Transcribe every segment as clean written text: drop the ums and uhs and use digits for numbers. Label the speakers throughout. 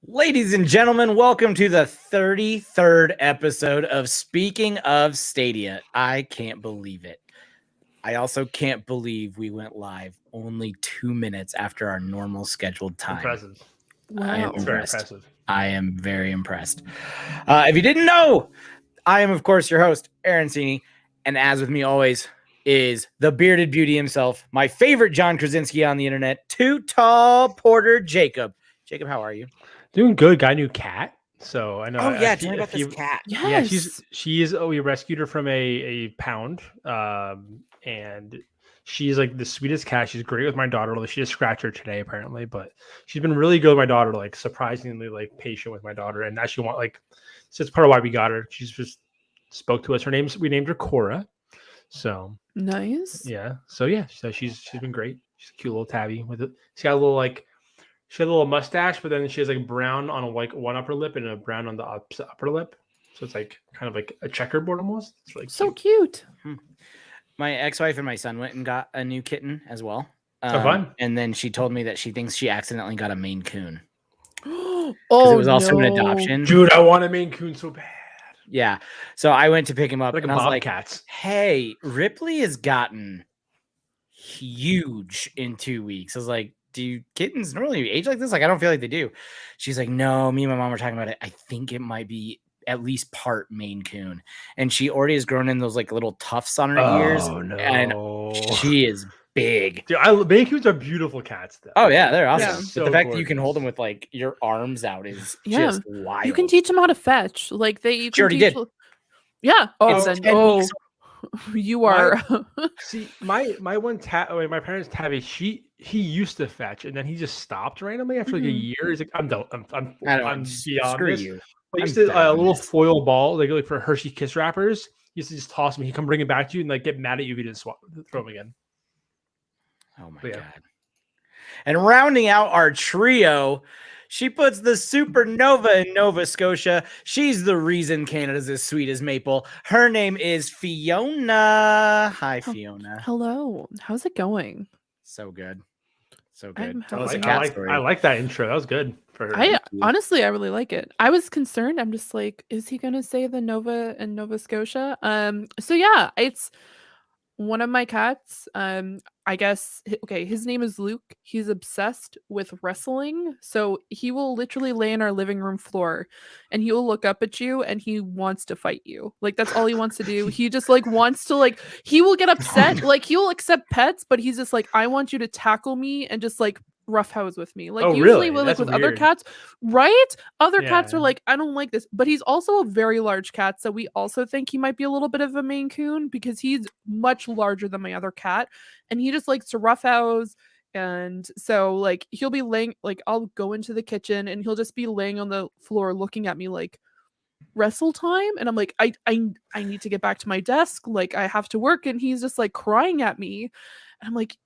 Speaker 1: Ladies and gentlemen, welcome to the 33rd episode of Speaking of Stadia. I can't believe it. I also can't believe we went live only 2 minutes after our normal scheduled time.
Speaker 2: Impressive.
Speaker 3: Wow.
Speaker 1: I am
Speaker 2: It's very
Speaker 1: impressed.
Speaker 2: impressive.
Speaker 1: I am very impressed. If you didn't know, I am, of course, your host, Aaron Cini, and as with me always is the bearded beauty himself, my favorite John Krasinski on the internet, Too Tall Porter Jacob. Jacob, how are you?
Speaker 2: Doing good. Got a new cat. So I know.
Speaker 1: Oh yeah, tell me about this cat.
Speaker 2: Yeah, she's. We rescued her from a pound, and she's like the sweetest cat. She's great with my daughter. Although she just scratched her today apparently, but she's been really good with my daughter. Like surprisingly, like patient with my daughter, and actually so it's part of why we got her. She's just spoke to us. We named her Cora. So
Speaker 3: nice.
Speaker 2: Yeah. So she's been great. She's a cute little tabby with it. She got a little mustache, but then she has like brown on one upper lip and a brown on the upper lip. So it's like kind of like a checkerboard almost. It's really
Speaker 3: so cute.
Speaker 1: My ex-wife and my son went and got a new kitten as well.
Speaker 2: Fun.
Speaker 1: And then she told me that she thinks she accidentally got a Maine Coon.
Speaker 3: Oh,
Speaker 1: it was also an adoption.
Speaker 2: Dude, I want a Maine Coon so bad.
Speaker 1: Yeah. So I went to pick him up
Speaker 2: like
Speaker 1: and I was like,
Speaker 2: cats.
Speaker 1: hey, Ripley has gotten huge in 2 weeks. I was like, do kittens normally age like this? Like, I don't feel like they do. She's like, no, me and my mom were talking about it. I think it might be at least part Maine Coon. And she already has grown in those like little tufts on her ears.
Speaker 2: No.
Speaker 1: And she is big.
Speaker 2: Dude, Maine Coons are beautiful cats though.
Speaker 1: Oh yeah, they're awesome.
Speaker 3: Yeah.
Speaker 1: But
Speaker 2: So
Speaker 1: the fact
Speaker 2: gorgeous.
Speaker 1: that you can hold them with like your arms out is
Speaker 3: Yeah.
Speaker 1: just wild.
Speaker 3: You can teach them how to fetch. Like you
Speaker 1: She already
Speaker 3: teach.
Speaker 1: did.
Speaker 3: Yeah.
Speaker 1: It's
Speaker 3: Then
Speaker 1: 10 weeks.
Speaker 3: you are.
Speaker 2: See, my parents' tabby, he used to fetch and then he just stopped randomly after like a year. He's like, I'm done. I'm beyond
Speaker 1: screw
Speaker 2: this.
Speaker 1: you.
Speaker 2: I used to a little foil ball, like for Hershey Kiss wrappers. He used to just toss me. He'd come bring it back to you and like get mad at you if you didn't throw him again.
Speaker 1: Oh my God. And rounding out our trio, she puts the supernova in Nova Scotia. She's the reason Canada's as sweet as maple. Her name is Fiona. Hi, Fiona.
Speaker 3: Hello. How's it going?
Speaker 1: So good. So good.
Speaker 3: I
Speaker 2: I like that intro. That was good for her.
Speaker 3: Honestly, I really like it. I was concerned. I'm just like, is he gonna say the Nova and Nova Scotia? So yeah, it's one of my cats. I guess his name is Luke. He's obsessed with wrestling. So he will literally lay in our living room floor and he will look up at you and he wants to fight you. Like that's all he wants to do. He just like wants to like he will get upset. Like he'll accept pets, but he's just like, I want you to tackle me and just like roughhouse with me. Like usually with other cats, right? Other cats are like, I don't like this. But he's also a very large cat. So we also think he might be a little bit of a Maine Coon because he's much larger than my other cat. And he just likes to roughhouse. And so like he'll be laying, like I'll go into the kitchen and he'll just be laying on the floor looking at me like wrestle time. And I'm like, I need to get back to my desk. Like I have to work. And he's just like crying at me. And I'm like,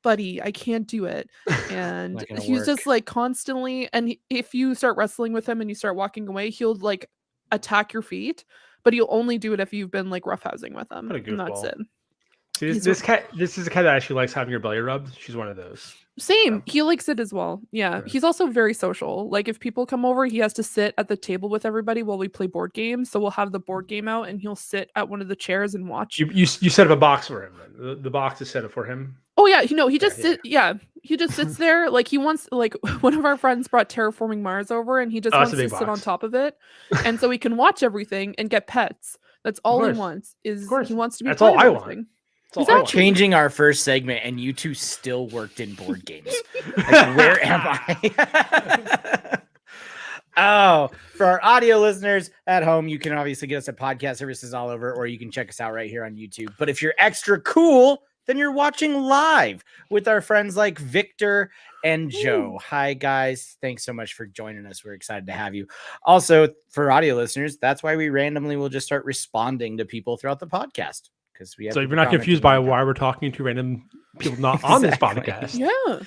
Speaker 3: buddy, I can't do it. And he's just like constantly, and if you start wrestling with him and you start walking away, he'll like attack your feet, but he'll only do it if you've been like roughhousing with him. And that's it.
Speaker 2: See, this is a cat that actually likes having your belly rubbed. She's one of those.
Speaker 3: Same. He likes it as well. Yeah. He's also very social. Like if people come over, he has to sit at the table with everybody while we play board games. So we'll have the board game out and he'll sit at one of the chairs and watch.
Speaker 2: You set up a box for him. The box is set up for him.
Speaker 3: Oh yeah, he just he just sits there. Like he wants, like one of our friends brought Terraforming Mars over and he just wants to sit on top of it. And so he can watch everything and get pets. That's all he wants he wants to be.
Speaker 2: That's all I want.
Speaker 1: Exactly. Changing our first segment and you two still worked in board games. Like, where am I? Oh, for our audio listeners at home, you can obviously get us at podcast services all over, or you can check us out right here on YouTube. But if you're extra cool, then you're watching live with our friends like Victor and Joe. Hi, guys. Thanks so much for joining us. We're excited to have you. Also, for audio listeners, that's why we randomly will just start responding to people throughout the podcast. Because we have
Speaker 2: So if you're not confused by why we're talking to random people not on this podcast.
Speaker 3: Yeah.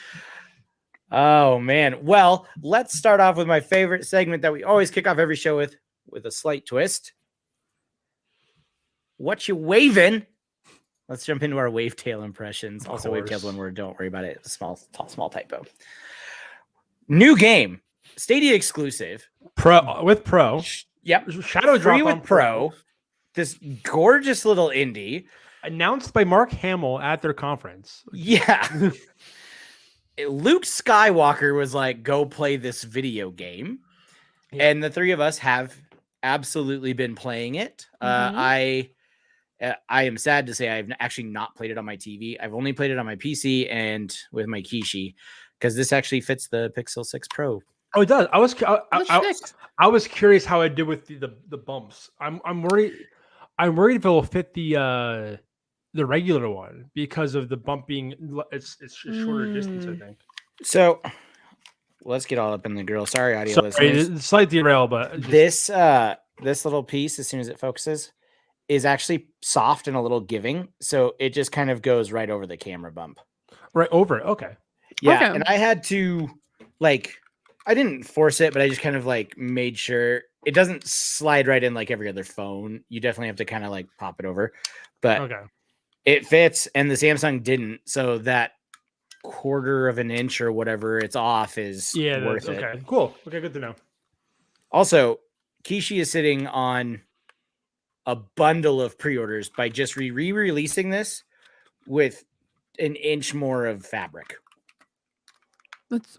Speaker 1: Oh, man. Well, let's start off with my favorite segment that we always kick off every show with a slight twist. What you waving? Let's jump into our wavetail impressions. Also, wavetail's one word. Don't worry about it. Small typo. New game. Stadia exclusive.
Speaker 2: Pro.
Speaker 1: Yep.
Speaker 2: Shadow
Speaker 1: Free
Speaker 2: Drop
Speaker 1: with
Speaker 2: on
Speaker 1: Pro. This gorgeous little indie.
Speaker 2: Announced by Mark Hamill at their conference.
Speaker 1: Yeah. Luke Skywalker was like, go play this video game. Yeah. And the three of us have absolutely been playing it. I am sad to say I've actually not played it on my TV. I've only played it on my PC and with my Kishi, because this actually fits the Pixel 6 Pro.
Speaker 2: Oh, it does. I was curious how it did with the bumps. I'm worried if it will fit the regular one because of the bump being it's shorter distance, I think.
Speaker 1: So let's get all up in the grill. Sorry, audio listeners.
Speaker 2: Slight derail, but
Speaker 1: this little piece, as soon as it focuses, is actually soft and a little giving, so it just kind of goes right over the camera bump.
Speaker 2: Right over it. Okay.
Speaker 1: Yeah,
Speaker 3: okay.
Speaker 1: And I had to I didn't force it, but I just kind of made sure it doesn't slide right in like every other phone. You definitely have to kind of pop it over, but
Speaker 2: okay.
Speaker 1: It fits, and the Samsung didn't, so that 1/4 of an inch or whatever it's off is worth it.
Speaker 2: Okay, cool. Okay, good to know.
Speaker 1: Also, Kishi is sitting on a bundle of pre-orders by just re-releasing this with an inch more of fabric.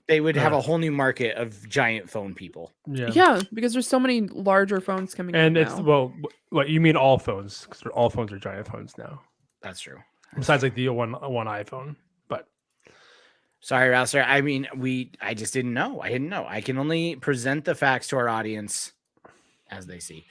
Speaker 1: They would have a whole new market of giant phone people.
Speaker 3: Yeah, because there's so many larger phones coming
Speaker 2: and
Speaker 3: out
Speaker 2: it's
Speaker 3: now.
Speaker 2: What you mean all phones? Because all phones are giant phones now.
Speaker 1: That's true.
Speaker 2: Besides the one iPhone, but
Speaker 1: sorry, Rouser. I mean, I just didn't know. I didn't know. I can only present the facts to our audience as they see.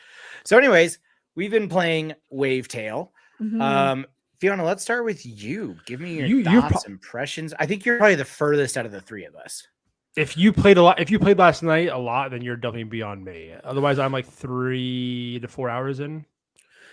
Speaker 1: So, anyways, we've been playing Wavetail.
Speaker 3: Mm-hmm.
Speaker 1: Fiona, let's start with you. Give me your thoughts, impressions. I think you're probably the furthest out of the three of us.
Speaker 2: If you played last night a lot, then you're definitely beyond me. Otherwise, I'm 3 to 4 hours in.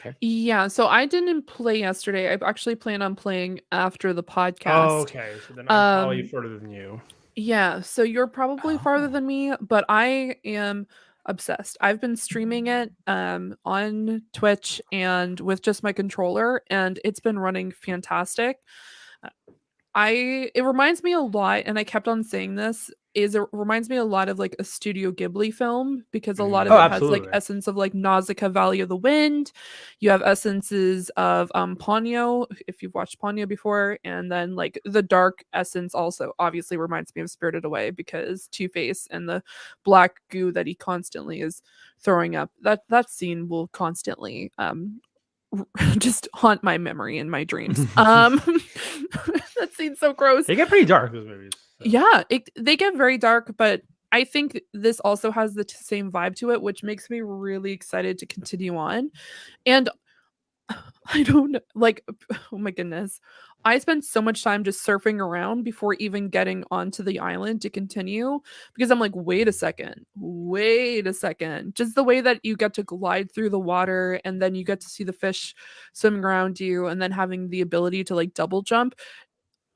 Speaker 3: Okay. Yeah, so I didn't play yesterday. I actually plan on playing after the podcast.
Speaker 2: Oh, okay. So then I'm probably further than you.
Speaker 3: Yeah, so you're probably farther than me, but I am obsessed. I've been streaming it on Twitch and with just my controller, and it's been running fantastic. It reminds me a lot, and I kept on saying this, it reminds me a lot of a Studio Ghibli film, because a lot of it has essence of Nausicaa Valley of the Wind. You have essences of Ponyo, if you've watched Ponyo before, and then the dark essence also obviously reminds me of Spirited Away, because Two-Face and the black goo that he constantly is throwing up, that scene will constantly just haunt my memory in my dreams. That scene's so gross.
Speaker 2: They get pretty dark, those movies. So.
Speaker 3: Yeah, they get very dark, but I think this also has the same vibe to it, which makes me really excited to continue on. And I don't know, oh my goodness. I spent so much time just surfing around before even getting onto the island to continue, because I'm wait a second. Just the way that you get to glide through the water, and then you get to see the fish swimming around you, and then having the ability to double jump.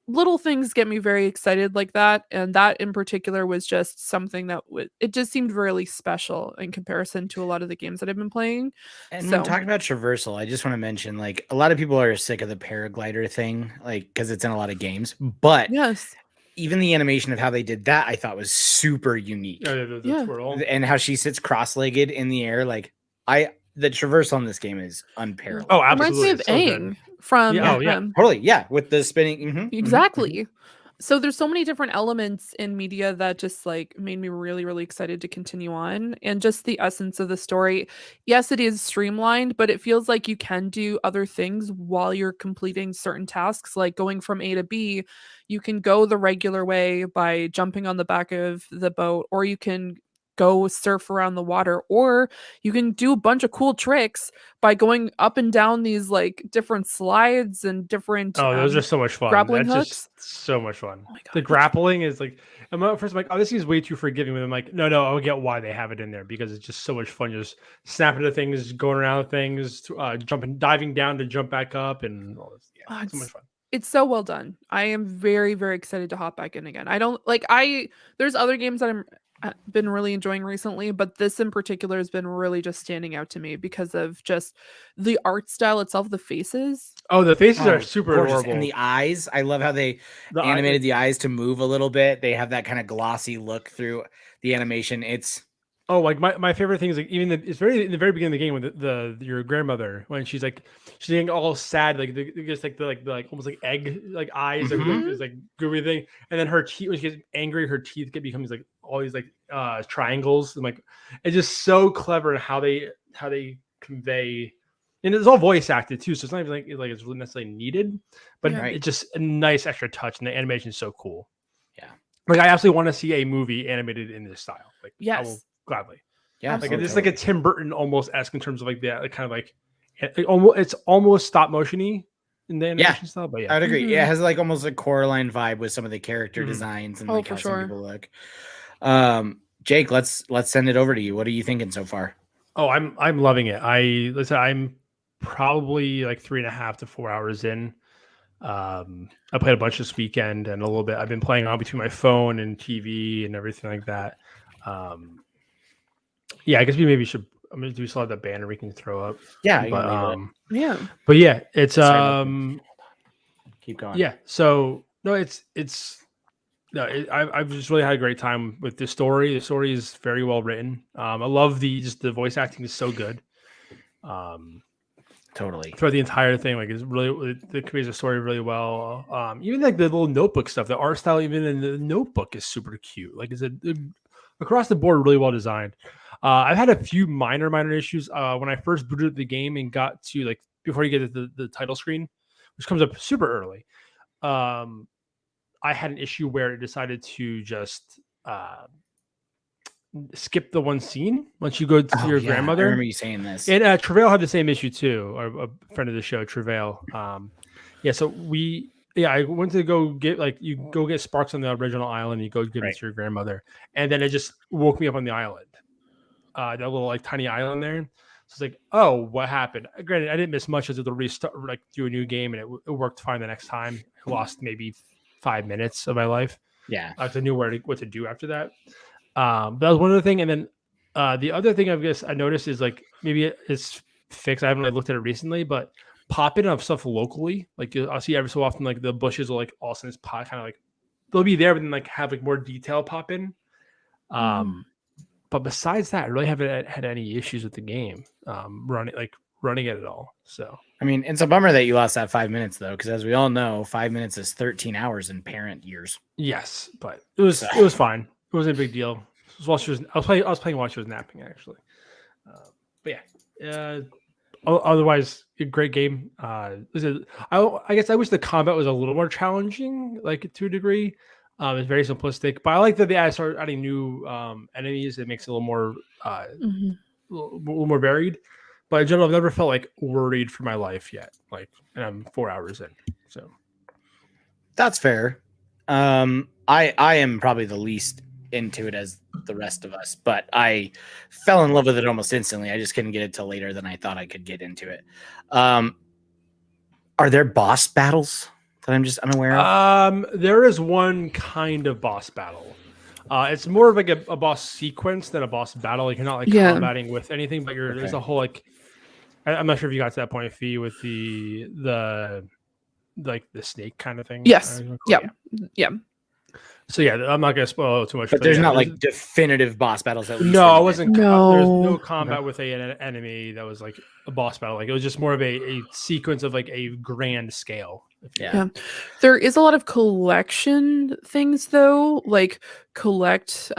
Speaker 3: Little things get me very excited like that, and that in particular was just something that it just seemed really special in comparison to a lot of the games that I've been playing.
Speaker 1: And when talking about traversal, I just want to mention a lot of people are sick of the paraglider thing, because it's in a lot of games, but
Speaker 3: yes,
Speaker 1: even the animation of how they did that I thought was super unique.
Speaker 2: The twirl.
Speaker 1: And how she sits cross-legged in the air, the traversal in this game is unparalleled.
Speaker 2: Oh, absolutely.
Speaker 3: Reminds me of Aang from
Speaker 1: totally, with the spinning.
Speaker 3: Exactly. So there's so many different elements in media that just made me really, really excited to continue on. And just the essence of the story. Yes, it is streamlined, but it feels like you can do other things while you're completing certain tasks, like going from A to B. You can go the regular way by jumping on the back of the boat, or you can go surf around the water, or you can do a bunch of cool tricks by going up and down these like different slides and different
Speaker 2: those are so much fun.
Speaker 3: grappling
Speaker 2: That's
Speaker 3: hooks.
Speaker 2: just so much fun.
Speaker 3: Oh my God,
Speaker 2: The grappling is like, I'm at first like, oh, this is way too forgiving. But I'm like, no, I'll get why they have it in there, because it's just so much fun. Just snapping to things, going around things, jumping, diving down to jump back up, and all this. Yeah, so much fun.
Speaker 3: It's so well done. I am very, very excited to hop back in again. I don't like there's other games that I'm been really enjoying recently, but this in particular has been really just standing out to me because of just the art style itself, the faces.
Speaker 2: Oh, the faces are super
Speaker 1: gorgeous.
Speaker 2: adorable.
Speaker 1: And the eyes, I love how they animated the eyes to move a little bit. They have that kind of glossy look through the animation. It's
Speaker 2: like my favorite thing is like even it's very in the very beginning of the game with the your grandmother, when she's getting all sad, like just like the almost like egg like eyes, is like gooey thing, and then her teeth, when she gets angry, her teeth becomes like all these like triangles, and like it's just so clever in how they convey, and it's all voice acted too, so it's not even like it's really necessarily needed, but it's just a nice extra touch, and the animation is so cool.
Speaker 1: Yeah,
Speaker 2: like I absolutely want to see a movie animated in this style. Like
Speaker 3: yes.
Speaker 2: I will gladly.
Speaker 1: Yeah,
Speaker 2: like it's like a Tim Burton almost esque in terms of like that, like kind of like it's almost stop motiony in the animation style. But
Speaker 1: I would agree. Yeah, it has like almost a Coraline vibe with some of the character designs and like how some people look. Jake, let's send it over to you. What are you thinking so far?
Speaker 2: Oh, I'm loving it. I'm probably like 3.5 to 4 hours in. I played a bunch this weekend and a little bit. I've been playing on between my phone and TV and everything like that. Yeah, I guess we maybe should. I'm gonna do still have the banner we can throw up.
Speaker 1: Yeah,
Speaker 2: but yeah, it's
Speaker 1: keep going.
Speaker 2: Yeah, so no, I've just really had a great time with the story. The story is very well written. I love the voice acting is so good.
Speaker 1: Totally
Speaker 2: throughout the entire thing, like it conveys the story really well. Even like the little notebook stuff, the art style, even in the notebook is super cute. Like across the board, really well designed. I've had a few minor issues when I first booted the game and got to like before you get to the title screen, which comes up super early. I had an issue where it decided to just skip the one scene once you go to your grandmother.
Speaker 1: I remember you saying this.
Speaker 2: And Travail had the same issue too, or a friend of the show, Travail. So I went to go get you go get sparks on the original island, and you go give it to your grandmother, and then it just woke me up on the island, that little like tiny island there. So it's like, oh, what happened? Granted, I didn't miss much as the restart, like do a new game, and it worked fine the next time. I lost maybe 5 minutes of my life.
Speaker 1: Yeah,
Speaker 2: I knew what to do after that. But that was one other thing, and then the other thing I noticed is like maybe it's fixed. I haven't really looked at it recently, but popping of stuff locally, like I'll see every so often, like the bushes will like all of a sudden it's pot kind of like they'll be there, but then like have like more detail pop in. But besides that, I really haven't had any issues with the game running it at all. So
Speaker 1: I mean, it's a bummer that you lost that 5 minutes though, because as we all know, 5 minutes is 13 hours in parent years.
Speaker 2: Yes, but it was fine. It wasn't a big deal. I was playing while she was napping actually. But yeah, otherwise a great game. I guess I wish the combat was a little more challenging, like to a degree. It's very simplistic, but I like that they started adding new enemies. It makes it a little more a little more varied. But in general, I've never felt like worried for my life yet. Like, and I'm 4 hours in, so
Speaker 1: that's fair. I am probably the least into it as the rest of us, but I fell in love with it almost instantly. I just couldn't get it till later than I thought I could get into it. Are there boss battles that I'm just unaware of?
Speaker 2: There is one kind of boss battle. It's more of like a boss sequence than a boss battle. Like you're not like combating with anything, but there's a whole like I'm not sure if you got to that point, Fee, with the like the snake kind of thing.
Speaker 3: Yes. Yeah.
Speaker 2: So yeah, I'm not gonna spoil too much.
Speaker 1: But there's not like definitive boss battles. At least
Speaker 2: no, it wasn't.
Speaker 3: No.
Speaker 2: There's no combat with an enemy that was like a boss battle. Like it was just more of a sequence of like a grand scale.
Speaker 3: Yeah. There is a lot of collection things though, like collect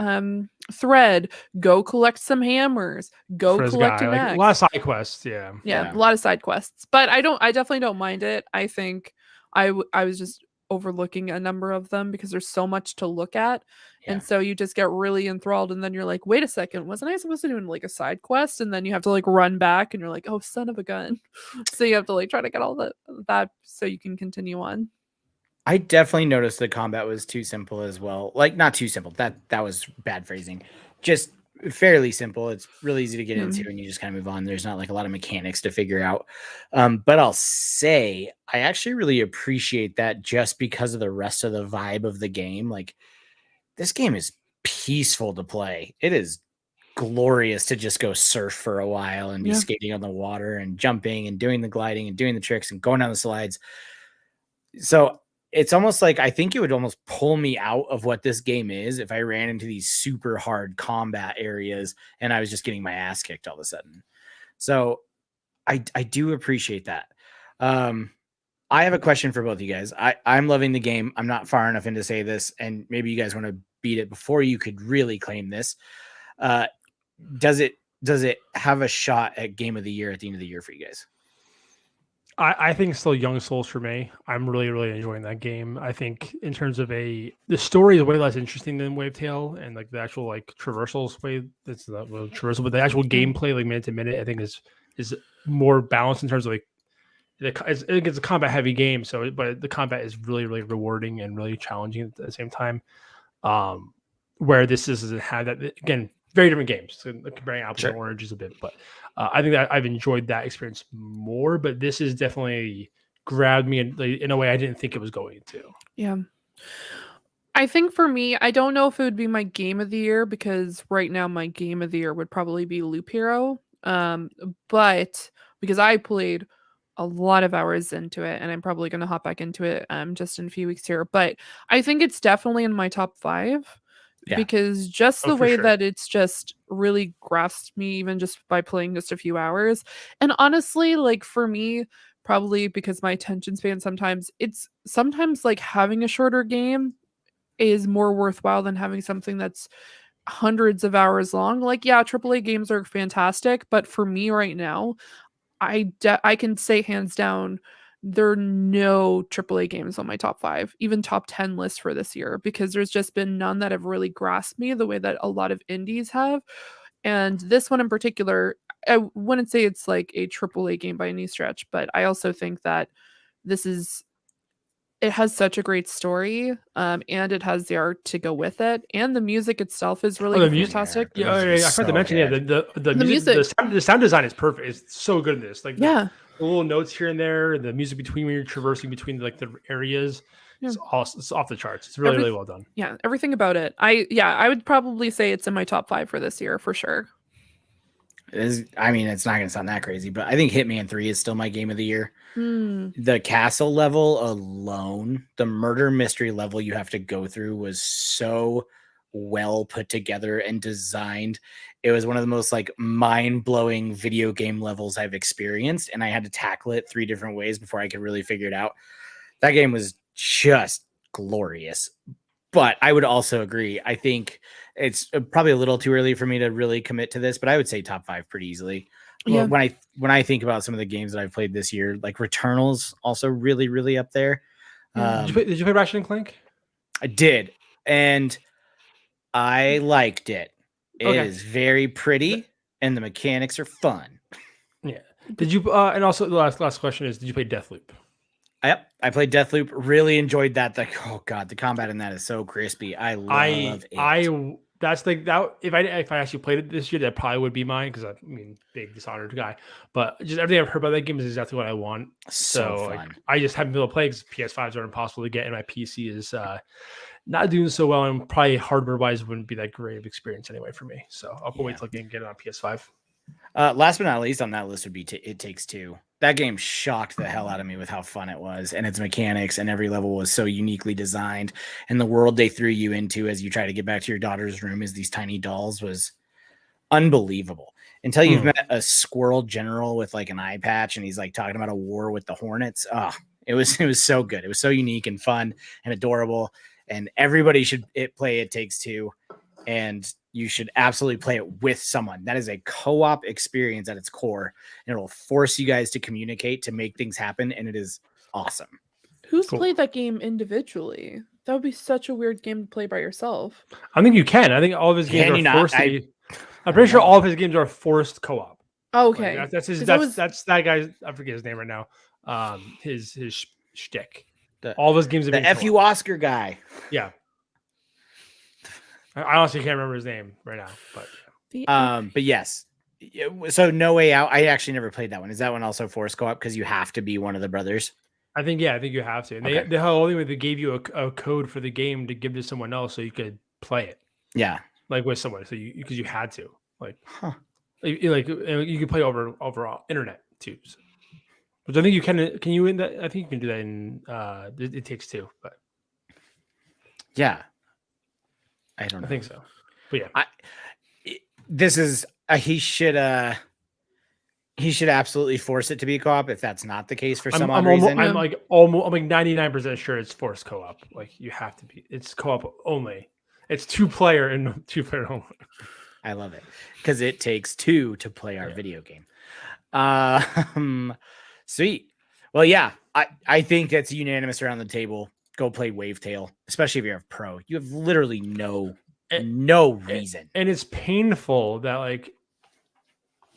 Speaker 3: thread, go collect some hammers, go collect an axe.
Speaker 2: A lot of side quests.
Speaker 3: Yeah, a lot of side quests. But I definitely don't mind it. I think I was just overlooking a number of them because there's so much to look at.
Speaker 1: Yeah.
Speaker 3: And so you just get really enthralled, and then you're like, wait a second, wasn't I supposed to do like a side quest? And then you have to like run back and you're like, oh son of a gun. So you have to like try to get all that so you can continue on.
Speaker 1: I definitely noticed the combat was too simple as well. Like, not too simple. That was bad phrasing. Just fairly simple. It's really easy to get into, and you just kind of move on. There's not like a lot of mechanics to figure out. But I'll say I actually really appreciate that just because of the rest of the vibe of the game. Like, this game is peaceful to play. It is glorious to just go surf for a while and be skating on the water and jumping and doing the gliding and doing the tricks and going down the slides. So it's almost like I think it would almost pull me out of what this game is if I ran into these super hard combat areas and I was just getting my ass kicked all of a sudden. So I do appreciate that. I have a question for both of you guys. I'm loving the game. I'm not far enough in to say this, and maybe you guys want to beat it before you could really claim this. Does it have a shot at game of the year at the end of the year for you guys?
Speaker 2: I think it's still Young Souls for me. I'm really, really enjoying that game. I think in terms of the story is way less interesting than Wavetale, and like the actual like traversals way that's not really traversal, but the actual gameplay like minute to minute, I think is more balanced in terms of like it's a combat heavy game. So, but the combat is really, really rewarding and really challenging at the same time. Where this doesn't have that, again, very different games. So comparing apples and oranges a bit, but I think that I've enjoyed that experience more. But this is definitely grabbed me in a way I didn't think it was going to.
Speaker 3: Yeah. I think for me, I don't know if it would be my game of the year because right now my game of the year would probably be Loop Hero. But because I played a lot of hours into it and I'm probably going to hop back into it just in a few weeks here. But I think it's definitely in my top 5. Yeah. Because just the way that it's just really grasped me, even just by playing just a few hours. And honestly, like for me, probably because my attention span sometimes like having a shorter game is more worthwhile than having something that's hundreds of hours long. Like, yeah, AAA games are fantastic, but for me right now, I can say hands down, there are no AAA games on my top 5, even top 10 list for this year, because there's just been none that have really grasped me the way that a lot of indies have. And this one in particular, I wouldn't say it's like a AAA game by any stretch, but I also think that it has such a great story, and it has the art to go with it, and the music itself is really fantastic.
Speaker 2: Yeah, I forgot to mention, the music, the sound design is perfect. It's so good in this. Like, the little notes here and there, the music between when you're traversing between like the areas, it's off the charts. It's really, really well done.
Speaker 3: Yeah, everything about it. I would probably say it's in my top 5 for this year for sure.
Speaker 1: I mean, it's not going to sound that crazy, but I think Hitman 3 is still my game of the year. The castle level alone, the murder mystery level you have to go through was so well put together and designed. It was one of the most like mind-blowing video game levels I've experienced, and I had to tackle it 3 different ways before I could really figure it out. That game was just glorious. But I would also agree. I think it's probably a little too early for me to really commit to this, but I would say top 5 pretty easily. Yeah. When I think about some of the games that I've played this year, like Returnal's also really, really up there.
Speaker 2: Did you play Ratchet and Clank?
Speaker 1: I did, and I liked it. It is very pretty, and the mechanics are fun.
Speaker 2: Yeah. Did you? And also, the last question is: did you play Deathloop?
Speaker 1: Yep, I played Deathloop. Really enjoyed that. Oh god, the combat in that is so crispy. I love it.
Speaker 2: That's like that. If I actually played it this year, that probably would be mine because I mean, big Dishonored guy. But just everything I've heard about that game is exactly what I want. So fun. Like, I just haven't been able to play because PS5s are impossible to get, and my PC is not doing so well, and probably hardware wise wouldn't be that great of experience anyway for me. So I'll wait till I can get it on PS5.
Speaker 1: Last but not least on that list would be It Takes Two. That game shocked the hell out of me with how fun it was, and its mechanics, and every level was so uniquely designed. And the world they threw you into as you try to get back to your daughter's room as these tiny dolls was unbelievable. Until you've met a squirrel general with like an eye patch, and he's like talking about a war with the Hornets. It was so good. It was so unique and fun and adorable. And everybody should play It Takes Two. And you should absolutely play it with someone. That is a co-op experience at its core, and it will force you guys to communicate to make things happen, and it is awesome.
Speaker 3: Who's
Speaker 2: Cool.
Speaker 3: played that game individually? That would be such a weird game to play by yourself.
Speaker 2: I think you can. I think all of his games
Speaker 1: Can you
Speaker 2: are
Speaker 1: not?
Speaker 2: forced to
Speaker 1: I
Speaker 2: be. I'm
Speaker 1: don't
Speaker 2: pretty sure
Speaker 1: know.
Speaker 2: all of his games are forced co-op.
Speaker 3: Oh,
Speaker 2: Like,
Speaker 3: okay.
Speaker 2: that's his.
Speaker 3: 'Cause I was-
Speaker 2: That's that guy's. I forget his name right now. His shtick.
Speaker 1: The-
Speaker 2: All of his games have
Speaker 1: The
Speaker 2: been
Speaker 1: FU
Speaker 2: co-op.
Speaker 1: Oscar guy.
Speaker 2: Yeah. I honestly can't remember his name right now, but
Speaker 1: But yes. So No Way Out. I actually never played that one. Is that one also forced co-op because you have to be one of the brothers?
Speaker 2: I think you have to. And
Speaker 1: Okay.
Speaker 2: they only way they gave you a code for the game to give to someone else so you could play it
Speaker 1: Yeah.
Speaker 2: like with someone. So because you had to like
Speaker 1: Huh.
Speaker 2: like you could play over internet too. So. Which I think you can. Can you in that? I think you can do that in. It takes two, but
Speaker 1: Yeah. I don't know.
Speaker 2: I think so. But yeah,
Speaker 1: This is he should absolutely force it to be co-op if that's not the case for some odd reason.
Speaker 2: I'm like 99% sure it's forced co-op. Like you have to be. It's co-op only. It's 2-player and 2-player only.
Speaker 1: I love it because it takes 2 to play our video game. Sweet. Well, yeah, I think it's unanimous around the table. Go play Wavetail, especially if you're a pro. You have literally no reason.
Speaker 2: And it's painful that like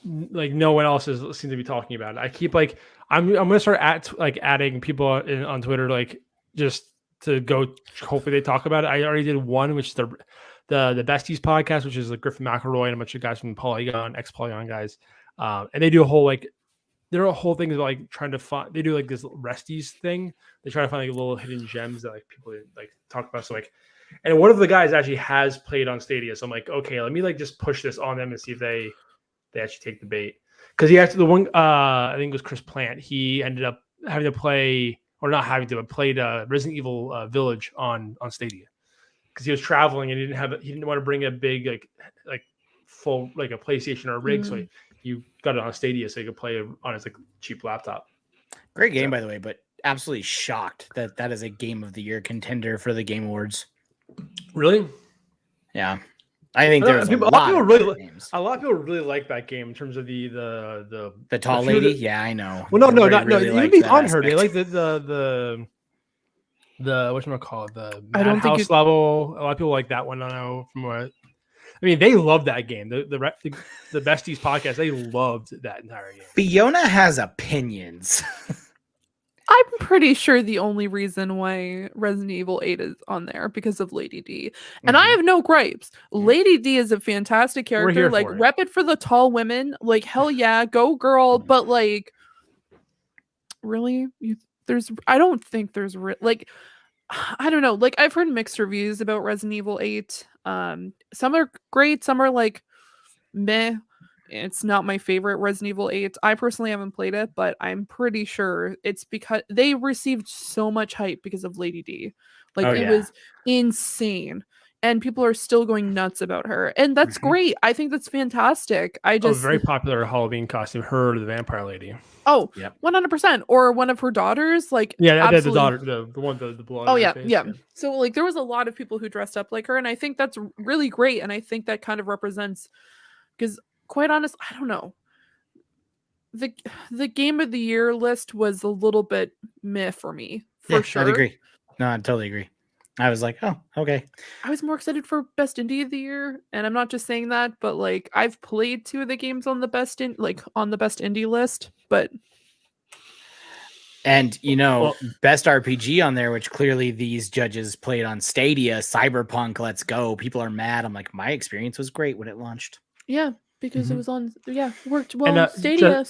Speaker 2: no one else seems to be talking about it. I keep like I'm gonna start adding people on Twitter like just to go. Hopefully they talk about it. I already did one, which is the Besties podcast, which is like Griffin McElroy and a bunch of guys from Polygon, ex-Polygon guys, and they do a whole there are whole things about like trying to find. They do like this Resties thing. They try to find like little hidden gems that like people like talk about. So like, and one of the guys actually has played on Stadia. So I'm like, okay, let me like just push this on them and see if they actually take the bait. Because he actually the one I think it was Chris Plant. He ended up having to play or not having to, but played Resident Evil Village on Stadia because he was traveling and he didn't want to bring a big like full like a PlayStation or a rig. So you got it on Stadia so you could play on his like cheap laptop.
Speaker 1: Great game, by the way, but absolutely shocked that is a Game of the Year contender for the Game Awards.
Speaker 2: Really?
Speaker 1: Yeah, I think there's a lot of games.
Speaker 2: A lot of people really like that game in terms of the
Speaker 1: tall lady. Yeah, I know.
Speaker 2: Well, no,
Speaker 1: Everybody
Speaker 2: even
Speaker 1: liked
Speaker 2: beyond
Speaker 1: that
Speaker 2: her. They
Speaker 1: aspect.
Speaker 2: like the whatchamacallit, the
Speaker 3: I don't think
Speaker 2: Madhouse level. A lot of people like that one. I know from what. I mean, they love that game. The Besties podcast, they loved that entire game.
Speaker 1: Fiona has opinions.
Speaker 3: I'm pretty sure the only reason why Resident Evil 8 is on there because of Lady D. And I have no gripes. Lady D is a fantastic character. Like, rep it for the tall women. Like, hell yeah, go girl. But like, really? I don't think there's like, I don't know. Like, I've heard mixed reviews about Resident Evil 8. Some are great, some are like meh. It's not my favorite Resident Evil 8. I personally haven't played it, but I'm pretty sure it's because they received so much hype because of Lady D. Like, it was insane. And people are still going nuts about her. And that's great. I think that's fantastic.
Speaker 2: Very popular Halloween costume, her, the vampire lady.
Speaker 3: Oh, yep. 100%. Or one of her daughters. Like,
Speaker 2: the daughter, the one, the blood.
Speaker 3: Oh, yeah, yeah. So, like, there was a lot of people who dressed up like her. And I think that's really great. And I think that kind of represents, because quite honest, I don't know. The Game of the Year list was a little bit meh for me, for sure.
Speaker 1: I'd agree. No, I totally agree. I was like, oh, okay.
Speaker 3: I was more excited for Best Indie of the Year, and I'm not just saying that, but like I've played 2 of the games on the best indie list, but
Speaker 1: and best RPG on there, which clearly these judges played on Stadia, Cyberpunk, let's go. People are mad. I'm like, my experience was great when it launched.
Speaker 3: Yeah, because it was on worked well. And, Stadia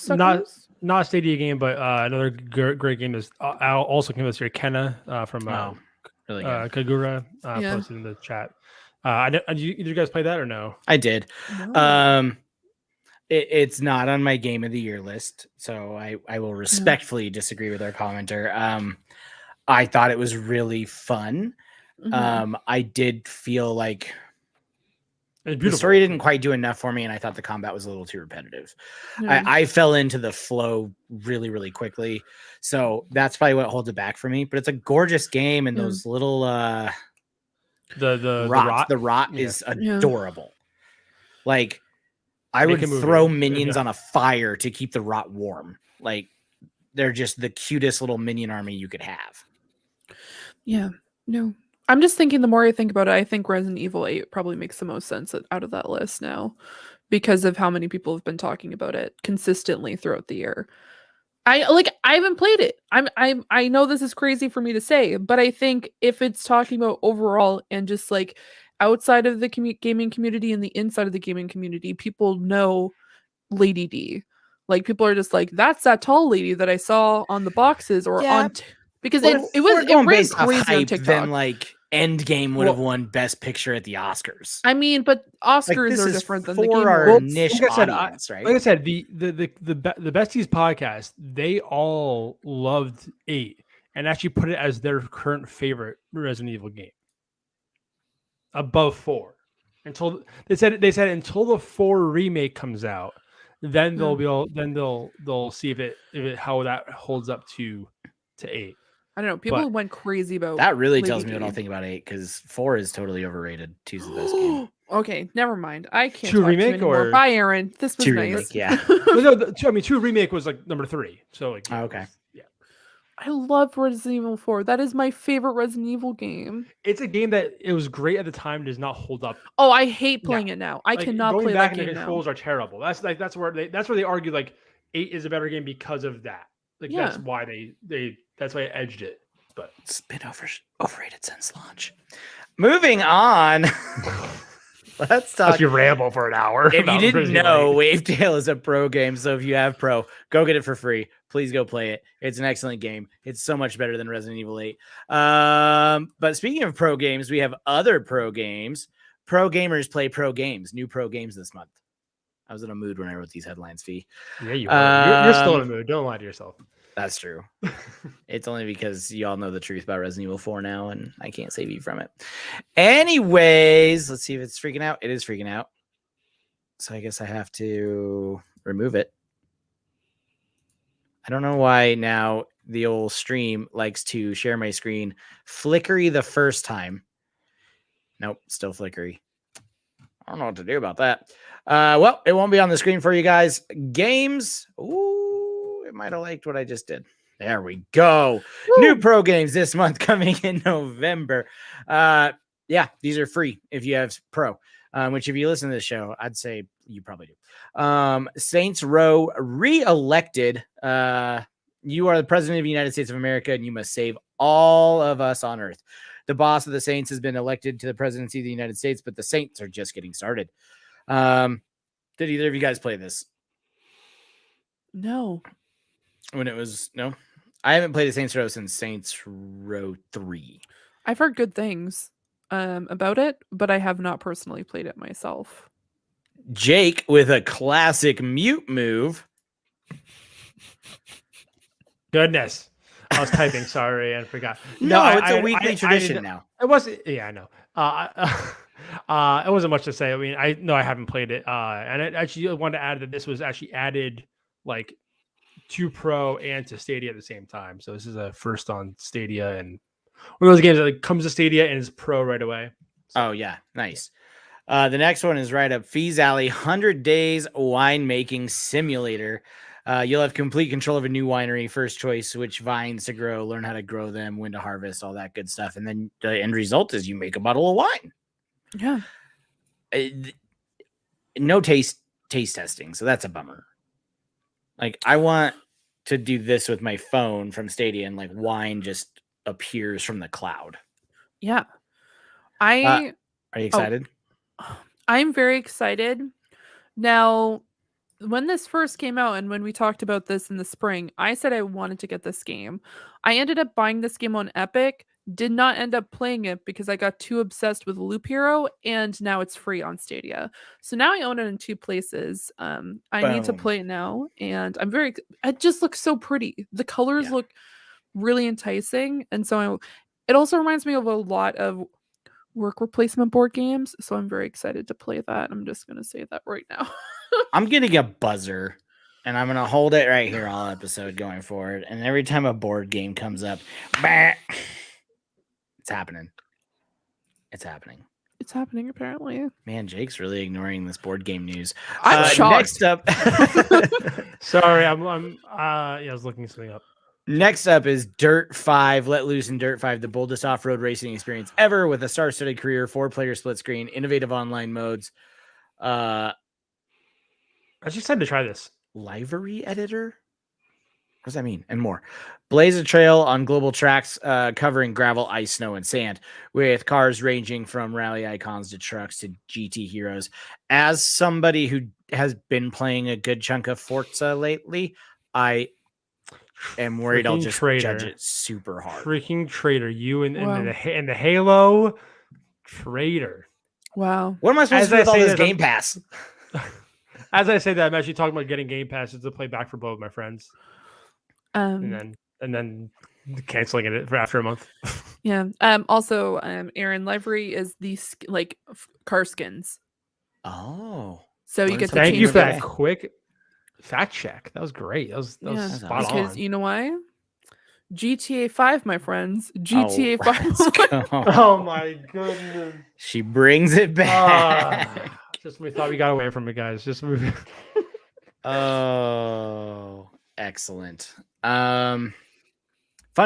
Speaker 2: not a Stadia game, but another great game is also came this year, Kenna from
Speaker 1: really good.
Speaker 2: Kagura posted in the chat. Did you guys play that or no?
Speaker 1: I did. No. It's not on my Game of the Year list, so I will respectfully disagree with our commenter. I thought it was really fun. I did feel like the story didn't quite do enough for me, and I thought the combat was a little too repetitive. I fell into the flow really, really quickly, so that's probably what holds it back for me. But it's a gorgeous game, and those little the rot is adorable. Like, I would throw minions on a fire to keep the rot warm. Like, they're just the cutest little minion army you could have.
Speaker 3: Yeah. No. I'm just thinking the more I think about it, I think Resident Evil 8 probably makes the most sense out of that list now because of how many people have been talking about it consistently throughout the year. I haven't played it. I know this is crazy for me to say, but I think if it's talking about overall and just like outside of the gaming community and the inside of the gaming community, people know Lady D. Like people are just like, that's that tall lady that I saw on the boxes or
Speaker 1: Yeah,
Speaker 3: because
Speaker 1: but
Speaker 3: it
Speaker 1: if we're going
Speaker 3: ran
Speaker 1: based off
Speaker 3: crazy on
Speaker 1: hype,
Speaker 3: TikTok.
Speaker 1: then like Endgame would have
Speaker 2: Well-
Speaker 1: won Best Picture at the Oscars.
Speaker 3: I mean, but Oscars
Speaker 1: this
Speaker 3: are
Speaker 1: is
Speaker 3: different than the
Speaker 1: for
Speaker 3: game
Speaker 1: our
Speaker 3: awards.
Speaker 1: niche
Speaker 2: like I said,
Speaker 1: audience, right?
Speaker 2: Like I said, the Besties podcast, they all loved 8 and actually put it as their current favorite Resident Evil game, above 4. Until they said until the 4 remake comes out, then they'll be all, then they'll see if it how that holds up to 8.
Speaker 3: I don't know. People
Speaker 2: But
Speaker 3: went crazy about
Speaker 1: That really
Speaker 3: Lady
Speaker 1: tells me what
Speaker 3: D.
Speaker 1: I'll think about 8 because 4 is totally overrated. 2's the best game.
Speaker 3: Okay, never mind. I can't
Speaker 2: 2
Speaker 3: talk to you
Speaker 2: remake
Speaker 3: anymore.
Speaker 2: or-
Speaker 3: Bye, Aaron. This was
Speaker 1: 2
Speaker 3: nice.
Speaker 1: remake, yeah.
Speaker 2: Well, no, I mean 2 remake was like number 3. So like
Speaker 1: Oh, okay.
Speaker 2: yeah.
Speaker 3: I love Resident Evil 4. That is my favorite Resident Evil game.
Speaker 2: It's a game that it was great at the time, does not hold up.
Speaker 3: Oh, I hate playing it now. I
Speaker 2: Like,
Speaker 3: cannot
Speaker 2: going
Speaker 3: play
Speaker 2: back
Speaker 3: that
Speaker 2: and the
Speaker 3: game now.
Speaker 2: controls are terrible. That's where they argue like 8 is a better game because of that. Like
Speaker 3: Yeah.
Speaker 2: that's why that's why I edged it. But
Speaker 1: It's been overrated since launch. Moving on. Let's talk.
Speaker 2: unless you ramble for an hour.
Speaker 1: If you
Speaker 2: about
Speaker 1: didn't
Speaker 2: Resident
Speaker 1: know,
Speaker 2: Evil
Speaker 1: Wavetail is a pro game. So if you have pro, go get it for free. Please go play it. It's an excellent game. It's so much better than Resident Evil 8. But speaking of pro games, we have other pro games. Pro gamers play pro games. New pro games this month. I was in a mood when I wrote these headlines, Fee.
Speaker 2: 8. Yeah, you are. You're still in a
Speaker 1: Um,
Speaker 2: mood. Don't lie to yourself.
Speaker 1: That's true. It's only because y'all know the truth about Resident Evil 4 now, and I can't save you from it. Anyways, let's see if it's freaking out. It is freaking out. So I guess I have to remove it. I don't know why now the old stream likes to share my screen flickery the first time. Nope, still flickery. I don't know what to do about that. Well, it won't be on the screen for you guys. Games. Ooh, it might have liked what I just did. There we go.
Speaker 3: Woo!
Speaker 1: New pro games this month coming in November. Yeah, these are free if you have pro. Which if you listen to the show, I'd say you probably do. Saints Row re-elected. You are the president of the United States of America, and you must save all of us on Earth. The boss of the Saints has been elected to the presidency of the United States, but the Saints are just getting started. Did either of you guys play this?
Speaker 3: No.
Speaker 1: When it was no? I haven't played a Saints Row since Saints Row 3.
Speaker 3: I've heard good things about it, but I have not personally played it myself.
Speaker 1: Jake with a classic mute move.
Speaker 2: Goodness. I was typing, sorry, and forgot.
Speaker 1: No,
Speaker 2: I-
Speaker 1: it's a
Speaker 2: I-
Speaker 1: weekly
Speaker 2: I
Speaker 1: tradition
Speaker 2: didn't-
Speaker 1: now.
Speaker 2: It wasn't. Yeah, I know. It wasn't much to say. I mean, I haven't played it. And I actually wanted to add that this was actually added like to Pro and to Stadia at the same time. So this is a first on Stadia and one of those games that like, comes to Stadia and is Pro right away.
Speaker 1: Oh yeah, nice. The next one is right up Fee's alley. 100 Days Winemaking Simulator. You'll have complete control of a new winery, first choice, which vines to grow, learn how to grow them, when to harvest, all that good stuff. And then the end result is you make a bottle of wine.
Speaker 3: Yeah.
Speaker 1: No taste testing, so that's a bummer. Like I want to do this with my phone from Stadia, and like wine just appears from the cloud.
Speaker 3: Yeah. I
Speaker 1: Are you excited?
Speaker 3: I'm very excited. Now, when this first came out and when we talked about this in the spring, I said I wanted to get this game. I ended up buying this game on Epic, did not end up playing it because I got too obsessed with Loop Hero, and now it's free on Stadia. So now I own it in 2 places. I need to
Speaker 1: Boom.
Speaker 3: play it now, and I'm very it just looks so pretty. The colors
Speaker 1: Yeah.
Speaker 3: look really enticing, and so it also reminds me of a lot of work replacement board games, so I'm very excited to play that. I'm just going to say that right now.
Speaker 1: I'm getting a buzzer, and I'm gonna hold it right here all episode going forward. And every time a board game comes up, bah, it's happening. It's happening.
Speaker 3: It's happening apparently.
Speaker 1: Man, Jake's really ignoring this board game news.
Speaker 3: I'm shocked.
Speaker 1: Next up,
Speaker 2: Sorry, I was looking something up.
Speaker 1: Next up is Dirt 5. Let loose in Dirt 5, the boldest off-road racing experience ever with a star-studded career, 4-player split screen, innovative online modes.
Speaker 2: I was excited to try this.
Speaker 1: Livery editor? What does that mean? And more. Blaze a trail on global tracks covering gravel, ice, snow, and sand with cars ranging from rally icons to trucks to GT heroes. As somebody who has been playing a good chunk of Forza lately, I am worried I'll just judge it super hard.
Speaker 2: Freaking traitor. You and the Halo traitor.
Speaker 3: Wow.
Speaker 1: What am I supposed to do with all this Game Pass?
Speaker 2: As I say that, I'm actually talking about getting Game Passes to play Back 4 Blood with my friends. And then canceling it for after a month.
Speaker 3: Yeah. Also, Aaron, livery is the car skins.
Speaker 1: Oh.
Speaker 3: So you get to
Speaker 2: thank
Speaker 3: change
Speaker 2: you for that quick fact check. That was great. That was spot on.
Speaker 3: Because you know why? GTA 5, my friends. GTA 5.
Speaker 2: Oh my goodness.
Speaker 1: She brings it back.
Speaker 2: Just when we thought we got away from it, guys. Just move.
Speaker 1: Oh, excellent. Fun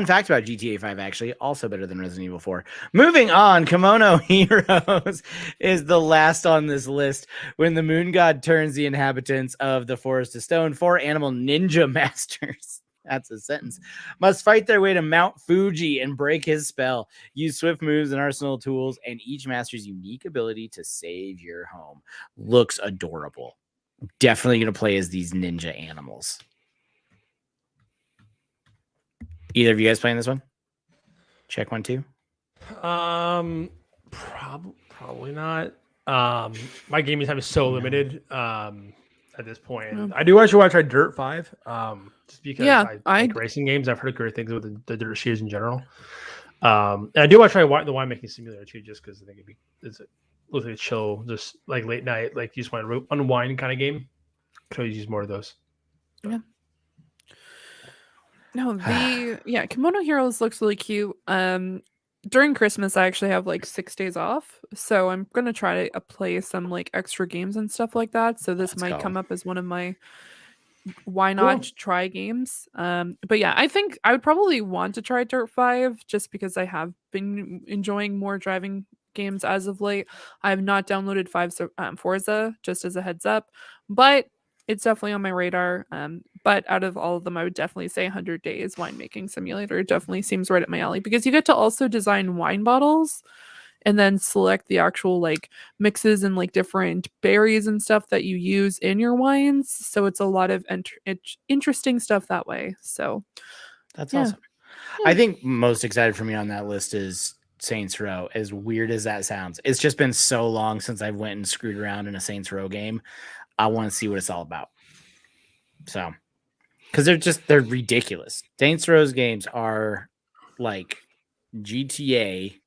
Speaker 1: fact about GTA 5, actually, also better than Resident Evil 4. Moving on, Kimono Heroes is the last on this list. When the moon god turns the inhabitants of the forest to stone, 4 animal ninja masters, that's a sentence, must fight their way to Mount Fuji and break his spell. Use swift moves and arsenal tools, and each master's unique ability to save your home. Looks adorable. Definitely going to play as these ninja animals. Either of you guys playing this one? Check 1, 2.
Speaker 2: Probably not. My gaming time is so limited at this point. I do actually want to try Dirt 5. Just because I like racing games. I've heard great things about the Dirt series in general. And I do want to try the winemaking simulator too, just because I think looks like a chill, just like late night, like you just want to unwind kind of game. Could always use more of those.
Speaker 3: Yeah. No, Kimono Heroes looks really cute. During Christmas, I actually have like 6 days off, so I'm gonna try to play some like extra games and stuff like that. So this might come up as one of my why not try games. But yeah, I think I would probably want to try Dirt 5 just because I have been enjoying more driving games as of late. I have not downloaded Forza, just as a heads up, but it's definitely on my radar. But out of all of them, I would definitely say 100 Days Winemaking Simulator definitely seems right up my alley because you get to also design wine bottles and then select the actual like mixes and like different berries and stuff that you use in your wines. So it's a lot of interesting stuff that way. So
Speaker 1: that's awesome. Yeah. I think most excited for me on that list is Saints Row. As weird as that sounds, it's just been so long since I went and screwed around in a Saints Row game. I want to see what it's all about. So, because they're ridiculous. Saints Row's games are like GTA.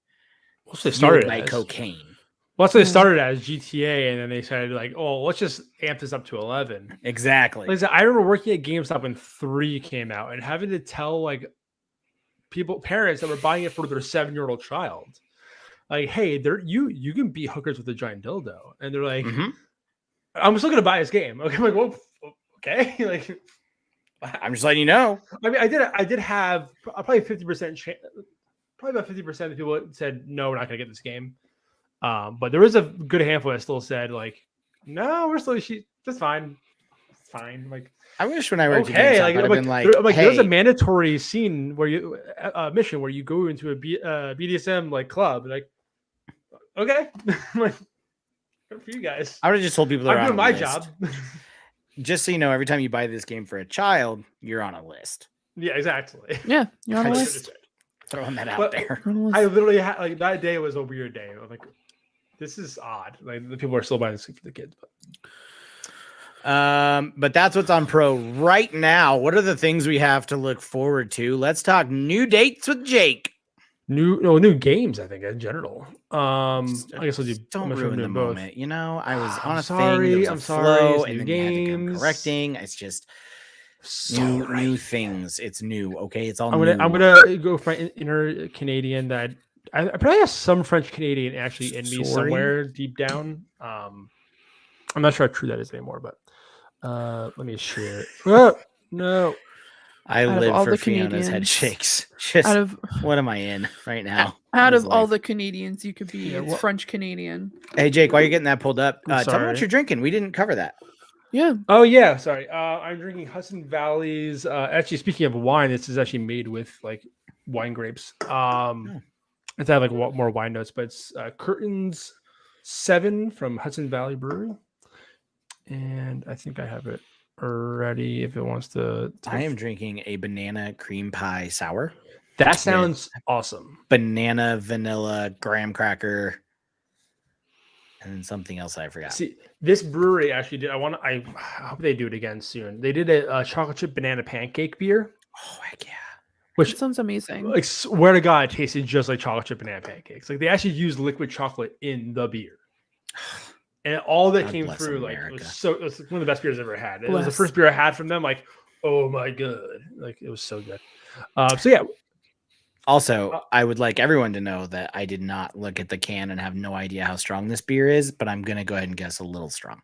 Speaker 2: What's they started
Speaker 1: by cocaine.
Speaker 2: Well, they started as GTA, and then they decided like, oh, let's just amp this up to 11.
Speaker 1: Exactly.
Speaker 2: Like I remember working at GameStop when 3 came out, and having to tell like parents that were buying it for their 7-year-old child, like, hey, you can be hookers with a giant dildo, and they're like, I'm still gonna buy this game. Okay, I'm like, well, okay, like,
Speaker 1: I'm just letting you know.
Speaker 2: I mean, I did have probably 50%. Probably about 50% of the people said no, we're not gonna get this game. But there was a good handful that still said like, no, we're still that's fine. It's fine. Like,
Speaker 1: I wish when I worked at GameStop, I'd have been like, hey.
Speaker 2: There's a mandatory scene where you mission where you go into a BDSM like club. Like, okay, like, good for you guys.
Speaker 1: I would have just told people
Speaker 2: I'm doing my job.
Speaker 1: Just so you know, every time you buy this game for a child, you're on a list.
Speaker 2: Yeah, exactly.
Speaker 3: Yeah, you're on a list.
Speaker 1: Throwing that out there.
Speaker 2: I literally had like that day was a weird day. I was like, this is odd. Like the people are still buying this for the kids.
Speaker 1: But that's what's on Pro right now. What are the things we have to look forward to? Let's talk new dates with Jake.
Speaker 2: New games, I think, in general. I guess I'll do.
Speaker 1: Don't ruin the moment. You know, I was on a
Speaker 2: sorry,
Speaker 1: thing.
Speaker 2: I'm sorry.
Speaker 1: And then
Speaker 2: games.
Speaker 1: You had to come correcting. It's just new things. It's new. Okay, it's all.
Speaker 2: I'm gonna go for my inner Canadian that I probably have some French Canadian actually in me somewhere deep down. I'm not sure how true that is anymore, but let me share it. Oh, no.
Speaker 1: I
Speaker 3: Out of
Speaker 1: live
Speaker 3: all
Speaker 1: for
Speaker 3: the
Speaker 1: Fiona's head
Speaker 3: Canadians,
Speaker 1: shakes. Just
Speaker 3: out of
Speaker 1: what am I in right now?
Speaker 3: out
Speaker 1: What is
Speaker 3: of all
Speaker 1: life?
Speaker 3: the Canadians you could be,
Speaker 2: Yeah,
Speaker 3: it's
Speaker 2: well-
Speaker 3: French Canadian.
Speaker 1: Hey Jake, while you're getting that pulled up,
Speaker 2: I'm
Speaker 1: tell me what
Speaker 2: sorry.
Speaker 1: you're drinking. We didn't cover that.
Speaker 3: Yeah.
Speaker 2: Oh yeah, sorry. I'm drinking Hudson Valley's. Actually, speaking of wine, this is actually made with like wine grapes. It's had like more wine notes, but it's Curtains 7 from Hudson Valley Brewery, and I think I have it ready if it wants to.
Speaker 1: I am drinking a banana cream pie sour.
Speaker 2: That sounds awesome.
Speaker 1: Banana, vanilla, graham cracker, and then something else I forgot.
Speaker 2: See, this brewery actually did. I hope they do it again soon. They did a chocolate chip banana pancake beer.
Speaker 1: Oh heck yeah!
Speaker 2: Which
Speaker 3: That sounds amazing.
Speaker 2: like swear to God, it tasted just like chocolate chip banana pancakes. Like they actually used liquid chocolate in the beer, and all that
Speaker 1: God
Speaker 2: came
Speaker 1: bless
Speaker 2: through like
Speaker 1: America.
Speaker 2: it was one of the best beers I've ever had. It was the
Speaker 3: Bless.
Speaker 2: first beer I had from them. Like, oh my god, like it was so good. So yeah,
Speaker 1: Also, I would like everyone to know that I did not look at the can and have no idea how strong this beer is, but I'm gonna go ahead and guess a little strong.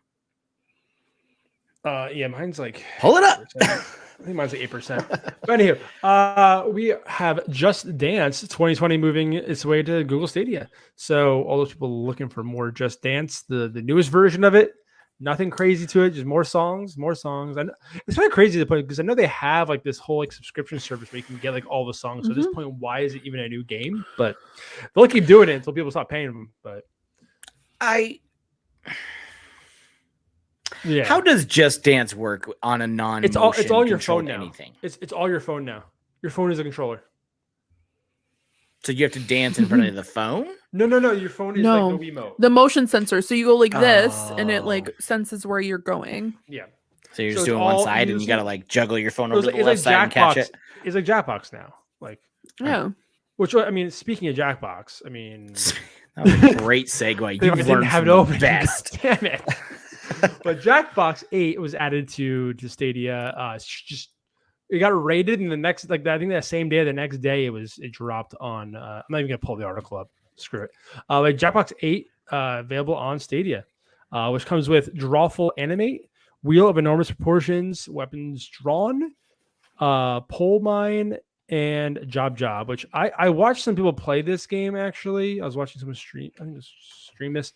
Speaker 2: yeah, mine's like
Speaker 1: Pull it up.
Speaker 2: 8%. I think mine's like 8%. But anywho, we have Just Dance 2020 moving its way to Google Stadia. So all those people looking for more Just Dance, the newest version of it, nothing crazy to it, just more songs. And it's kind of crazy to the point because I know they have like this whole like subscription service where you can get like all the songs. So at this point, why is it even a new game? But they'll keep doing it until people stop paying them. But yeah,
Speaker 1: How does Just Dance work on a non?
Speaker 2: it's all your phone now.
Speaker 1: Anything.
Speaker 2: It's all your phone now. Your phone is a controller.
Speaker 1: So you have to dance in front of the phone?
Speaker 2: No. Your phone is
Speaker 3: No.
Speaker 2: like the Wiimote.
Speaker 3: The motion sensor. So you go like this, and it like senses where you're going.
Speaker 2: Yeah.
Speaker 1: So you're
Speaker 2: So
Speaker 1: just
Speaker 2: it's
Speaker 1: doing one
Speaker 2: all
Speaker 1: side, and you
Speaker 2: using-
Speaker 1: got to like juggle your phone
Speaker 2: It was
Speaker 1: over to
Speaker 2: like,
Speaker 1: the
Speaker 2: it's
Speaker 1: left
Speaker 2: like
Speaker 1: side and catch
Speaker 2: Jackbox.
Speaker 1: it.
Speaker 2: It's like Jackbox now. Like,
Speaker 3: Yeah.
Speaker 2: which I mean, speaking of Jackbox, I mean,
Speaker 1: That was a great segue.
Speaker 2: they
Speaker 1: You've
Speaker 2: didn't
Speaker 1: learned
Speaker 2: have
Speaker 1: from
Speaker 2: it
Speaker 1: the
Speaker 2: open.
Speaker 1: best.
Speaker 2: Damn it. But Jackbox 8 was added to Stadia. It got rated, and the next, like I think that same day, the next day, it dropped on. I'm not even gonna pull the article up. Screw it. Like Jackbox 8 available on Stadia, which comes with Drawful Animate, Wheel of Enormous Proportions, Weapons Drawn, Pole Mine, and Job, which I watched some people play this game. Actually, I was watching someone stream this.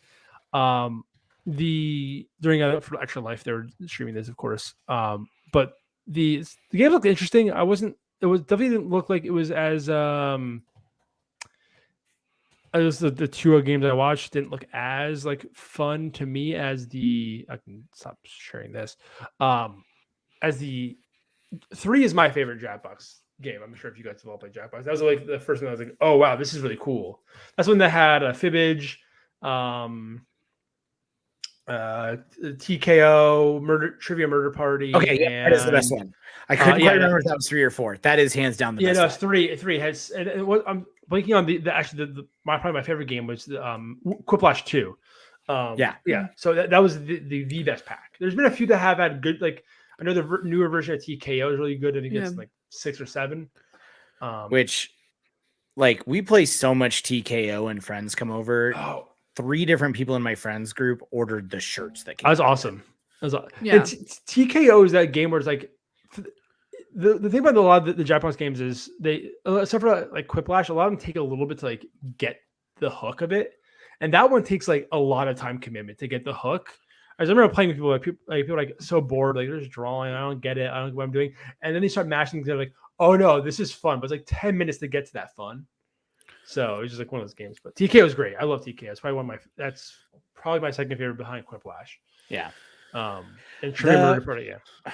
Speaker 2: During for Extra Life, they were streaming this, of course. But the game looked interesting. It definitely didn't look like it was as the two games I watched didn't look as like fun to me as I can stop sharing this. As the 3 is my favorite Jackbox game. I'm sure if you guys have all played Jackbox. That was like the first one I was like, oh wow, this is really cool. That's when they had a Fibbage, TKO, Trivia Murder Party.
Speaker 1: Okay, yeah, that is the best one. I couldn't quite remember if that was 3 or 4. That is hands down the best.
Speaker 2: Yeah, no, it's 3. 3 has, and I'm blanking on probably my favorite game was the Quiplash 2. Yeah. So that was the best pack. There's been a few that have had good, like I know the newer version of TKO is really good. I think it's like 6 or 7.
Speaker 1: Which, like, we play so much TKO and friends come over.
Speaker 2: Oh.
Speaker 1: 3 different people in my friends group ordered the shirts that came.
Speaker 2: That was awesome.
Speaker 3: Yeah.
Speaker 2: TKO is that game where it's like the thing about a lot of the Jackbox games is they, except for like Quiplash, a lot of them take a little bit to like get the hook of it, and that one takes like a lot of time commitment to get the hook. I remember playing with people like so bored, like they're just drawing. I don't get it. I don't know what I'm doing, and then they start mashing things. They're like, oh no, this is fun, but it's like 10 minutes to get to that fun. So it's just like one of those games. But TKO is great. I love TKO. It's probably that's probably my second favorite behind Quiplash.
Speaker 1: Yeah.
Speaker 2: And Trivia Murder Party, yeah.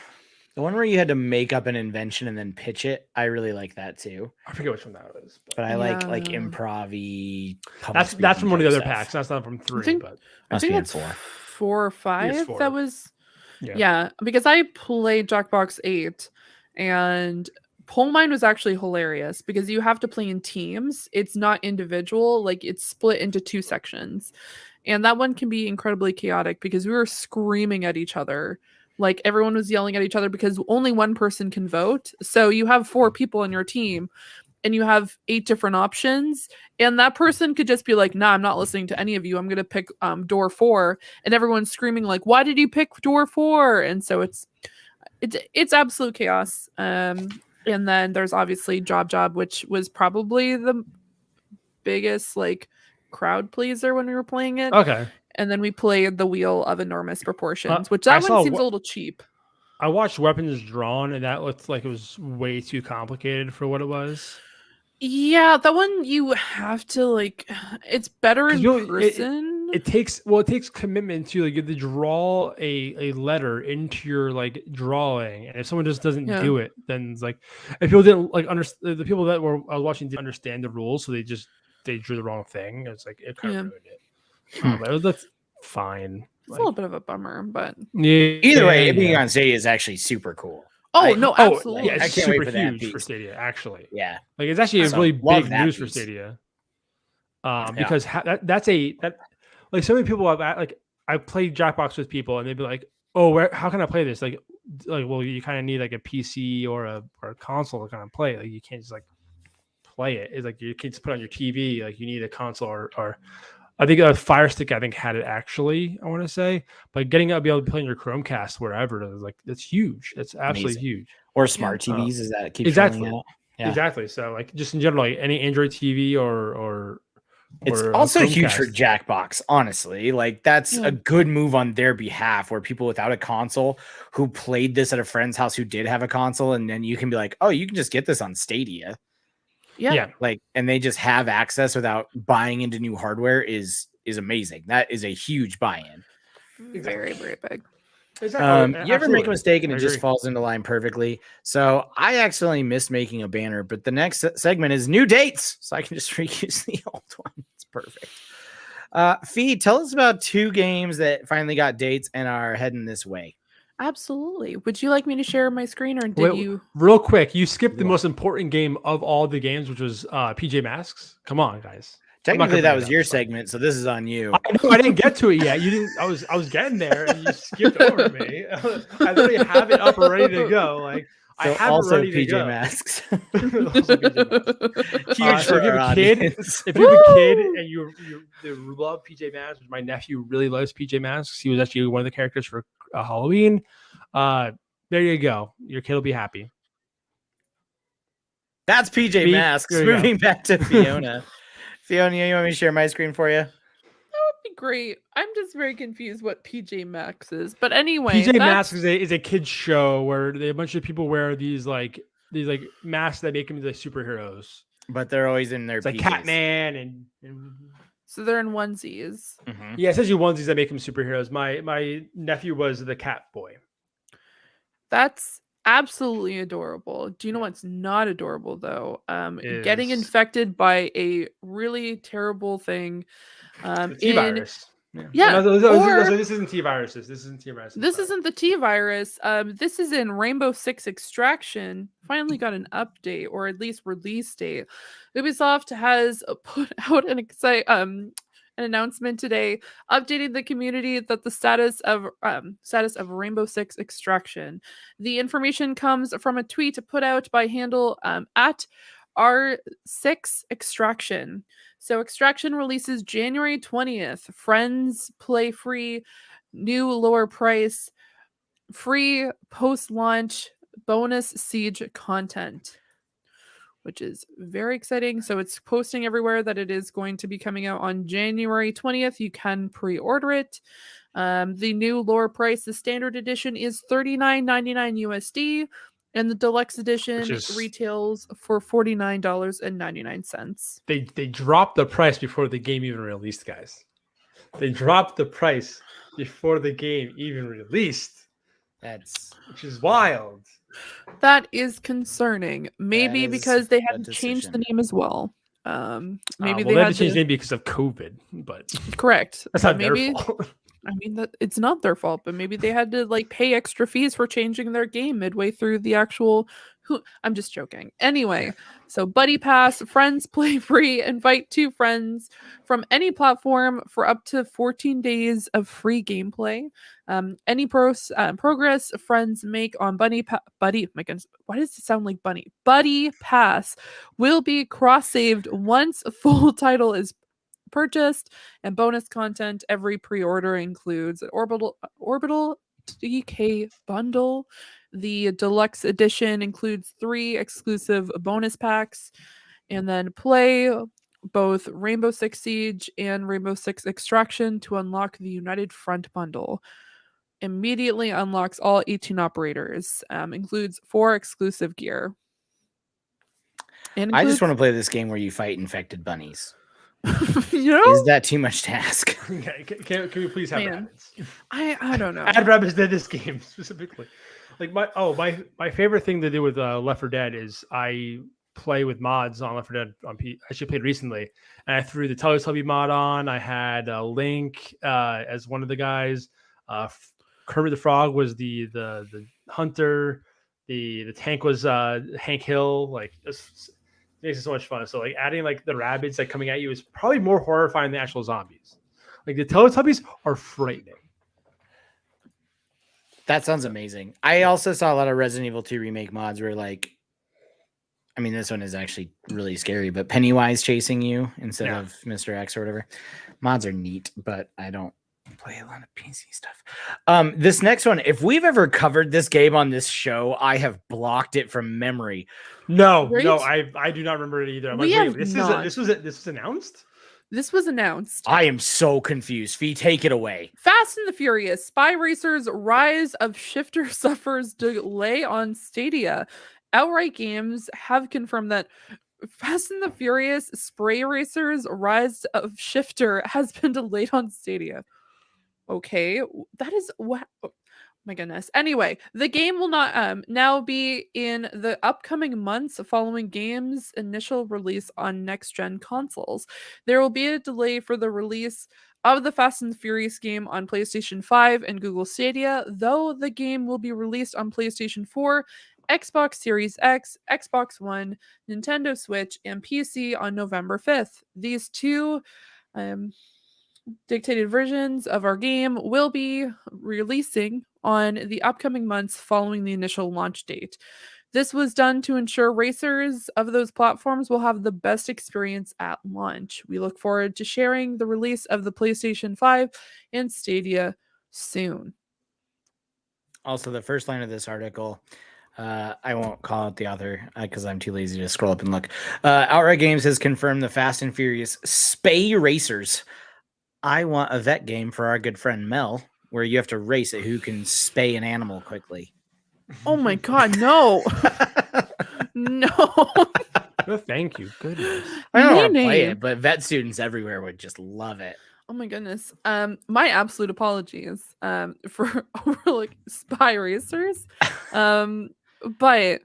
Speaker 1: The one where you had to make up an invention and then pitch it, I really like that too.
Speaker 2: I forget which one that is.
Speaker 1: But I like improv-y.
Speaker 2: That's from one of the other packs. That's not from 3.
Speaker 3: I think that's 4 or 5.
Speaker 2: 4.
Speaker 3: That was because I played Jackbox 8 and Pole Mine was actually hilarious because you have to play in teams. It's not individual, like it's split into 2 sections. And that one can be incredibly chaotic because we were screaming at each other. Like everyone was yelling at each other because only one person can vote. So you have 4 people in your team and you have 8 different options. And that person could just be like, nah, I'm not listening to any of you. I'm going to pick door 4. And everyone's screaming like, why did you pick door 4? And so it's absolute chaos. And then there's obviously Job, which was probably the biggest like crowd pleaser when we were playing it.
Speaker 2: Okay.
Speaker 3: And then we played the Wheel of Enormous Proportions, which
Speaker 2: I
Speaker 3: that one
Speaker 2: saw
Speaker 3: seems a little cheap.
Speaker 2: I watched Weapons Drawn, and that looked like it was way too complicated for what it was.
Speaker 3: Yeah, that one you have to like. It's better in person.
Speaker 2: It takes commitment to like you have to draw a letter into your like drawing, and if someone just doesn't do it, then it's like if people didn't like understand, the people that were I was watching didn't understand the rules, so they drew the wrong thing. It's like it kind of ruined it. But that's fine.
Speaker 3: It's a little bit of a bummer, but
Speaker 1: either way, it being on Stadia is actually super cool.
Speaker 3: No, absolutely.
Speaker 2: Yeah, it's super huge for Stadia, actually.
Speaker 1: Yeah.
Speaker 2: Like it's actually a really big news for Stadia. Because that's like so many people have like I played Jackbox with people and they'd be like, "Oh, how can I play this?" Like well, you kind of need like a PC or a console to kind of play it. Like you can't just like play it. It's like you can't just put it on your TV. Like you need a console or I think a Fire Stick. I think had it actually. I want to say, but getting it to be able to play on your Chromecast wherever is like that's huge. That's absolutely huge.
Speaker 1: Or smart TVs is that keeps
Speaker 2: exactly
Speaker 1: out.
Speaker 2: Yeah. Exactly. So like just in general, like any Android TV or
Speaker 1: it's also huge for Jackbox. Honestly, like that's a good move on their behalf. Where people without a console who played this at a friend's house who did have a console, and then you can be like, oh, you can just get this on Stadia.
Speaker 3: Yeah.
Speaker 1: Like, and they just have access without buying into new hardware is amazing. That is a huge buy-in.
Speaker 3: Very, very big.
Speaker 1: You ever make a mistake and it just falls into line perfectly? So I accidentally missed making a banner, but the next segment is new dates, so I can just reuse the old one. It's perfect. Fee, tell us about 2 games that finally got dates and are heading this way.
Speaker 3: Absolutely. Would you like me to share my screen, or did you?
Speaker 2: Real quick, you skipped the most important game of all the games, which was PJ Masks. Come on, guys.
Speaker 1: Technically, that was your segment, so this is on you.
Speaker 2: I didn't get to it yet. You didn't. I was getting there, and you skipped over me. I literally have it up and ready to go. Like
Speaker 1: so
Speaker 2: I have
Speaker 1: also
Speaker 2: it ready
Speaker 1: PJ
Speaker 2: to go.
Speaker 1: Masks.
Speaker 2: Also PJ Masks.
Speaker 1: Huge
Speaker 2: So if you have a kid, and you love PJ Masks, my nephew really loves PJ Masks. He was actually one of the characters for Halloween. There you go. Your kid will be happy.
Speaker 1: That's PJ Masks. Moving back to Fiona. Fiona, you want me to share my screen for you?
Speaker 3: That would be great. I'm just very confused what PJ Masks is. But anyway,
Speaker 2: PJ Masks is a kid's show where a bunch of people wear these masks that make them like superheroes.
Speaker 1: But they're always in their
Speaker 2: PJs. Like Catman and
Speaker 3: so they're in onesies.
Speaker 2: Mm-hmm. Yeah, essentially onesies that make them superheroes. My nephew was the cat boy.
Speaker 3: That's absolutely adorable. Do you know what's not adorable though? Getting infected by a really terrible thing.
Speaker 2: T-virus.
Speaker 3: Yeah.
Speaker 2: This isn't T-viruses. This isn't T-viruses.
Speaker 3: This isn't the T-virus. This is in Rainbow Six Extraction. Finally got an update, or at least release date. Ubisoft has put out an announcement today updating the community that the status of Rainbow Six Extraction. The information comes from a tweet put out by handle at R6 Extraction. So Extraction releases January 20th. Friends play free, new lower price, free post-launch bonus siege content, which is very exciting. So it's posting everywhere that it is going to be coming out on January 20th. You can pre-order it. The new lower price, the standard edition is $39.99 USD, and the deluxe edition retails for $49.99.
Speaker 2: They dropped the price before the game even released, guys. They dropped the price before the game even released. Which is wild.
Speaker 3: That is concerning. Maybe because they had to change the name as well. Maybe they had to
Speaker 2: change the name because of COVID, but
Speaker 3: correct.
Speaker 2: That's not their fault.
Speaker 3: I mean, that it's not their fault, but maybe they had to like pay extra fees for changing their game midway through the actual. I'm just joking. Anyway, so Buddy Pass, friends play free, invite 2 friends from any platform for up to 14 days of free gameplay. Any progress friends make on Buddy, my goodness, why does it sound like Bunny? Buddy Pass will be cross-saved once a full title is purchased, and bonus content. Every pre-order includes an orbital DK bundle, The deluxe edition includes 3 exclusive bonus packs, and then play both Rainbow Six Siege and Rainbow Six Extraction to unlock the United Front bundle. Immediately unlocks all 18 operators. Includes 4 exclusive gear.
Speaker 1: I just want to play this game where you fight infected bunnies.
Speaker 3: You know?
Speaker 1: Is that too much to ask?
Speaker 2: Okay, can we please have rabbits?
Speaker 3: I don't know.
Speaker 2: Add rabbits to this game specifically. Like my favorite thing to do with Left 4 Dead is I play with mods on Left 4 Dead on I actually played recently, and I threw the Teletubby mod on. I had Link as one of the guys. Kermit the Frog was the hunter. The tank was Hank Hill. Like this makes it so much fun. So like adding like the rabbits like coming at you is probably more horrifying than actual zombies. Like the Teletubbies are frightening.
Speaker 1: That sounds amazing. I also saw a lot of Resident Evil 2 remake mods where like, I mean, this one is actually really scary, but Pennywise chasing you instead of Mr. X or whatever. Mods are neat, but I don't play a lot of PC stuff. This next one, if we've ever covered this game on this show, I have blocked it from memory.
Speaker 2: No, I do not remember it either. I'm like, wait, this was announced?
Speaker 3: This was announced.
Speaker 1: I am so confused. Fee, take it away.
Speaker 3: Fast and the Furious, Spy Racers, Rise of Shifter suffers delay on Stadia. Outright Games have confirmed that Fast and the Furious, Spray Racers, Rise of Shifter has been delayed on Stadia. Okay, that is what. Oh my goodness. Anyway, the game will not now be in the upcoming months following game's initial release on next-gen consoles. There will be a delay for the release of the Fast and the Furious game on PlayStation 5 and Google Stadia, though the game will be released on PlayStation 4, Xbox Series X, Xbox One, Nintendo Switch, and PC on November 5th. These two dictated versions of our game will be releasing on the upcoming months following the initial launch date. This was done to ensure racers of those platforms will have the best experience at launch. We look forward to sharing the release of the PlayStation 5 and Stadia soon.
Speaker 1: Also, the first line of this article, I won't call out the author because I'm too lazy to scroll up and look. Outright Games has confirmed the Fast and Furious Spay Racers. I want a vet game for our good friend Mel, where you have to race at who can spay an animal quickly.
Speaker 3: Oh my god, no. No.
Speaker 2: No, thank you. Goodness.
Speaker 1: I don't want to play it, but vet students everywhere would just love it.
Speaker 3: Oh my goodness. My absolute apologies for like Spy Racers. But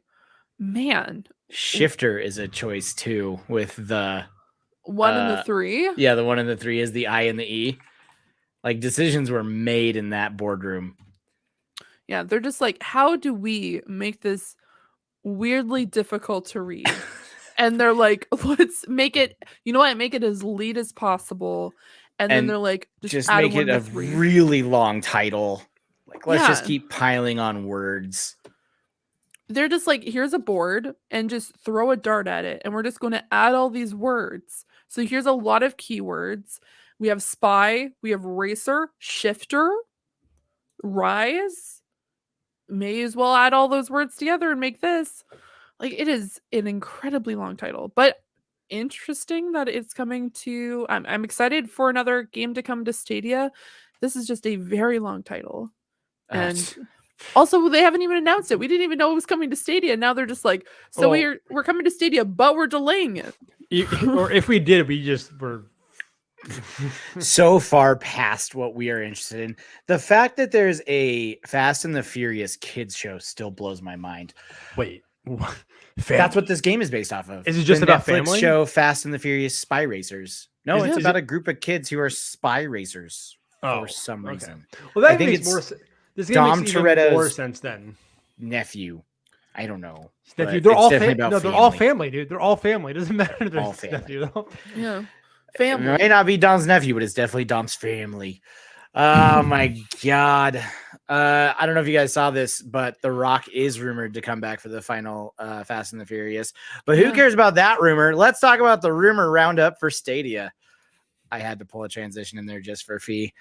Speaker 3: man.
Speaker 1: Shifter is a choice too with the
Speaker 3: 1 and the 3.
Speaker 1: Yeah, the 1 and the 3 is the I and the E. Like decisions were made in that boardroom.
Speaker 3: Yeah, they're just like, how do we make this weirdly difficult to read? And they're like, let's make it, you know what, make it as lead as possible. And then they're like,
Speaker 1: just make it a really long title. Like, let's just keep piling on words.
Speaker 3: They're just like, here's a board and just throw a dart at it. And we're just going to add all these words. So here's a lot of keywords. We have spy, we have racer, shifter, rise. May as well add all those words together and make this. Like, it is an incredibly long title, but interesting that it's coming to. I'm excited for another game to come to Stadia. This is just a very long title. And also, they haven't even announced it. We didn't even know it was coming to Stadia. Now they're just like, so we're coming to Stadia, but we're delaying it.
Speaker 2: Or if we did, we just were
Speaker 1: so far past what we are interested in. The fact that there's a Fast and the Furious kids show still blows my mind.
Speaker 2: Wait,
Speaker 1: that's what this game is based off of.
Speaker 2: Is it just about
Speaker 1: Netflix
Speaker 2: family?
Speaker 1: Show Fast and the Furious Spy Racers. No, it's about a group of kids who are spy racers for some reason.
Speaker 2: Well, that makes more sense. This game makes even more sense then.
Speaker 1: Nephew. I don't know.
Speaker 2: Nephew. They're all family. No, they're all family, dude. They're all family. It doesn't matter. They're
Speaker 1: all family.
Speaker 2: Nephew.
Speaker 3: Yeah. Family.
Speaker 1: It may not be Dom's nephew, but it's definitely Dom's family. Oh my god. I don't know if you guys saw this, but The Rock is rumored to come back for the final Fast and the Furious. But who cares about that rumor? Let's talk about the rumor roundup for Stadia. I had to pull a transition in there just for Fee.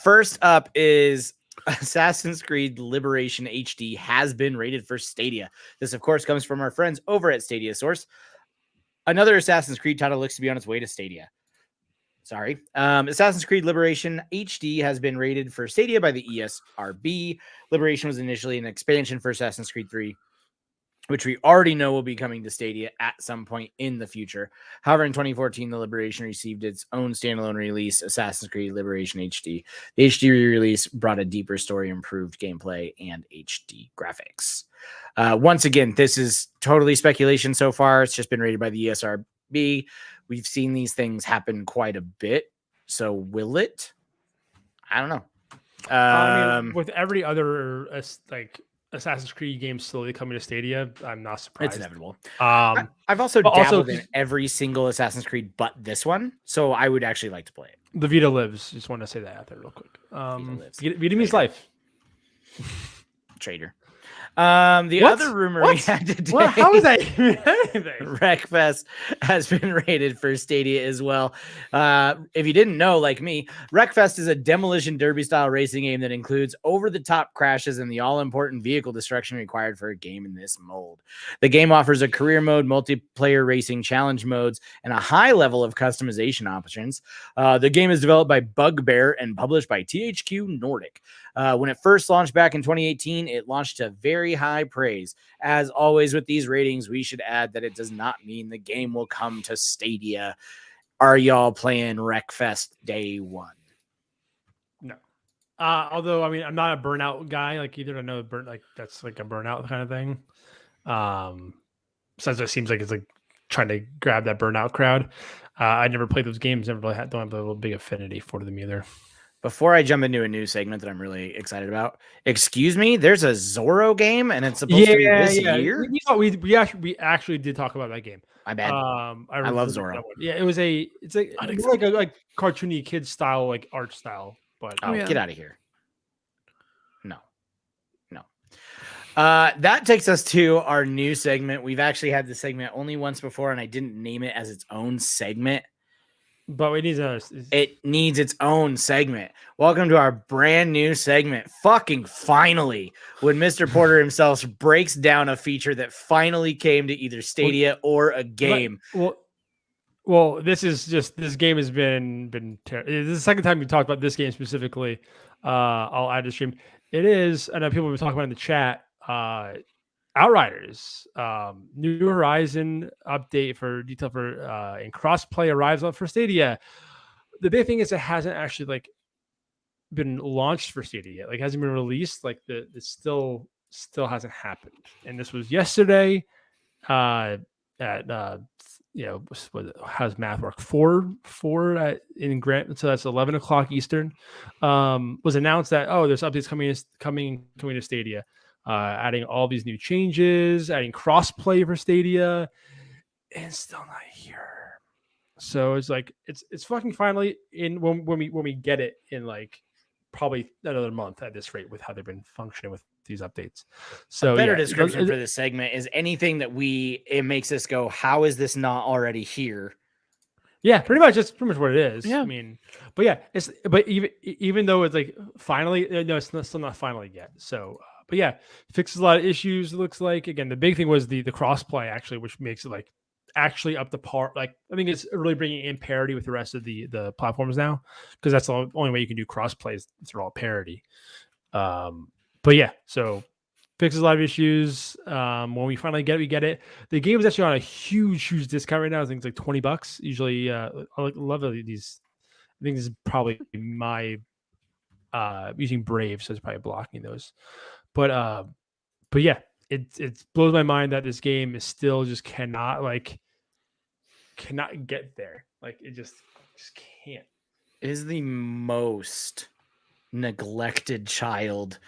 Speaker 1: First up is Assassin's Creed Liberation HD has been rated for Stadia. This, of course, comes from our friends over at Stadia Source. Another Assassin's Creed title looks to be on its way to Stadia. Sorry. Assassin's Creed Liberation HD has been rated for Stadia by the ESRB. Liberation was initially an expansion for Assassin's Creed 3, which we already know will be coming to Stadia at some point in the future. However, in 2014, the Liberation received its own standalone release, Assassin's Creed Liberation HD. The HD re-release brought a deeper story, improved gameplay, and HD graphics. Once again, this is totally speculation so far. It's just been rated by the ESRB. We've seen these things happen quite a bit. So will it? I don't know.
Speaker 2: I mean, with every other Assassin's Creed game slowly coming to Stadia, I'm not surprised.
Speaker 1: It's inevitable. I've also dabbled in every single Assassin's Creed but this one, so I would actually like to play it.
Speaker 2: The Vita lives. Just want to say that out there real quick. Vita means life.
Speaker 1: Traitor. Other rumor we had today.
Speaker 2: How is that even anything?
Speaker 1: Wreckfest has been rated for Stadia as well. If you didn't know, like me, Wreckfest is a demolition derby style racing game that includes over-the-top crashes and the all-important vehicle destruction required for a game in this mold. The game offers a career mode, multiplayer racing challenge modes, and a high level of customization options. The game is developed by Bugbear and published by THQ Nordic. When it first launched back in 2018, it launched to very high praise. As always with these ratings, we should add that it does not mean the game will come to Stadia. Are y'all playing Wreckfest day one?
Speaker 2: No. Although, I mean, I'm not a burnout guy. Like either I know that's like a burnout kind of thing. Since it seems like it's like trying to grab that burnout crowd. I never played those games. Never really don't have a big affinity for them either.
Speaker 1: Before I jump into a new segment that I'm really excited about, excuse me, there's a Zorro game and it's supposed to be this year.
Speaker 2: We actually did talk about that game.
Speaker 1: My bad. I love Zorro.
Speaker 2: Yeah, it's like a cartoony kid style, like art style. But
Speaker 1: get out of here. No. That takes us to our new segment. We've actually had this segment only once before, and I didn't name it as its own segment.
Speaker 2: But it
Speaker 1: needs its own segment. Welcome to our brand new segment. Fucking finally, when Mr. Porter himself breaks down a feature that finally came to either Stadia or a game.
Speaker 2: Well, this game has been terrible. This is the second time we talked about this game specifically. I'll add to stream. It is, I know people have been talking about in the chat. Outriders, New Horizon update for detail for and crossplay arrives for Stadia. The big thing is it hasn't actually been launched for Stadia yet. Like hasn't been released. Like it still hasn't happened. And this was yesterday. At how's math work? 4 in Grant, so that's 11 o'clock Eastern. Was announced that there's updates coming to Stadia. Adding all these new changes, adding crossplay for Stadia, and still not here. So it's like it's fucking finally in when we get it in like probably another month at this rate with how they've been functioning with these updates. So
Speaker 1: a better description for this segment is anything that it makes us go, how is this not already here?
Speaker 2: Yeah, pretty much. That's pretty much what it is.
Speaker 3: Yeah.
Speaker 2: I mean, but yeah, even though it's like finally, no, it's still not finally yet. So. But yeah, fixes a lot of issues. It looks like again, the big thing was the crossplay actually, which makes it like actually up to par. Like I think it's really bringing in parity with the rest of the platforms now, because that's the only way you can do crossplay is through all parity. But yeah, so fixes a lot of issues. When we finally get it, we get it. The game is actually on a huge discount right now. I think it's like $20. Usually, I love these. I think this is probably my using Brave, so it's probably blocking those. But yeah, it blows my mind that this game is still just cannot get there. Like it just can't.
Speaker 1: It is the most neglected child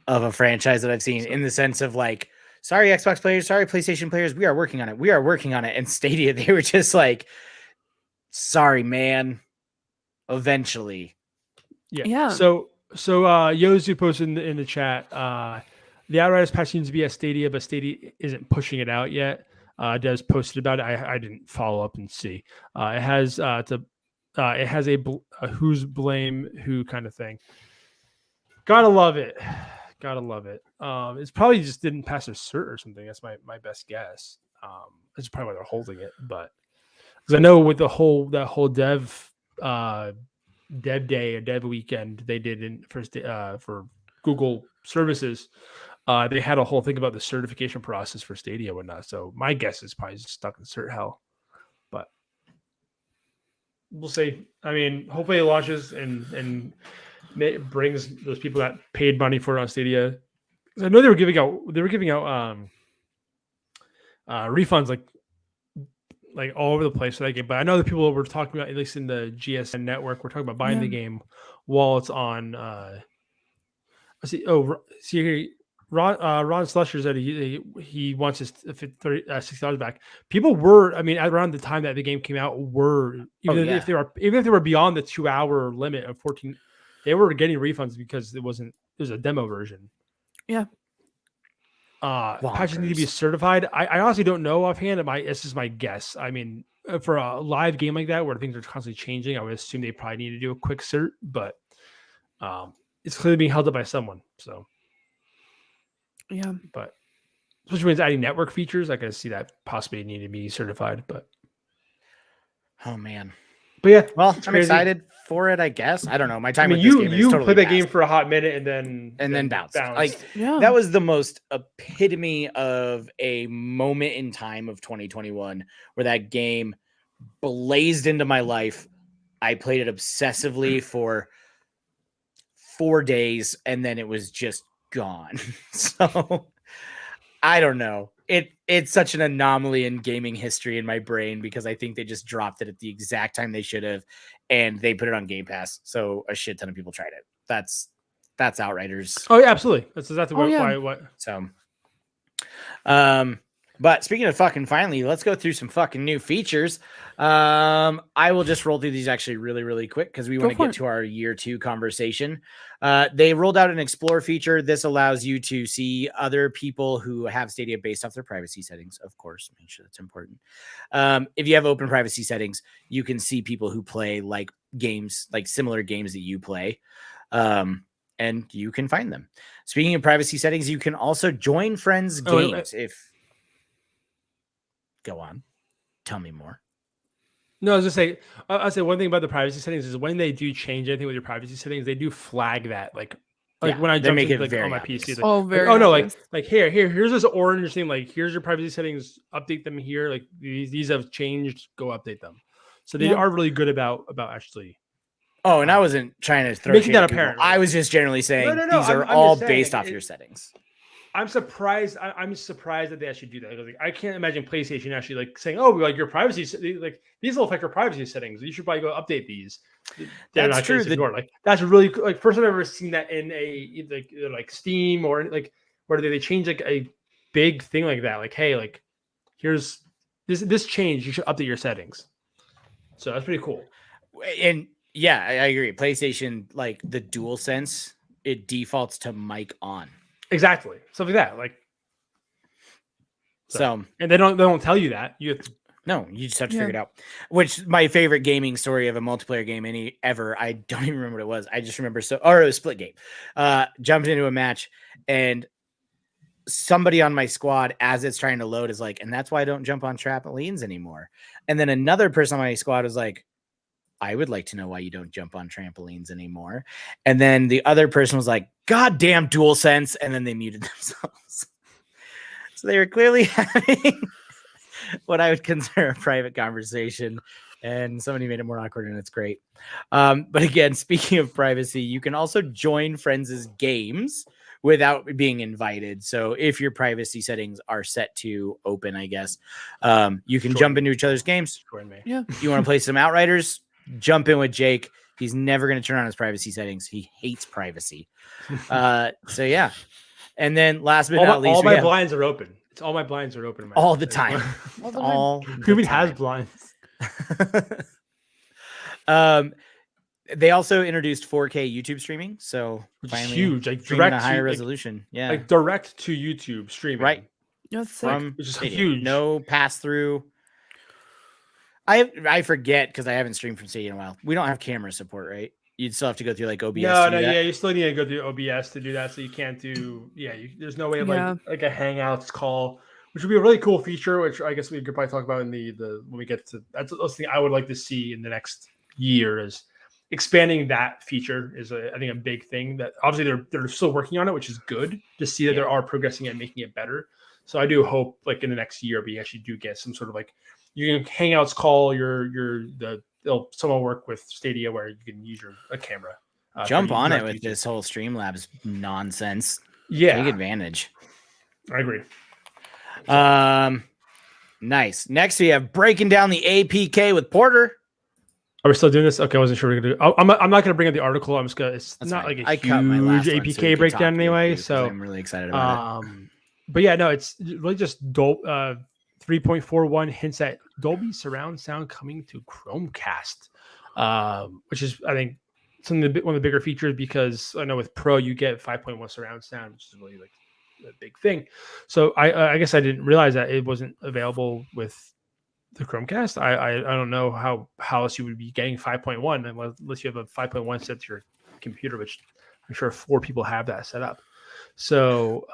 Speaker 1: of a franchise that I've seen, in the sense of like, sorry Xbox players, sorry PlayStation players, we are working on it. And Stadia, they were just like, sorry man, eventually.
Speaker 2: Yeah. So Yozu posted in the chat, the Outriders patch seems to be at Stadia, but Stadia isn't pushing it out yet. Des posted about it. I didn't follow up and see. It has it has a who's blame who kind of thing. Gotta love it. Gotta love it. It's probably just didn't pass a cert or something. That's my best guess. That's probably why they're holding it. But because I know with that whole dev day or dev weekend they did in for Google services, they had a whole thing about the certification process for Stadia and whatnot. So my guess is probably just stuck in cert hell. But we'll see. I mean, hopefully it launches and it brings those people that paid money for it on Stadia. I know they were giving out refunds like all over the place for that game. But I know the people were talking about, at least in the GSN network, we're talking about buying the game while it's on. Ron Slusher said he wants his $60 back. People were, I mean, around the time that the game came out, if they were beyond the 2-hour limit of 14, they were getting refunds because it was a demo version.
Speaker 3: Yeah.
Speaker 2: Patches need to be certified. I honestly don't know offhand. This is my guess. I mean, for a live game like that where things are constantly changing, I would assume they probably need to do a quick cert, but it's clearly being held up by someone. So
Speaker 3: yeah,
Speaker 2: but especially when it's adding network features, I can see that possibly need to be certified. But
Speaker 1: oh man.
Speaker 2: But yeah,
Speaker 1: well, I'm excited for it, I guess. I don't know. My time with this game is totally
Speaker 2: played that game for a hot minute and then
Speaker 1: bounced. Like that was the most epitome of a moment in time of 2021 where that game blazed into my life. I played it obsessively for 4 days and then it was just gone. So I don't know. It's such an anomaly in gaming history in my brain because I think they just dropped it at the exact time they should have, and they put it on Game Pass, so a shit ton of people tried it. That's Outriders.
Speaker 2: Oh yeah, absolutely. That's exactly why.
Speaker 1: So, but speaking of fucking finally, let's go through some fucking new features. I will just roll through these actually really, really quick because we want to get to our year 2 conversation. They rolled out an explore feature. This allows you to see other people who have Stadia based off their privacy settings. Of course, make sure that's important. If you have open privacy settings, you can see people who play like games, like similar games that you play. And you can find them. Speaking of privacy settings, you can also join friends' games Go on. Tell me more.
Speaker 2: No, I was just saying. I'll say one thing about the privacy settings is when they do change anything with your privacy settings, they do flag that. Like when I jump into on my PC, like here's this orange thing. Like here's your privacy settings. Update them here. Like these have changed. Go update them. So they are really good about actually.
Speaker 1: Oh, and I wasn't trying to throw
Speaker 2: making that apparent.
Speaker 1: I was just generally saying these are all based off your settings.
Speaker 2: I'm surprised. I'm surprised that they actually do that. Like, I can't imagine PlayStation actually like saying, "Oh, like your privacy, like these will affect your privacy settings. You should probably go update these."
Speaker 1: That's true.
Speaker 2: Like that's really like first I've ever seen that in a like Steam or like where they change like a big thing like that. Like, hey, like here's this change. You should update your settings. So that's pretty cool.
Speaker 1: And yeah, I agree. PlayStation, like the DualSense, it defaults to mic on.
Speaker 2: Exactly. Stuff like that. Like
Speaker 1: so
Speaker 2: and they don't tell you that. You
Speaker 1: just have to figure it out. Which my favorite gaming story of a multiplayer game ever. I don't even remember what it was. I just remember it was Split Game. Jumped into a match and somebody on my squad as it's trying to load is like, and that's why I don't jump on trampolines anymore. And then another person on my squad was like, I would like to know why you don't jump on trampolines anymore. And then the other person was like, God damn DualSense. And then they muted themselves. So they were clearly having what I would consider a private conversation. And somebody made it more awkward and it's great. But again, speaking of privacy, you can also join friends' games without being invited. So if your privacy settings are set to open, I guess, you can jump into each other's games.
Speaker 3: Yeah.
Speaker 1: You want to play some Outriders? Jump in with Jake. He's never going to turn on his privacy settings. He hates privacy. So yeah. And then last but not least,
Speaker 2: all my blinds are open. It's all my blinds are open
Speaker 1: all the time.
Speaker 2: Who even has blinds?
Speaker 1: They also introduced 4K YouTube streaming, so
Speaker 2: which is huge, like
Speaker 1: direct a higher resolution. Yeah,
Speaker 2: like direct to YouTube streaming.
Speaker 1: Right.
Speaker 3: From
Speaker 2: which is huge.
Speaker 1: No pass through. I forget because I haven't streamed from Stadia in a while. We don't have camera support, right? You'd still have to go through like OBS.
Speaker 2: No,
Speaker 1: to do that?
Speaker 2: yeah, you still need to go through OBS to do that. So you can't do, there's no way of like a Hangouts call, which would be a really cool feature. Which I guess we could probably talk about in the when we get to that's the thing I would like to see in the next year is expanding that feature is I think a big thing that obviously they're still working on it, which is good to see that they are progressing and making it better. So I do hope like in the next year we actually do get some sort of like you can Hangouts call someone work with Stadia where you can use a camera.
Speaker 1: Jump on it with this whole Streamlabs nonsense.
Speaker 2: Yeah,
Speaker 1: take advantage.
Speaker 2: I agree.
Speaker 1: Nice. Next we have breaking down the APK with Porter.
Speaker 2: Are we still doing this? Okay, I wasn't sure we were gonna do. I'm not gonna bring up the article. I'm just gonna. It's
Speaker 1: That's
Speaker 2: not
Speaker 1: fine.
Speaker 2: like a huge APK breakdown anyway. So
Speaker 1: I'm really excited about it.
Speaker 2: But yeah, no, it's really just 3.41 hints at Dolby surround sound coming to Chromecast, which is I think one of the bigger features because I know with Pro you get 5.1 surround sound, which is really like a big thing. So I guess I didn't realize that it wasn't available with the Chromecast. I don't know how else you would be getting 5.1 unless you have a 5.1 set to your computer, which I'm sure 4 people have that set up. So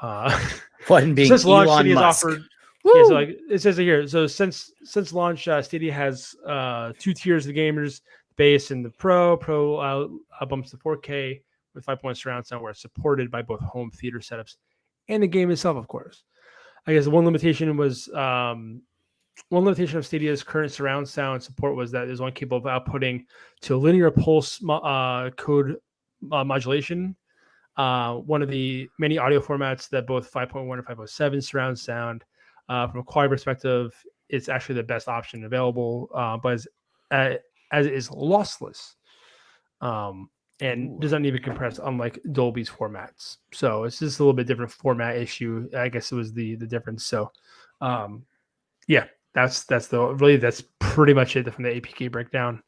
Speaker 1: since launch, Elon Musk.
Speaker 2: Offered. Yeah, so like it says it here. So since launch, Stadia has 2 tiers of the gamers base and the Pro. Pro bumps to 4K with 5.1 surround sound, where it's supported by both home theater setups and the game itself, of course. I guess one limitation of Stadia's current surround sound support was that it was only capable of outputting to linear pulse code modulation. One of the many audio formats that both 5.1 and 5.7 surround sound. From a quality perspective, it's actually the best option available, but as it is lossless and does not even compress, unlike Dolby's formats. So it's just a little bit different format issue. I guess it was the difference. So, that's pretty much it from the APK breakdown.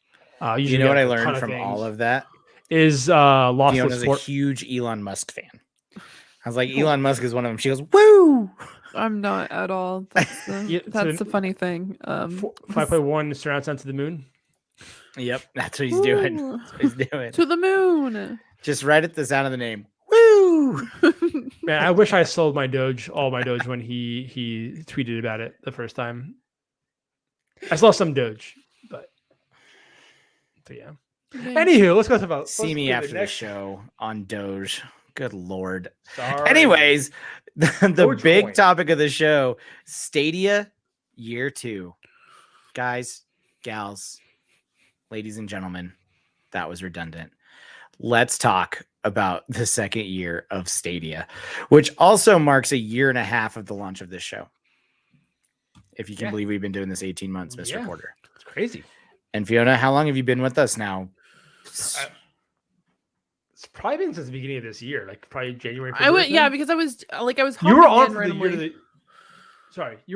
Speaker 1: You know what I learned from all of that
Speaker 2: is lossless.
Speaker 1: Fiona's a huge Elon Musk fan. I was like, Elon Musk is one of them. She goes, "Woo!"
Speaker 3: I'm not at all. That's the funny thing.
Speaker 2: 5.1 surround sound to the moon.
Speaker 1: Yep, that's what he's doing. That's what he's doing.
Speaker 3: To the moon.
Speaker 1: Just right at the sound of the name. Woo!
Speaker 2: Man, I wish I sold all my Doge when he tweeted about it the first time. I saw some Doge, but yeah. Anywho, let's go about.
Speaker 1: See me after the show on Doge. Good Lord.
Speaker 2: Sorry.
Speaker 1: Anyways, the big topic of the show, Stadia year 2. Guys, gals, ladies and gentlemen, that was redundant. Let's talk about the second year of Stadia, which also marks 1.5 years of the launch of this show. If you can believe we've been doing this 18 months, Mr. Porter.
Speaker 2: It's crazy.
Speaker 1: And Fiona, how long have you been with us now?
Speaker 2: It's probably been since the beginning of this year, like probably January.
Speaker 3: Because I was
Speaker 2: You were on for you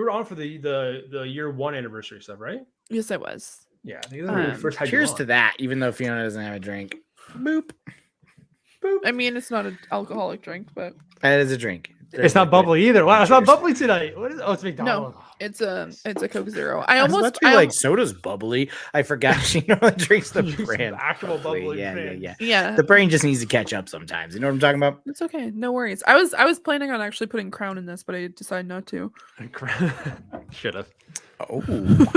Speaker 2: were on for the year 1 anniversary stuff, right?
Speaker 3: Yes, I was.
Speaker 2: Yeah, I think that's first had
Speaker 1: cheers to that, even though Fiona doesn't have a drink. Boop.
Speaker 3: Boop. I mean, it's not an alcoholic drink, but
Speaker 1: it is a drink.
Speaker 2: It's not bubbly either. Wow, it's not bubbly tonight. What is it? Oh, it's McDonald's.
Speaker 3: No, it's a Coke Zero.
Speaker 1: I almost like soda's bubbly. I forgot she normally drinks the brand.
Speaker 2: Actual bubbly.
Speaker 1: Yeah. The brain just needs to catch up sometimes. You know what I'm talking about?
Speaker 3: It's okay. No worries. I was planning on actually putting Crown in this, but I decided not to.
Speaker 2: Should have.
Speaker 1: Oh,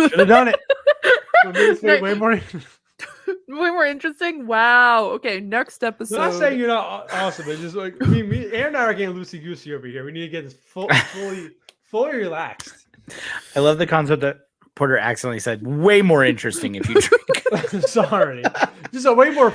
Speaker 2: should have done it.
Speaker 3: Way more interesting. Wow. Okay, next episode.
Speaker 2: I'm not saying you're not awesome. It's just like me Aaron and I are getting loosey goosey over here. We need to get this fully relaxed.
Speaker 1: I love the concept that Porter accidentally said way more interesting if you drink.
Speaker 2: Sorry, just a way more.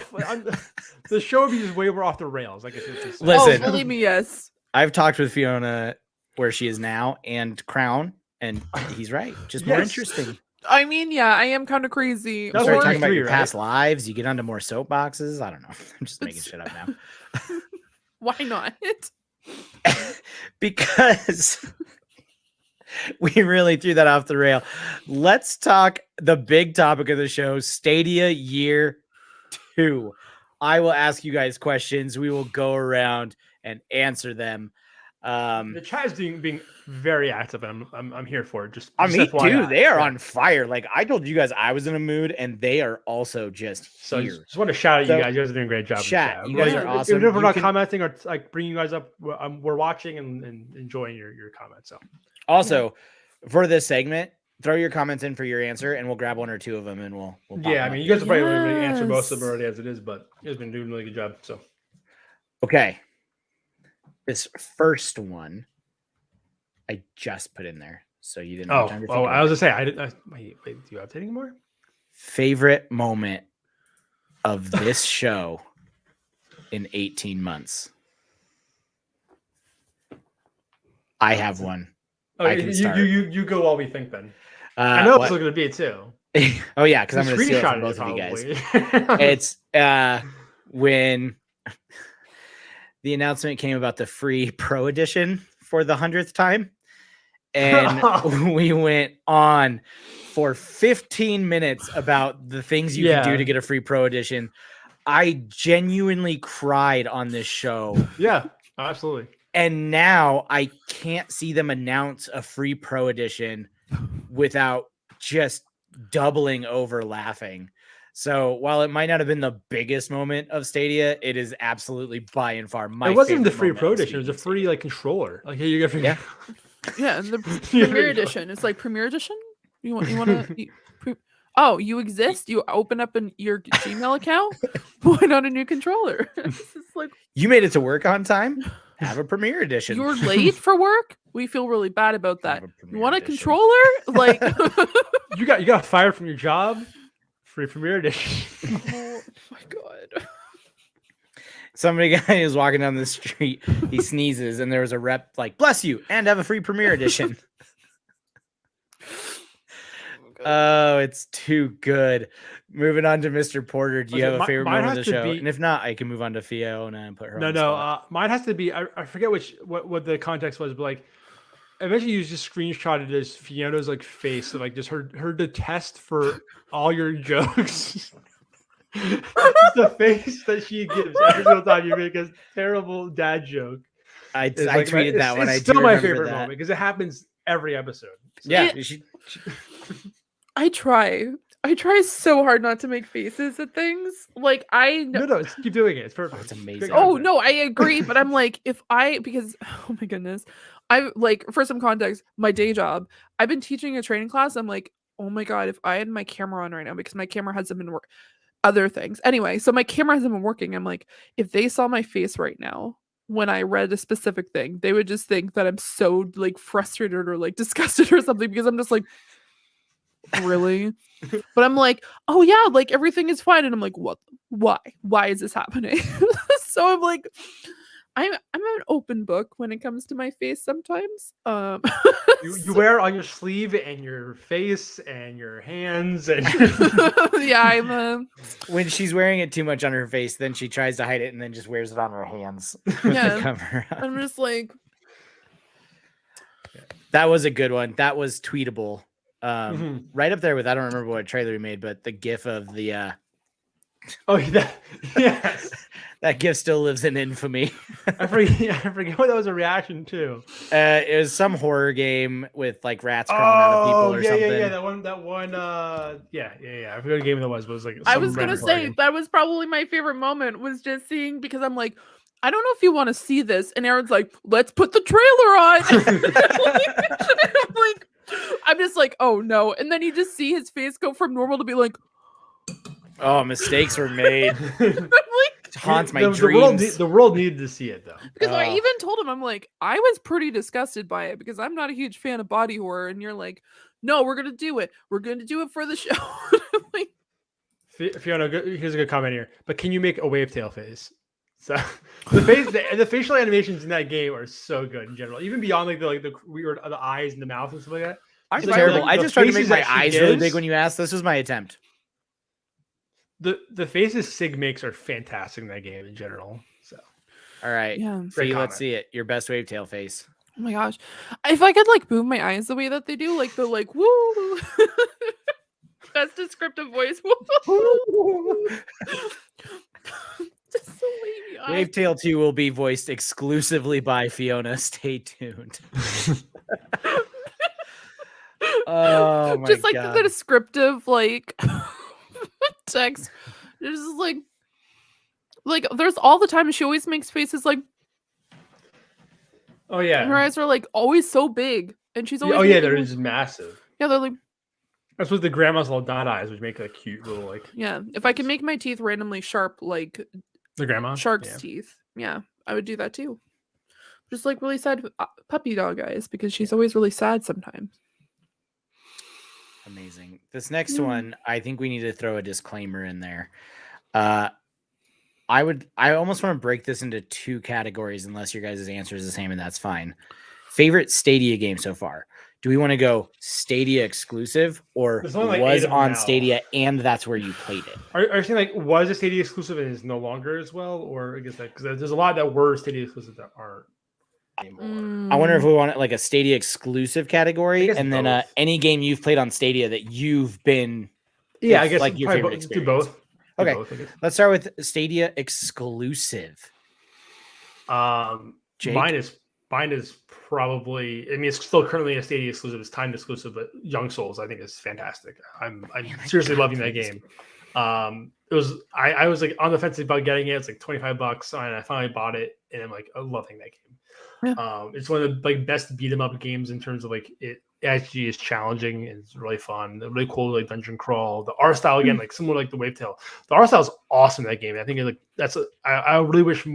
Speaker 2: The show would be just way more off the rails. I guess it's
Speaker 1: listen.
Speaker 3: Believe me, yes.
Speaker 1: I've talked with Fiona where she is now and Crown, and he's right. Just more interesting.
Speaker 3: I mean, yeah, I am kind of crazy.
Speaker 1: That's talking about your past lives. You get onto more soapboxes. I don't know. I'm just making shit up now.
Speaker 3: Why not?
Speaker 1: Because we really threw that off the rail. Let's talk the big topic of the show, Stadia year 2. I will ask you guys questions. We will go around and answer them.
Speaker 2: The chat is being very active, and I'm here for it. Just
Speaker 1: me
Speaker 2: FYI.
Speaker 1: too. They are on fire. Like I told you guys, I was in a mood, and they are also just
Speaker 2: so
Speaker 1: here.
Speaker 2: just want to shout at you guys. You guys are doing a great job.
Speaker 1: Chat, you guys are awesome.
Speaker 2: Even if we're not commenting or like bringing you guys up, we're watching and enjoying your comments. So
Speaker 1: also for this segment, throw your comments in for your answer, and we'll grab one or two of them, and we'll
Speaker 2: yeah. I mean, you guys have probably already answered most of them already as it is, but you guys have been doing a really good job. So okay,
Speaker 1: this first one I just put in there, so you didn't.
Speaker 2: I was gonna say I didn't. Wait, do you have any more?
Speaker 1: Favorite moment of this show in 18 months. I have one.
Speaker 2: Okay, you go while we think then. I know it's going to be it too.
Speaker 1: Oh yeah, because I'm going to steal it from both of you guys. It's when the announcement came about the free Pro Edition for the 100th time, and we went on for 15 minutes about the things you can do to get a free Pro Edition. I genuinely cried on this show.
Speaker 2: Yeah, absolutely.
Speaker 1: And now I can't see them announce a free Pro Edition without just doubling over laughing. So while it might not have been the biggest moment of Stadia, it is absolutely by and far my favorite.
Speaker 2: It wasn't the free Pro Edition; it was a free like controller. Like here you go.
Speaker 3: Yeah, and the Premier Edition. It's like Premier Edition. You want to? Oh, you exist? You open up your Gmail account? Why not a new controller? It's like
Speaker 1: you made it to work on time. Have a Premier Edition.
Speaker 3: You're late for work. We feel really bad about that. You want a controller? Like
Speaker 2: you got fired from your job. Free Premier Edition.
Speaker 3: Oh my god.
Speaker 1: Somebody guy is walking down the street. He sneezes, and there was a rep like, "Bless you," and have a free Premier Edition. Oh, it's too good. Moving on to Mr. Porter. Do you have a favorite moment of the show? And if not, I can move on to Fiona and put her on the spot.
Speaker 2: Mine has to be, I forget what the context was, but like eventually you just screenshotted as Fiona's like face, like just her detest for all your jokes. The face that she gives every single time you make a terrible dad joke.
Speaker 1: I tweeted that one.
Speaker 2: It's still my favorite moment because it happens every episode.
Speaker 1: So. Yeah.
Speaker 3: I try so hard not to make faces at things. Like I know.
Speaker 2: No, keep doing it. It's perfect.
Speaker 1: Oh, it's amazing.
Speaker 3: Oh no, I agree. But I'm like, because oh my goodness, I like for some context, my day job, I've been teaching a training class. I'm like, oh my god, if I had my camera on right now, because my camera hasn't been other things. Anyway, so my camera hasn't been working. I'm like, if they saw my face right now when I read a specific thing, they would just think that I'm so like frustrated or like disgusted or something because I'm just like, really? But I'm like, oh yeah, like everything is fine. And I'm like, what? Why is this happening? So I'm like, I'm an open book when it comes to my face sometimes.
Speaker 2: You wear it on your sleeve and your face and your hands and
Speaker 3: yeah,
Speaker 1: when she's wearing it too much on her face, then she tries to hide it and then just wears it on her hands.
Speaker 3: Yeah. I'm just like,
Speaker 1: that was a good one. That was tweetable. Right up there with, I don't remember what trailer we made, but the gif of the
Speaker 2: yes.
Speaker 1: That gif still lives in infamy.
Speaker 2: I forget what that was a reaction to.
Speaker 1: It was some horror game with like rats crawling out of people or something.
Speaker 2: Yeah, that one yeah. I forget what game that was, but it was like
Speaker 3: I was gonna say that was probably my favorite moment, was just seeing, because I'm like, I don't know if you want to see this, and Aaron's like, let's put the trailer on. I'm just like, oh no. And then you just see his face go from normal to be like,
Speaker 1: oh, mistakes were made. It haunts my
Speaker 2: dreams. The world needed to see it though.
Speaker 3: Because I even told him, I'm like, I was pretty disgusted by it because I'm not a huge fan of body horror. And you're like, no, we're going to do it. We're going to do it for the show. Like,
Speaker 2: Fiona, here's a good comment here. But can you make a wave tail face? So the facial animations in that game are so good in general, even beyond like the weird the eyes and the mouth and stuff like that.
Speaker 1: I'm terrible. I just tried to make my eyes really big when you asked. This was my attempt.
Speaker 2: The faces Sig makes are fantastic in that game in general. So,
Speaker 1: all right,
Speaker 3: yeah.
Speaker 1: Let's see it. Your best wave tail face.
Speaker 3: Oh my gosh, if I could like move my eyes the way that they do, like the like woo. That's descriptive voice. Just so wavy
Speaker 1: Wavetail 2 will be voiced exclusively by Fiona. Stay tuned. Oh my
Speaker 3: Just like
Speaker 1: god.
Speaker 3: the descriptive like text. It's just like there's all the time she always makes faces like
Speaker 2: Oh yeah.
Speaker 3: her eyes are like always so big. And she's always
Speaker 2: they're just massive.
Speaker 3: Yeah, they're like
Speaker 2: that's what the grandma's little dot eyes, which make a cute little like.
Speaker 3: Yeah, if I can make my teeth randomly sharp like
Speaker 2: the grandma
Speaker 3: shark's teeth, yeah, I would do that too. Just like really sad puppy dog eyes because she's always really sad sometimes.
Speaker 1: Amazing. This next one, I think we need to throw a disclaimer in there. I almost want to break this into two categories unless your guys' answer is the same, and that's fine. Favorite Stadia game so far. Do we want to go Stadia exclusive or was on Stadia and that's where you played it?
Speaker 2: Are you saying like was a Stadia exclusive and is no longer as well? Or I guess that because there's a lot that were Stadia exclusive that aren't anymore.
Speaker 1: I wonder if we want it like a Stadia exclusive category and then any game you've played on Stadia that you've been
Speaker 2: I guess
Speaker 1: like your favorite experience.
Speaker 2: Do both.
Speaker 1: Okay, let's start with Stadia exclusive.
Speaker 2: Jake? Mine is probably. I mean, it's still currently a Stadia exclusive. It's timed exclusive, but Young Souls I think is fantastic. I'm seriously loving that game. It was I was like on the fence about getting it. It's like $25, and I finally bought it, and I'm like loving that game.
Speaker 3: Yeah.
Speaker 2: It's one of the like best beat 'em up games in terms of like it actually is challenging and it's really fun. Really cool like dungeon crawl. The art style again, like similar like the Wavetail. The art style is awesome in that game. I think it's like I really wish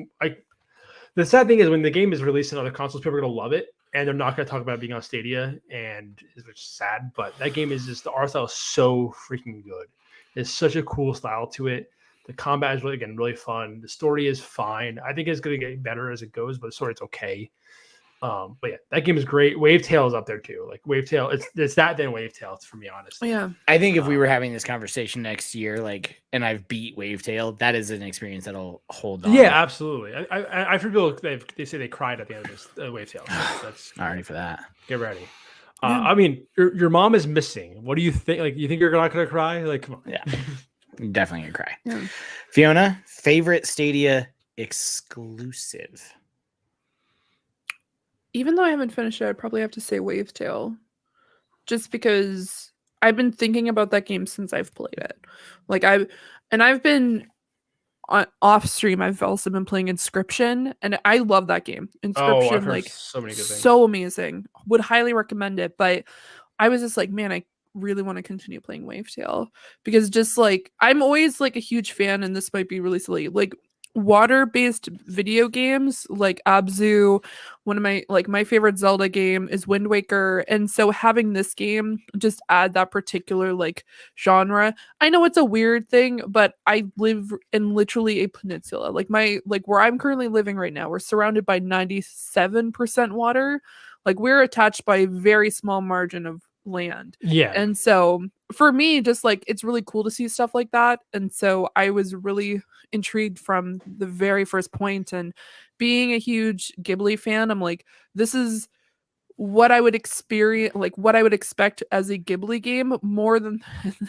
Speaker 2: the sad thing is when the game is released on other consoles, people are gonna love it and they're not gonna talk about it being on Stadia, and which is sad. But that game is just the art style is so freaking good. It's such a cool style to it. The combat is really fun. The story is fine. I think it's going to get better as it goes, but the story it's okay. But yeah, that game is great. Wavetail is up there too. Like Wavetail, it's that then Wavetail for me, honestly.
Speaker 3: Yeah,
Speaker 1: I think if we were having this conversation next year, like, and I've beat Wavetail, that is an experience that'll hold on.
Speaker 2: Yeah, absolutely. I've heard people they say they cried at the end of this Wavetail. So that's
Speaker 1: not ready for that.
Speaker 2: Get ready. I mean, your mom is missing. What do you think? Like, you think you're not going to cry? Like, come on.
Speaker 1: Yeah. You're definitely gonna cry.
Speaker 3: Yeah.
Speaker 1: Fiona, favorite Stadia exclusive.
Speaker 3: Even though I haven't finished it, I'd probably have to say Wavetail. Just because I've been thinking about that game since I've played it. Like I've been off stream, I've also been playing Inscription, and I love that game. Inscription, like
Speaker 2: so many good things.
Speaker 3: So amazing. Would highly recommend it, but I was just like, man, I really want to continue playing Wavetail because just like I'm always like a huge fan, and this might be really silly, like water-based video games like Abzu. One of my favorite Zelda game is Wind Waker, and so having this game just add that particular like genre. I know it's a weird thing, but I live in literally a peninsula. Like where I'm currently living right now, we're surrounded by 97% water. Like we're attached by a very small margin of land.
Speaker 2: Yeah.
Speaker 3: And so for me, just like it's really cool to see stuff like that. And so I was really intrigued from the very first point, and being a huge Ghibli fan, I'm like, this is what I would experience, like what I would expect as a Ghibli game more than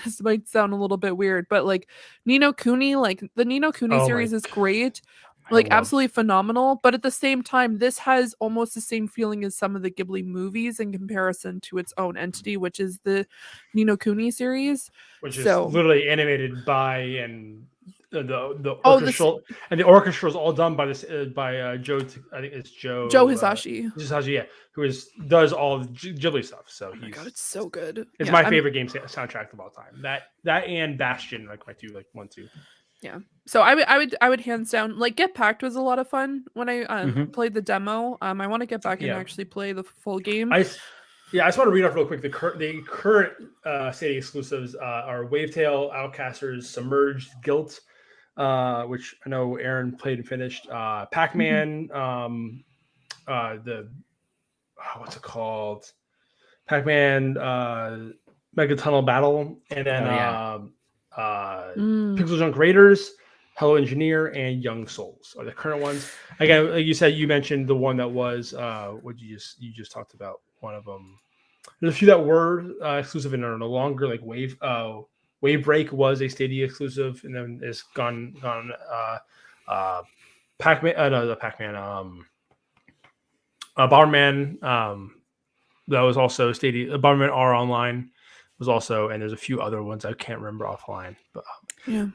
Speaker 3: this might sound a little bit weird, but like Ni no Kuni, like the Ni no Kuni series is great. Like absolutely phenomenal, but at the same time this has almost the same feeling as some of the Ghibli movies in comparison to its own entity, which is the Ni no Kuni series,
Speaker 2: which is literally animated by and the orchestral and the orchestra is all done by this by Joe. I think it's Joe
Speaker 3: Hisashi.
Speaker 2: Hisashi, yeah, who does all the Ghibli stuff. So
Speaker 3: oh my god, it's so good.
Speaker 2: It's my favorite game soundtrack of all time. That and Bastion, like my two, like 1, 2.
Speaker 3: Yeah. So I would hands down, like Get Packed was a lot of fun when I played the demo. I want to get back and actually play the full game.
Speaker 2: I just want to read off real quick the current Stadia exclusives are Wavetail, Outcasters, Submerged, Guilt, which I know Aaron played and finished. Pac-Man, what's it called? Pac-Man Mega Tunnel Battle, and then Pixel Junk Raiders, Hello Engineer, and Young Souls are the current ones. Again, like you said, you mentioned the one that was what you just talked about. One of them. There's a few that were exclusive and are no longer, like Wave Break was a Stadia exclusive and then is gone Pac-Man. No, the Pac-Man. Bomberman. That was also Stadia. Bomberman R Online was also, and there's a few other ones I can't remember offline. But
Speaker 3: Yeah.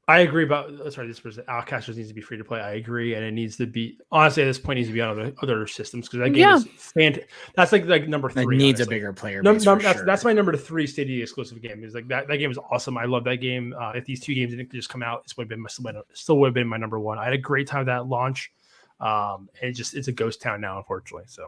Speaker 2: I agree about. Sorry, this person Outcasters needs to be free to play. I agree, and it needs to be honestly at this point needs to be on other systems because that game is fantastic. That's like number 3.
Speaker 1: It needs
Speaker 2: honestly.
Speaker 1: a bigger player base.
Speaker 2: That's my number 3 Stadia exclusive game. Is like that game is awesome. I love that game. If these 2 games didn't just come out, it would have been still would have been my number 1. I had a great time that launch. And it's a ghost town now, unfortunately. So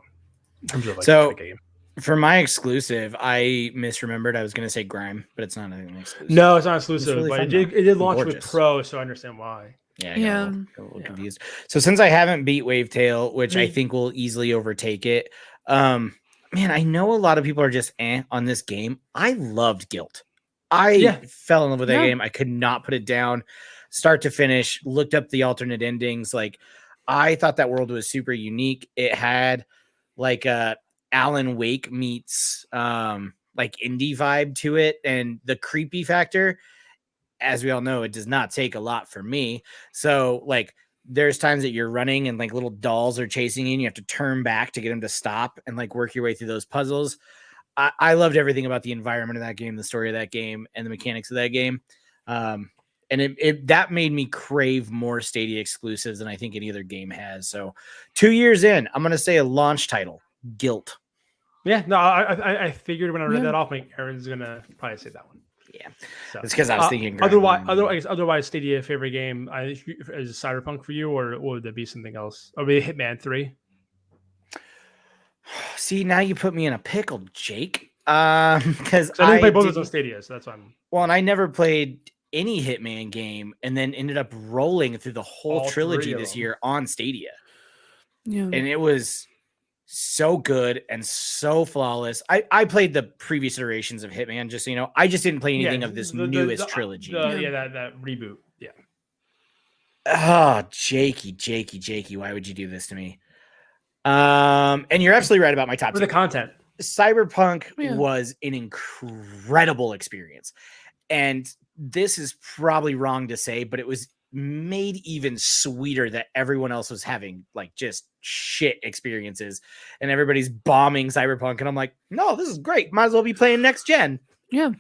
Speaker 2: in terms of like game.
Speaker 1: For my exclusive, I misremembered. I was going to say Grime, but it's not an exclusive.
Speaker 2: No, it's not exclusive,
Speaker 1: really
Speaker 2: but
Speaker 1: fun,
Speaker 2: it did launch
Speaker 1: gorgeous.
Speaker 2: with Pro, so I understand why.
Speaker 1: Yeah, I got a little confused. So since I haven't beat Wavetail, which I think will easily overtake it, man, I know a lot of people are just on this game. I loved Guilt. I fell in love with that game. I could not put it down, start to finish. Looked up the alternate endings. Like, I thought that world was super unique. It had like a Alan Wake meets like indie vibe to it, and the creepy factor, as we all know, it does not take a lot for me. So like there's times that you're running and like little dolls are chasing you and you have to turn back to get them to stop and like work your way through those puzzles. I loved everything about the environment of that game, the story of that game, and the mechanics of that game. And that made me crave more Stadia exclusives than I think any other game has. So 2 years in, I'm going to say a launch title, Guilt.
Speaker 2: Yeah, no, I figured when I read that off, like Aaron's gonna probably say that one.
Speaker 1: Yeah,
Speaker 2: so,
Speaker 1: it's because I was thinking.
Speaker 2: Otherwise, Stadia favorite game is Cyberpunk for you, or would there be something else? Or maybe Hitman 3?
Speaker 1: See, now you put me in a pickle, Jake. Because
Speaker 2: I didn't play both of those on Stadia, so that's why I'm.
Speaker 1: Well, and I never played any Hitman game, and then ended up rolling through the whole trilogy this year on Stadia.
Speaker 3: Yeah,
Speaker 1: and it was so good and so flawless. I played the previous iterations of Hitman, just so you know. I just didn't play anything of this newest trilogy.
Speaker 2: That reboot. Yeah.
Speaker 1: Oh, Jakey, why would you do this to me? And you're absolutely right about my top
Speaker 2: 2. For the content.
Speaker 1: Cyberpunk was an incredible experience. And this is probably wrong to say, but it was made even sweeter that everyone else was having like just shit experiences and everybody's bombing Cyberpunk. And I'm like, no, this is great. Might as well be playing next gen.
Speaker 3: Yeah.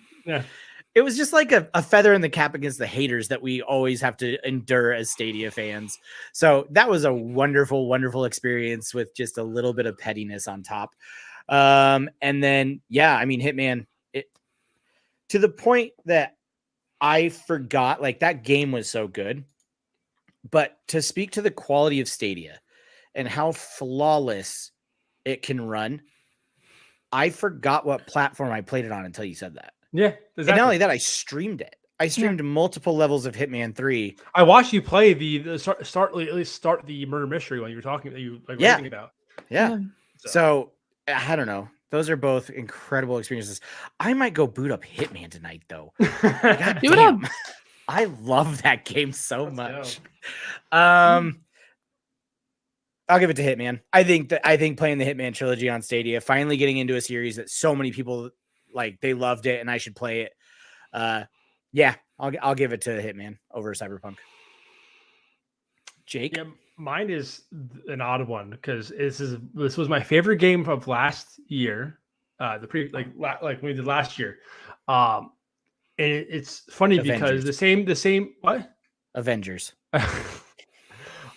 Speaker 1: It was just like a feather in the cap against the haters that we always have to endure as Stadia fans. So that was a wonderful, wonderful experience with just a little bit of pettiness on top. And then, I mean, Hitman, to the point that I forgot, like that game was so good, but to speak to the quality of Stadia and how flawless it can run, I forgot what platform I played it on until you said that.
Speaker 2: Yeah.
Speaker 1: Exactly. And not only that, I streamed it. I streamed multiple levels of Hitman 3.
Speaker 2: I watched you play the start the murder mystery one you were talking about.
Speaker 1: Yeah. So I don't know. Those are both incredible experiences. I might go boot up Hitman tonight, though. God damn. I love that game so much. I'll give it to Hitman. I think playing the Hitman trilogy on Stadia, finally getting into a series that so many people like, they loved it, and I should play it. I'll give it to Hitman over Cyberpunk. Jake?
Speaker 2: Yeah, mine is an odd one because this was my favorite game of last year. Like when we did last year. And it's funny because the same what?
Speaker 1: Avengers.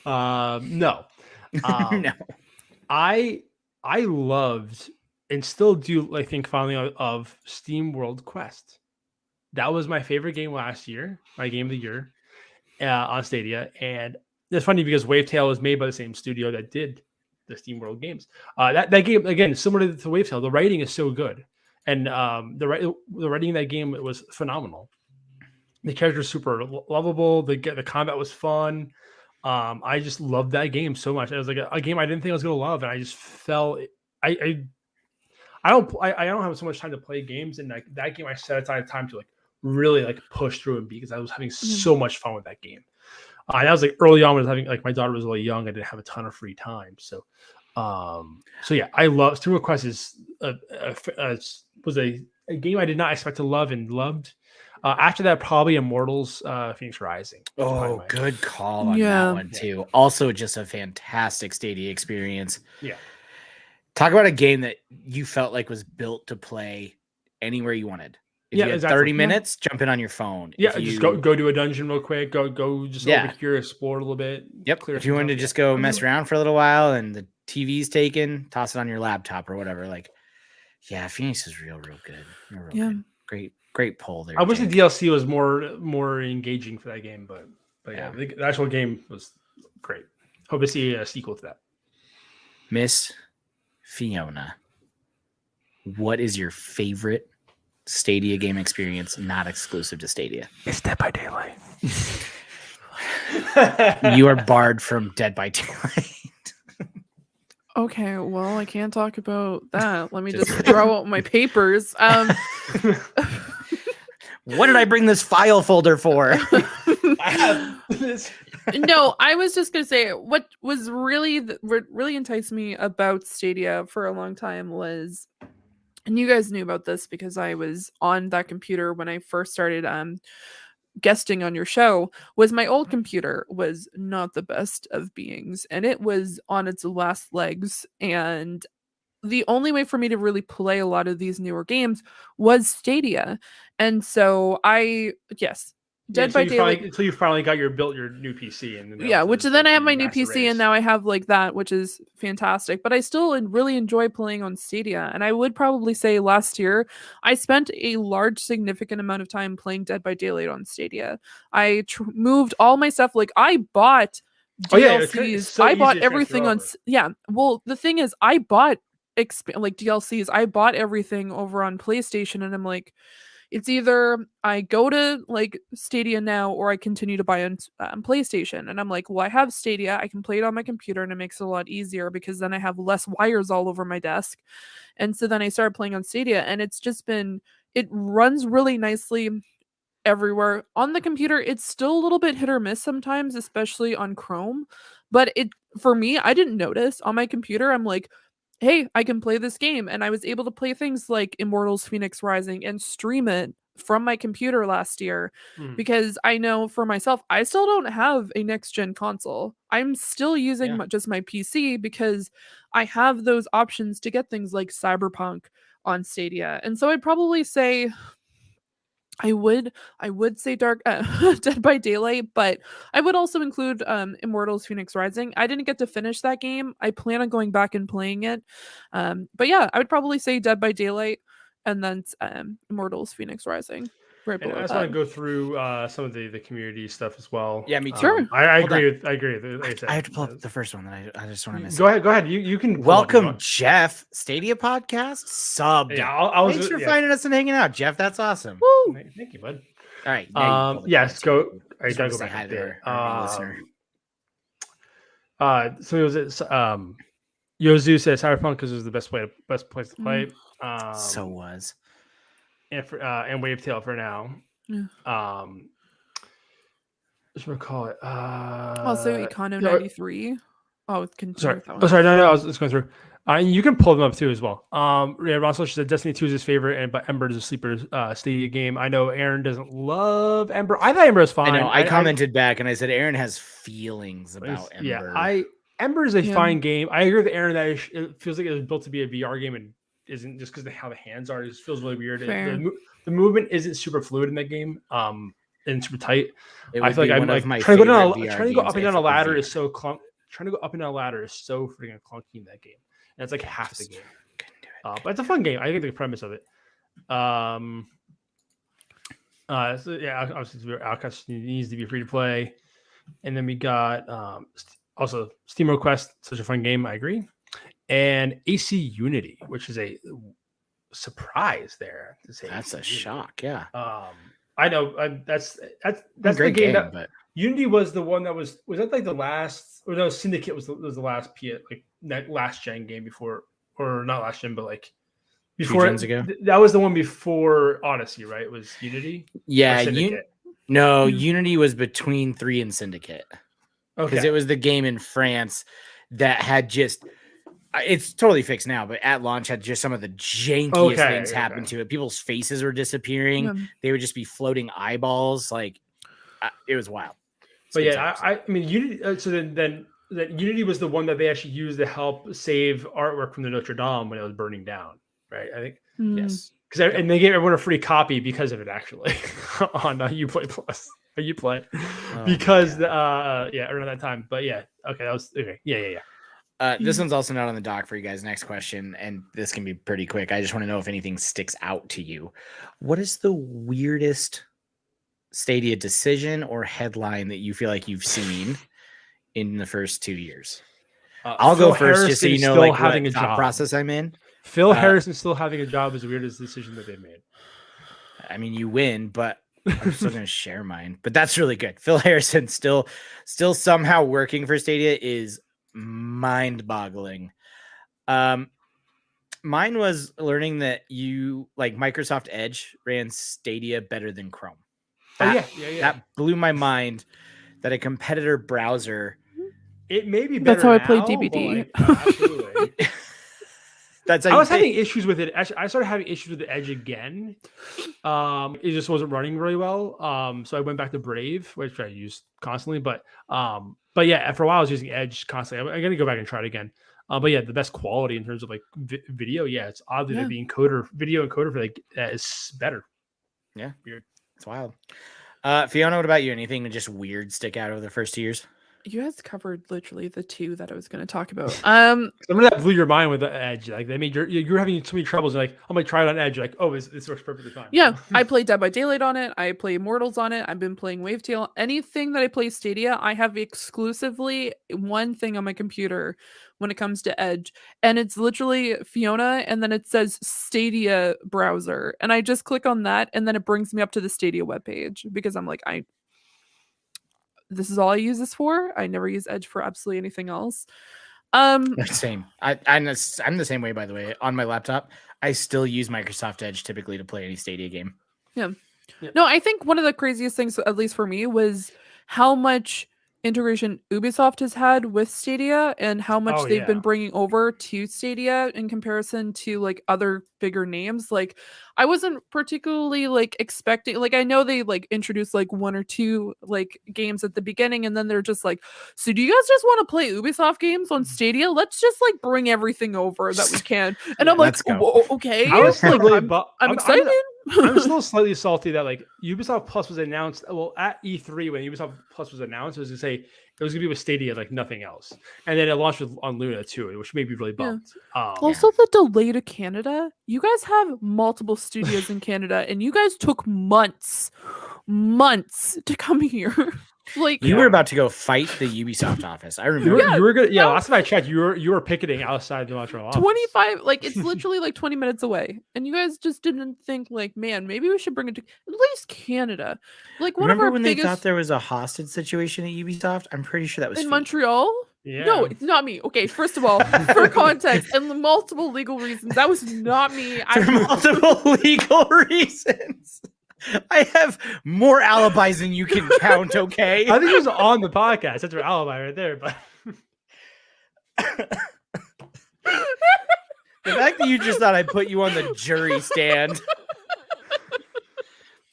Speaker 2: No.
Speaker 1: No.
Speaker 2: I loved and still do, I think, finally, of Steam World Quest. That was my favorite game last year, my game of the year on Stadia. And it's funny because Wavetail was made by the same studio that did the Steam World games. That game, again, similar to Wavetail, the writing is so good. And the writing in that game was phenomenal. The characters super lovable. The combat was fun. I just loved that game so much. It was like a game I didn't think I was going to love, and I just fell. I don't have so much time to play games, and like that game I set aside time to like really like push through and beat because I was having so much fun with that game. That was like early on when I was having, like, my daughter was really young. I didn't have a ton of free time, so yeah, I love Steam World Quest was a game I did not expect to love and loved. After that, probably Immortals, Phoenix Rising.
Speaker 1: Oh, good call on that one too. Also, just a fantastic Stadia experience.
Speaker 2: Yeah.
Speaker 1: Talk about a game that you felt like was built to play anywhere you wanted. If you had 30 minutes, jump in on your phone.
Speaker 2: Yeah, just go do a dungeon real quick. Go just over here, explore a little bit.
Speaker 1: Yep. If you wanted to just go mess around for a little while and the TV's taken, toss it on your laptop or whatever. Like, yeah, Phoenix is real good. Real good. Great pull there.
Speaker 2: I wish the DLC was more engaging for that game, but yeah, the actual game was great. Hope to see a sequel to that.
Speaker 1: Miss Fiona, what is your favorite Stadia game experience not exclusive to Stadia?
Speaker 2: It's Dead by Daylight.
Speaker 3: You are barred from Dead by Daylight. Okay, well, I can't talk about that. Let me just throw out my papers.
Speaker 1: What did I bring this file folder for?
Speaker 2: I have this.
Speaker 3: No, I was just gonna say what was really enticed me about Stadia for a long time was, and you guys knew about this because I was on that computer when I first started guesting on your show, was my old computer was not the best of beings and it was on its last legs, and the only way for me to really play a lot of these newer games was Stadia. And so Dead by Daylight
Speaker 2: until you finally got your new PC, and
Speaker 3: then I have my new PC and now I have like that, which is fantastic. But I still really enjoy playing on Stadia, and I would probably say last year I spent a large, significant amount of time playing Dead by Daylight on Stadia. I moved all my stuff. Like I bought DLCs. I bought everything on. Yeah. Well, the thing is, I bought DLCs. I bought everything over on PlayStation, and I'm like, it's either I go to like Stadia now or I continue to buy on PlayStation. And I'm like, well, I have Stadia. I can play it on my computer and it makes it a lot easier because then I have less wires all over my desk. And so then I started playing on Stadia, and it runs really nicely everywhere. On the computer, it's still a little bit hit or miss sometimes, especially on Chrome. But for me, I didn't notice. On my computer, I'm like, hey, I can play this game. And I was able to play things like Immortals Phoenix Rising and stream it from my computer last year because I know for myself, I still don't have a next-gen console. I'm still using just my PC because I have those options to get things like Cyberpunk on Stadia. And so I'd probably say I would say Dead by Daylight, but I would also include Immortals Phoenix Rising. I didn't get to finish that game. I plan on going back and playing it. But yeah, I would probably say Dead by Daylight and then Immortals Phoenix Rising. Right below
Speaker 2: I just want to go through some of the community stuff as well.
Speaker 1: Yeah, me too.
Speaker 2: I agree. Like
Speaker 1: I have to pull up the first one that I just want to miss.
Speaker 2: Go ahead. You can
Speaker 1: welcome Jeff, Stadia podcast subbed.
Speaker 2: Yeah,
Speaker 1: thanks for finding us and hanging out, Jeff. That's awesome.
Speaker 2: Woo! Thank you, bud.
Speaker 1: All right.
Speaker 2: Yes, go. I gotta go back
Speaker 1: there.
Speaker 2: Listener. So it was Yozu says Cyberpunk because it was the best place to play.
Speaker 1: So was.
Speaker 2: And Wavetail for now. Just recall it.
Speaker 3: Also, Econo 93. Oh,
Speaker 2: sorry. No, I was just going through. You can pull them up too as well. Russell said Destiny 2 is his favorite, but Ember is a sleeper Stadia game. I know Aaron doesn't love Ember. I thought Ember was fine.
Speaker 1: I know. I commented back and I said Aaron has feelings about Ember.
Speaker 2: Yeah, Ember is a fine game. I agree with Aaron that it feels like it was built to be a VR game and isn't, just because of how the hands are. It just feels really weird. The movement isn't super fluid in that game. And super tight. I feel like I'm like trying to go up and down a ladder is so trying to go up and down a ladder is so freaking clunky in that game. And it's like half the game. But it's a fun game. I think the premise of it. Obviously Outcast needs to be free to play. And then we got also Steam Request, such a fun game, I agree. And AC Unity, which is a surprise there.
Speaker 1: That's a shock, yeah.
Speaker 2: I know that's
Speaker 1: the game that,
Speaker 2: but Unity was the one that was that like the last, or no, Syndicate was the last last gen game before, or not last gen, but like before
Speaker 1: 2 gens ago.
Speaker 2: That was the one before Odyssey, right? It was Unity.
Speaker 1: Yeah, Unity was between 3 and Syndicate. Because it was the game in France that had just It's totally fixed now, but at launch had just some of the jankiest things happen to it. People's faces were disappearing.
Speaker 3: Yeah.
Speaker 1: They would just be floating eyeballs. Like it was wild.
Speaker 2: But yeah, I mean, Unity. So then Unity was the one that they actually used to help save artwork from the Notre Dame when it was burning down, right? I think
Speaker 1: yes.
Speaker 2: And they gave everyone a free copy because of it, actually, on Uplay Plus or Uplay, because around that time. But yeah, okay, that was okay. Yeah.
Speaker 1: This one's also not on the dock for you guys. Next question, and this can be pretty quick. I just want to know if anything sticks out to you. What is the weirdest Stadia decision or headline that you feel like you've seen in the first 2 years? I'll go first, just so you know, like having what thought process I'm in.
Speaker 2: Phil Harrison still having a job is the weirdest decision that they made.
Speaker 1: I mean, you win, but I'm still going to share mine. But that's really good. Phil Harrison still somehow working for Stadia is mind-boggling. Mine was learning that Microsoft Edge ran Stadia better than Chrome. That blew my mind that a competitor browser.
Speaker 2: It may be better.
Speaker 3: That's how I
Speaker 2: now,
Speaker 3: played DBD.
Speaker 2: Absolutely.
Speaker 1: I
Speaker 2: was having issues with it. Actually, I started having issues with the Edge again. It just wasn't running really well. So I went back to Brave, which I use constantly. But yeah, for a while I was using Edge constantly. I'm gonna go back and try it again. But yeah, the best quality in terms of like video. Yeah, it's oddly that the video encoder for is better.
Speaker 1: Yeah, weird. It's wild. Fiona, what about you? Anything to just weird stick out over the first 2 years?
Speaker 3: You guys covered literally the two that I was going to talk about.
Speaker 2: Some of that blew your mind with the Edge. Like, I mean, you're having so many troubles. Like, I'm like, try it on Edge. You're like, oh, this works perfectly fine.
Speaker 3: Yeah, I play Dead by Daylight on it. I play Immortals on it. I've been playing Wavetail. Anything that I play Stadia, I have exclusively one thing on my computer when it comes to Edge, and it's literally Fiona, and then it says Stadia browser, and I just click on that, and then it brings me up to the Stadia webpage because I'm like, this is all I use this for. I never use Edge for absolutely anything else.
Speaker 1: Same. I'm the same way, by the way. On my laptop, I still use Microsoft Edge typically to play any Stadia game.
Speaker 3: Yeah. No, I think one of the craziest things, at least for me, was how much integration Ubisoft has had with Stadia and how much they've been bringing over to Stadia in comparison to like other bigger names. Like, I wasn't particularly like expecting, like, I know they like introduced like 1 or 2 like games at the beginning, and then they're just like, so do you guys just want to play Ubisoft games on Stadia? Let's just like bring everything over that we can. And I'm like, okay.
Speaker 2: I was like,
Speaker 3: I'm excited.
Speaker 2: I'm still slightly salty that like Ubisoft Plus was announced. Well, at E3 when Ubisoft Plus was announced, it was to say it was gonna be with Stadia like nothing else, and then it launched on Luna too, which made me really bummed.
Speaker 3: Also, the delay to Canada. You guys have multiple studios in Canada, and you guys took months to come here. Like,
Speaker 1: you were about to go fight the Ubisoft office. I remember.
Speaker 2: You were good. Yeah, last time I checked, you were picketing outside the Montreal office.
Speaker 3: 25, like it's literally like 20 minutes away, and you guys just didn't think like, man, maybe we should bring it to at least Canada. Like, one
Speaker 1: remember
Speaker 3: of our
Speaker 1: when
Speaker 3: biggest...
Speaker 1: they thought there was a hostage situation at Ubisoft? I'm pretty sure that was
Speaker 3: in Montreal.
Speaker 2: Yeah.
Speaker 3: No, it's not me. Okay, first of all, for context and multiple legal reasons, that was not me.
Speaker 1: For multiple legal reasons. I have more alibis than you can count, okay?
Speaker 2: I think it was on the podcast. That's your alibi right there. But
Speaker 1: the fact that you just thought I'd put you on the jury stand.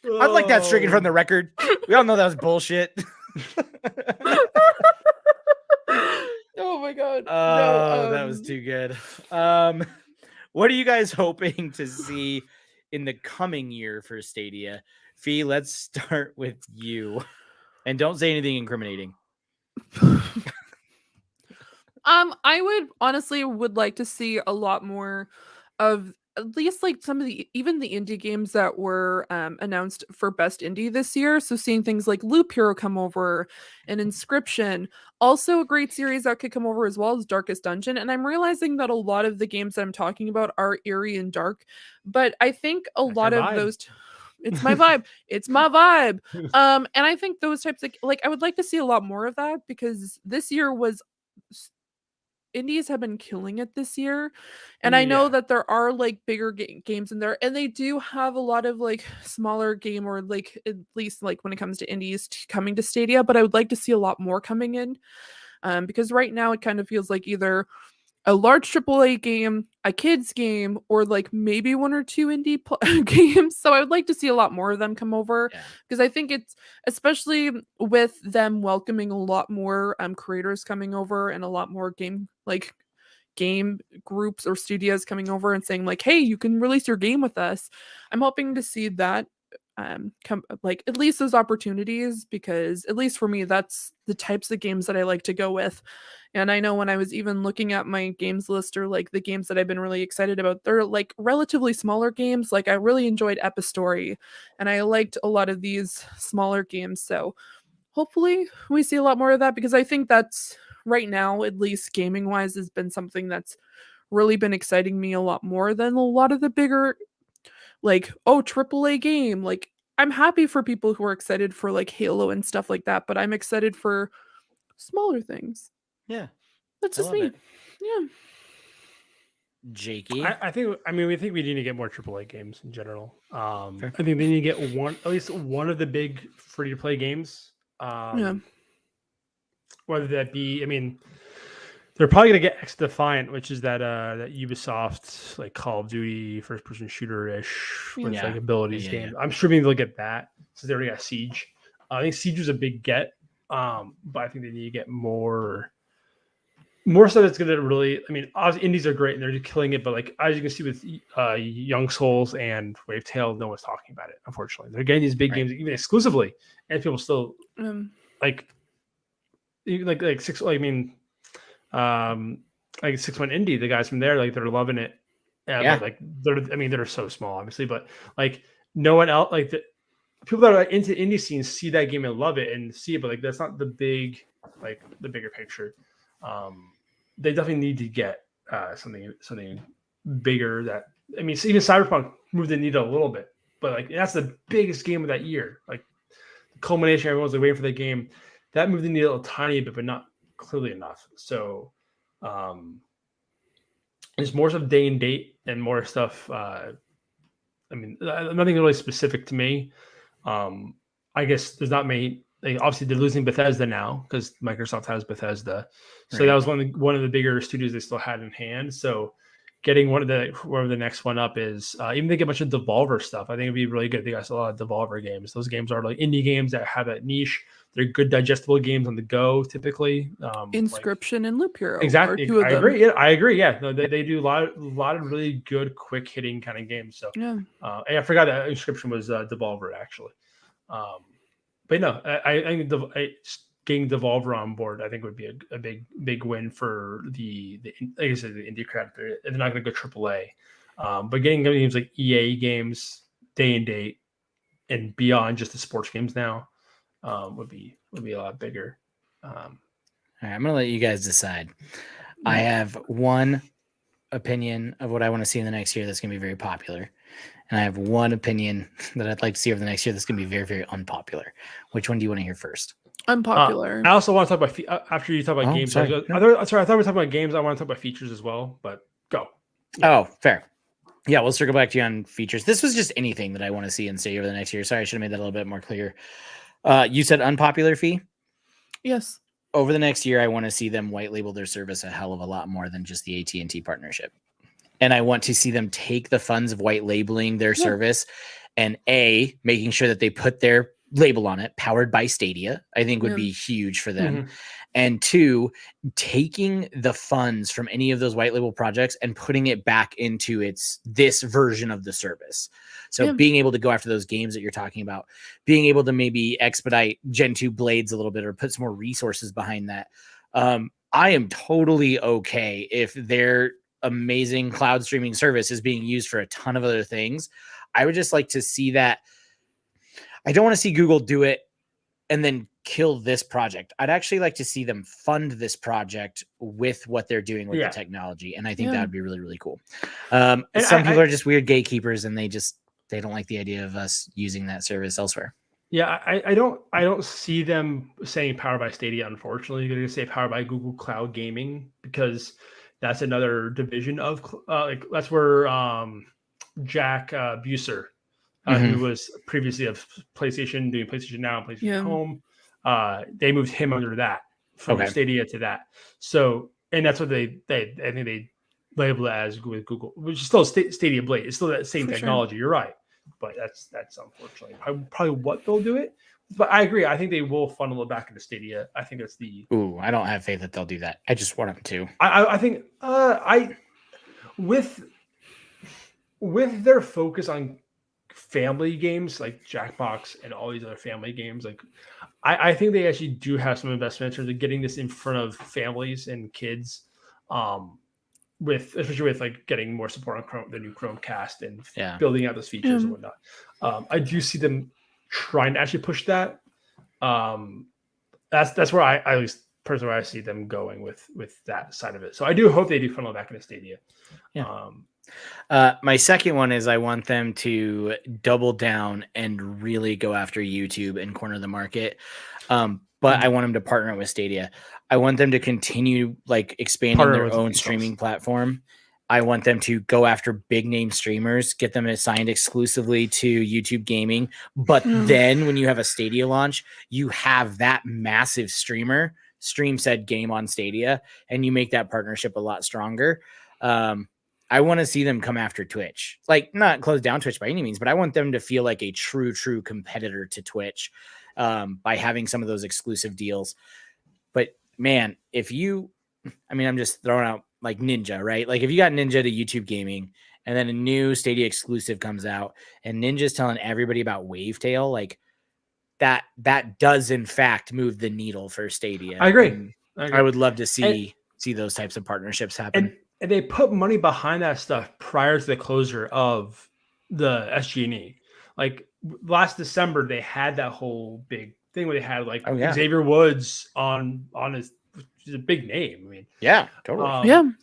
Speaker 1: I'd like that stricken from the record. We all know that was bullshit.
Speaker 3: Oh my god.
Speaker 1: Oh, that was too good. What are you guys hoping to see in the coming year for Stadia? Fee, let's start with you. And don't say anything incriminating.
Speaker 3: I would honestly like to see a lot more of at least like some of the indie games that were announced for best indie this year. So seeing things like Loop Hero come over and Inscription, also a great series that could come over as well as Darkest Dungeon. And I'm realizing that a lot of the games that I'm talking about are eerie and dark, but I think that's lot of those it's my vibe. It's my vibe. And I think those types of like I would like to see a lot more of that, because this year was indies have been killing it this year, and I know that there are like bigger games in there, and they do have a lot of like smaller game, or like at least like when it comes to indies coming to Stadia, but I would like to see a lot more coming in, because right now it kind of feels like either a large AAA game, a kids game, or like maybe one or two indie games. So I would like to see a lot more of them come over because I think it's, especially with them welcoming a lot more creators coming over and a lot more game groups or studios coming over and saying like, hey, you can release your game with us. I'm hoping to see that come, like, at least those opportunities, because at least for me, that's the types of games that I like to go with. And I know when I was even looking at my games list, or like the games that I've been really excited about, they're like relatively smaller games. Like I really enjoyed Epistory and I liked a lot of these smaller games. So hopefully we see a lot more of that, because I think that's right now, at least gaming wise, has been something that's really been exciting me a lot more than a lot of the bigger, like, oh, AAA game. Like, I'm happy for people who are excited for like Halo and stuff like that, but I'm excited for smaller things.
Speaker 1: Yeah.
Speaker 3: That's just me.
Speaker 1: It.
Speaker 3: Yeah.
Speaker 1: Jakey.
Speaker 2: I think we need to get more AAA games in general. I think they need to get at least one of the big free to play games. Whether that be, they're probably gonna get X Defiant, which is that Ubisoft like Call of Duty first person shooter ish with like abilities game. I'm sure maybe they'll get that since they already got Siege. I think Siege was a big get, but I think they need to get more stuff that's gonna really. Obviously indies are great and they're just killing it, but like as you can see with Young Souls and Wavetail, no one's talking about it. Unfortunately, they're getting these big games even exclusively, and people still like 6. Like 6-1 Indie, the guys from there, like they're loving it. But like they're so small, obviously, but like no one else, like the people that are into indie scenes see that game and love it and see it, but like that's not the big, like the bigger picture. They definitely need to get something bigger. That even Cyberpunk moved the needle a little bit, but like that's the biggest game of that year. Like the culmination, everyone's like waiting for the game. That moved the needle a tiny bit, but not clearly enough. So there's more stuff day and date and more stuff. Nothing really specific to me. I guess there's not many. Obviously, they're losing Bethesda now because Microsoft has Bethesda. So that was one of the bigger studios they still had in hand. So getting whatever the next one up is, even they get a bunch of Devolver stuff, I think it'd be really good. They got a lot of Devolver games. Those games are like indie games that have that niche. They're good, digestible games on the go, typically.
Speaker 3: Inscription and Loop Hero.
Speaker 2: Exactly. I agree. Yeah, I agree. Yeah, no, they do a lot of really good, quick hitting kind of games. So and I forgot that Inscription was Devolver actually. But no, I think getting Devolver on board, I think would be a big win for the like I said, the indie crowd. They're not going to go AAA, but getting games like EA games, day and date, and beyond just the sports games now. Would be a lot bigger.
Speaker 1: All right, I'm gonna let you guys decide. I have one opinion of what I want to see in the next year that's gonna be very popular, and I have one opinion that I'd like to see over the next year that's gonna be very, very unpopular. Which one do you want to hear first?
Speaker 3: Unpopular.
Speaker 2: I also want to talk about after you talk about games. Sorry. I thought we were talking about games. I want to talk about features as well, but go.
Speaker 1: Oh, fair. Yeah, we'll circle back to you on features. This was just anything that I want to see and see over the next year. Sorry, I should have made that a little bit more clear. You said unpopular fee?
Speaker 3: Yes.
Speaker 1: Over the next year, I want to see them white label their service a hell of a lot more than just the AT&T partnership. And I want to see them take the funds of white labeling their service and making sure that they put their label on it, powered by Stadia, I think would be huge for them. Mm-hmm. And 2, taking the funds from any of those white label projects and putting it back into this version of the service. So being able to go after those games that you're talking about, being able to maybe expedite Gen 2 Blades a little bit or put some more resources behind that. I am totally okay if their amazing cloud streaming service is being used for a ton of other things. I would just like to see that. I don't want to see Google do it and then kill this project. I'd actually like to see them fund this project with what they're doing with the technology. And I think that would be really, really cool. Some people are just weird gatekeepers and they don't like the idea of us using that service elsewhere.
Speaker 2: Yeah, I don't see them saying powered by Stadia, unfortunately. They're going to say powered by Google Cloud Gaming because that's another division of that's where Jack Buser, who was previously of PlayStation, doing PlayStation Now and PlayStation Home. They moved him under that from Stadia to that. So and that's what I think they label it as with Google, which is still Stadia Blade. It's still that same technology. Sure. You're right, but that's unfortunately probably what they'll do it. But I agree. I think they will funnel it back into Stadia. I think that's the.
Speaker 1: Ooh, I don't have faith that they'll do that. I just want them to.
Speaker 2: I think with their focus on family games like Jackbox and all these other family games, like I think they actually do have some investment in terms of getting this in front of families and kids, especially with like getting more support on Chrome, the new Chromecast, and building out those features and whatnot. I do see them trying to actually push that. That's where I at least personally where I see them going with that side of it. So I do hope they do funnel back into Stadia.
Speaker 1: Yeah. My second one is I want them to double down and really go after YouTube and corner the market. But I want them to partner with Stadia. I want them to continue like expanding their own streaming platform. I want them to go after big name streamers, get them assigned exclusively to YouTube gaming. But then when you have a Stadia launch, you have that massive streamer stream said game on Stadia, and you make that partnership a lot stronger. I want to see them come after Twitch, like not close down Twitch by any means, but I want them to feel like a true competitor to Twitch by having some of those exclusive deals. But man, I'm just throwing out like Ninja, right? Like if you got Ninja to YouTube gaming and then a new Stadia exclusive comes out and Ninja's telling everybody about Wavetail, like that does in fact move the needle for Stadia.
Speaker 2: I agree.
Speaker 1: I would love to see those types of partnerships happen.
Speaker 2: And they put money behind that stuff prior to the closure of the SG&E. Like last December, they had that whole big thing where they had like Xavier Woods on his, which is a big name. I mean,
Speaker 1: yeah, totally.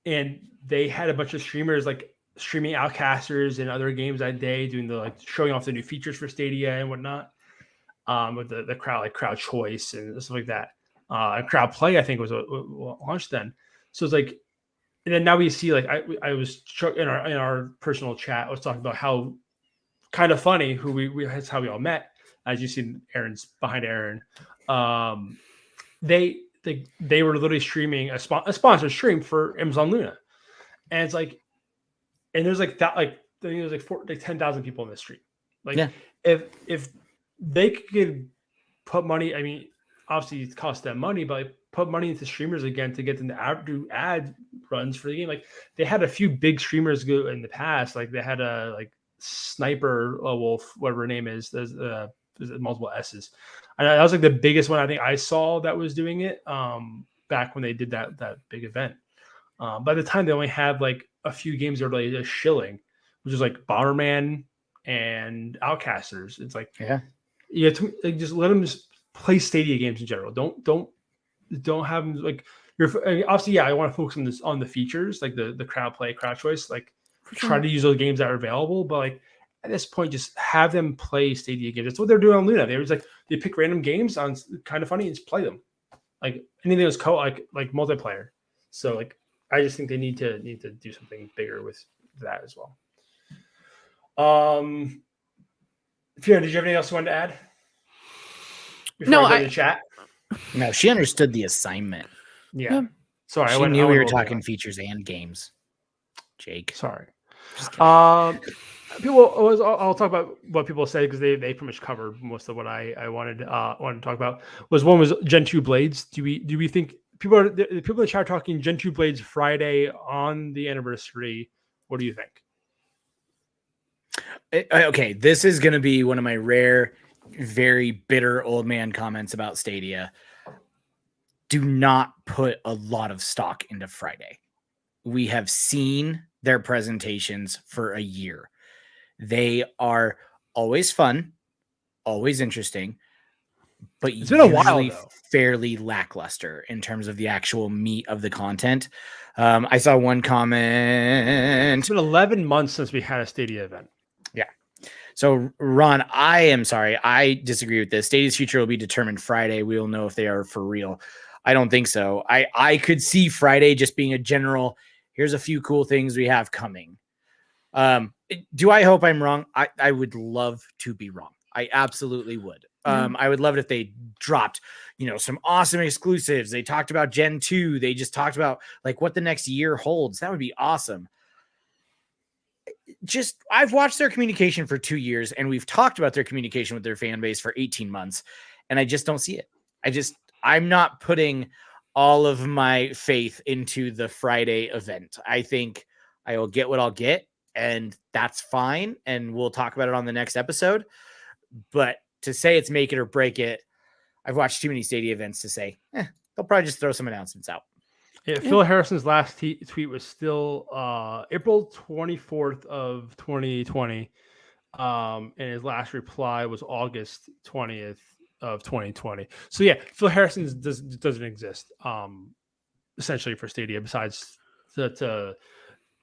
Speaker 2: And they had a bunch of streamers like streaming Outcasters and other games that day, doing the like showing off the new features for Stadia and whatnot. With the crowd choice and stuff like that. And crowd play, I think was launched then. So it's like, and then now we see like I was in our personal chat. I was talking about how kind of funny that's how we all met. As you see, Aaron's behind Aaron. They were literally streaming a sponsored stream for Amazon Luna, and it's like, and there's like that like I think there's like 10,000 people in the street. Like if they could put money, I mean, obviously it costs them money, but like, put money into streamers again to get them to do ad runs for the game. Like they had a few big streamers go in the past. Like they had a like Sniper Wolf, whatever her name is. There's multiple S's. And that was like the biggest one I think I saw that was doing it back when they did that big event. By the time they only had like a few games that were like just shilling, which is like Bomberman and Outcasters. It's like you have to like, just let them just play Stadia games in general. Don't have them like obviously I want to focus on the features like the crowd play, crowd choice, like try to use those games that are available, but like at this point just have them play Stadia games. That's what they're doing on Luna. They pick random games on Kind of Funny and just play them. Like anything that's like multiplayer. So like I just think they need to do something bigger with that as well. Fiona, did you have anything else you wanted to add?
Speaker 3: No,
Speaker 2: I chat.
Speaker 1: No, she understood the assignment.
Speaker 2: Yeah. Sorry,
Speaker 1: she knew we were talking features and games. Jake.
Speaker 2: Sorry. I'll talk about what people say because they pretty much covered most of what I wanted to talk about. One was Gen 2 Blades. Do we think people in the chat are talking Gen 2 Blades Friday on the anniversary? What do you think?
Speaker 1: Okay, this is going to be one of my rare, very bitter old man comments about Stadia. Do not put a lot of stock into Friday. We have seen their presentations for a year. They are always fun, always interesting, but
Speaker 2: it's been a while, though.
Speaker 1: Fairly lackluster in terms of the actual meat of the content. I saw one comment.
Speaker 2: It's been 11 months since we had a Stadia event.
Speaker 1: Yeah. So, Ron, I am sorry. I disagree with this. Stadia's future will be determined Friday. We will know if they are for real. I don't think so. I could see Friday just being a general, here's a few cool things we have coming. Do I hope I'm wrong? I would love to be wrong. I absolutely would. I would love it if they dropped, some awesome exclusives. They talked about Gen 2. They just talked about like what the next year holds. That would be awesome. I've watched their communication for 2 years, and we've talked about their communication with their fan base for 18 months, and I just don't see it. I'm not putting all of my faith into the Friday event. I think I will get what I'll get, and that's fine. And we'll talk about it on the next episode. But to say it's make it or break it, I've watched too many Stadia events to say, they'll probably just throw some announcements out.
Speaker 2: Yeah, Phil Harrison's last tweet was still April 24th of 2020. And his last reply was August 20th of 2020. So yeah, Phil Harrison's doesn't exist essentially for Stadia, besides to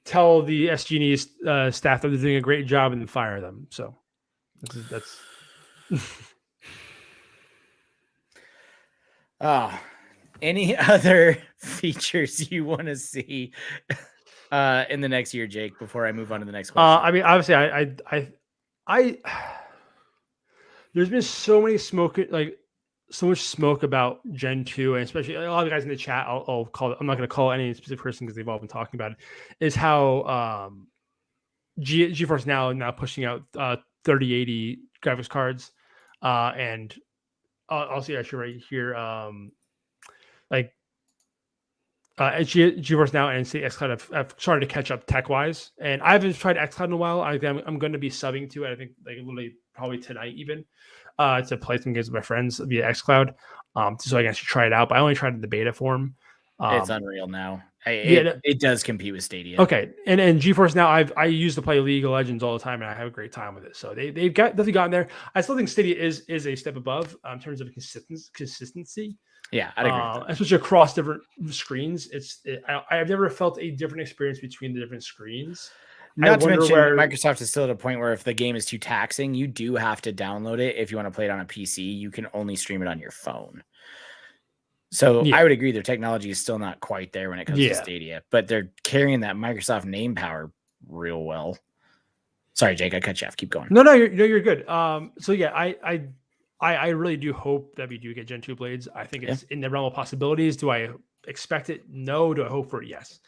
Speaker 2: tell the SG&E staff that they're doing a great job and then fire them. So that's
Speaker 1: any other features you want to see in the next year, Jake, before I move on to the next question?
Speaker 2: I mean, obviously I there's been so much smoke about Gen 2, and especially a lot of the guys in the chat, I'll call it, I'm not going to call any specific person because they've all been talking about it, is how GeForce now pushing out 3080 graphics cards, and I'll see actually right here, GeForce Now and xCloud have started to catch up tech-wise, and I haven't tried xCloud in a while. I'm going to be subbing to it, I think, like literally probably tonight even, to play some games with my friends via xCloud, so I can actually try it out. But I only tried it in the beta form.
Speaker 1: It's unreal now. It does compete with Stadia.
Speaker 2: Okay, and GeForce Now, I used to play League of Legends all the time, and I have a great time with it. So they've definitely gotten there. I still think Stadia is a step above in terms of consistency.
Speaker 1: Yeah, I'd agree.
Speaker 2: Especially across different screens. I've never felt a different experience between the different screens.
Speaker 1: Not to mention, Microsoft is still at a point where if the game is too taxing, you do have to download it. If you want to play it on a PC, you can only stream it on your phone. So I would agree their technology is still not quite there when it comes to Stadia, but they're carrying that Microsoft name power real well. Sorry, Jake, I cut you off. Keep going.
Speaker 2: No, you're good. So yeah, I really do hope that we do get Gen 2 blades. I think it's in the realm of possibilities. Do I expect it? No. Do I hope for it? Yes.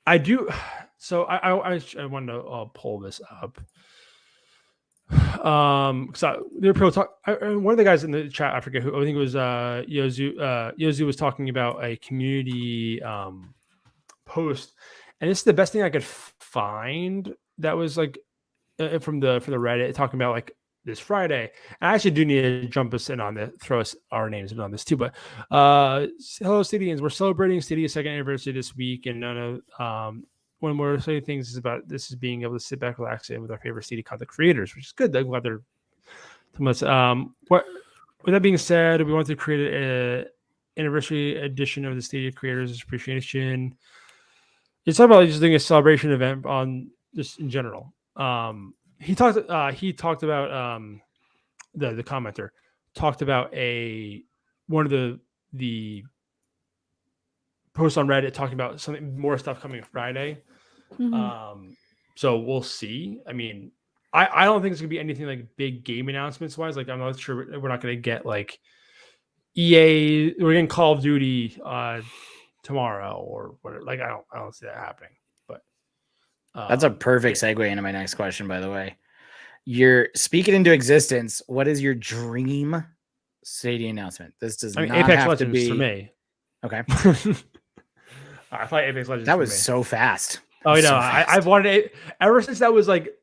Speaker 2: I do. So I wanted to pull this up. So there were people talk. One of the guys in the chat, I forget who. I think it was Yozu. Yozu was talking about a community post, and this is the best thing I could find. That was like from the Reddit talking about like this Friday. And I actually do need to jump us in on this, throw us our names in on this too. But hello, Stadians. We're celebrating Stadia's second anniversary this week, and none of when we're saying things is about this is being able to sit back, relax, in with our favorite Stadia content creators, which is good. I'm glad they're telling us. With that being said, we want to create an anniversary edition of the Stadia Creators Appreciation. It's talking about just doing a celebration event on just in general. He talked about the commenter talked about one of the posts on Reddit talking about something more stuff coming Friday. Mm-hmm. So we'll see. I mean, I don't think it's gonna be anything like big game announcements wise. Like I'm not sure we're not gonna get like EA. We're getting Call of Duty tomorrow or whatever. Like I don't see that happening. But
Speaker 1: that's a perfect segue into my next question. By the way, you're speaking into existence. What is your dream Stadia announcement? This does not
Speaker 2: Apex
Speaker 1: have
Speaker 2: Legends
Speaker 1: to be
Speaker 2: for me.
Speaker 1: Okay.
Speaker 2: I play Apex Legends.
Speaker 1: That was so fast.
Speaker 2: Oh no, I've wanted it ever since that was like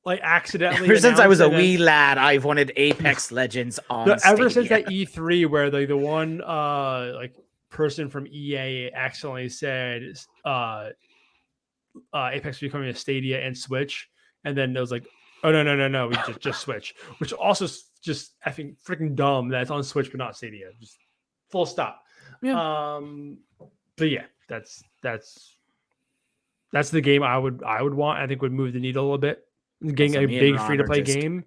Speaker 2: accidentally.
Speaker 1: Ever since I was a wee lad, I've wanted Apex Legends on. No,
Speaker 2: ever since that E3 where the one like person from EA accidentally said Apex becoming a Stadia and Switch, and then it was like, oh no, we just Switch, which also just effing freaking dumb that it's on Switch but not Stadia. Just full stop. Yeah. But yeah, that's the game I would want. I think would move the needle a little bit. Getting a big free to play game.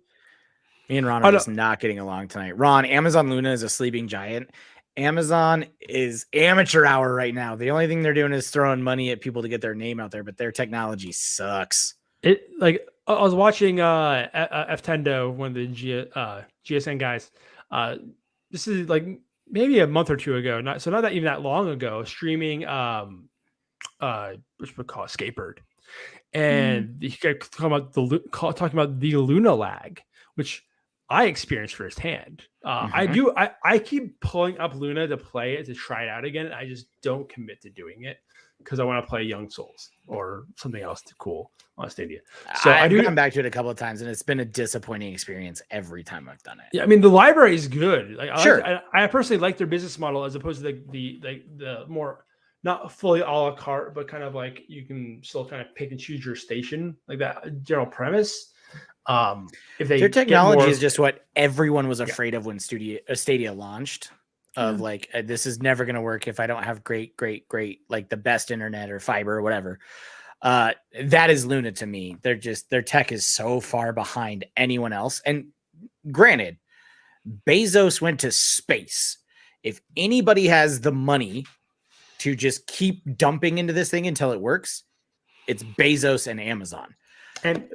Speaker 1: Me and Ron are just not getting along tonight. Ron, Amazon Luna is a sleeping giant. Amazon is amateur hour right now. The only thing they're doing is throwing money at people to get their name out there, but their technology sucks.
Speaker 2: It like I was watching Ftendo, one of the GSN guys. This is like maybe a month or two ago, not that even that long ago, streaming which we call it Skatebird, and he kept talking about the Luna lag, which I experienced firsthand. I keep pulling up Luna to play it, to try it out again, and I just don't commit to doing it because I want to play Young Souls or something else cool on Stadia. So
Speaker 1: I've gone back to it a couple of times, and it's been a disappointing experience every time I've done it.
Speaker 2: Yeah, I mean the library is good. Like,
Speaker 1: Sure.
Speaker 2: I personally like their business model as opposed to the more not fully a la carte, but kind of like you can still kind of pick and choose your station, like that general premise. If their
Speaker 1: technology is just what everyone was afraid of when Stadia launched. Of like, this is never going to work if I don't have great, like the best internet or fiber or whatever. That is Luna to me. Their tech is so far behind anyone else. And granted, Bezos went to space. If anybody has the money to just keep dumping into this thing until it works, it's Bezos and Amazon.
Speaker 2: And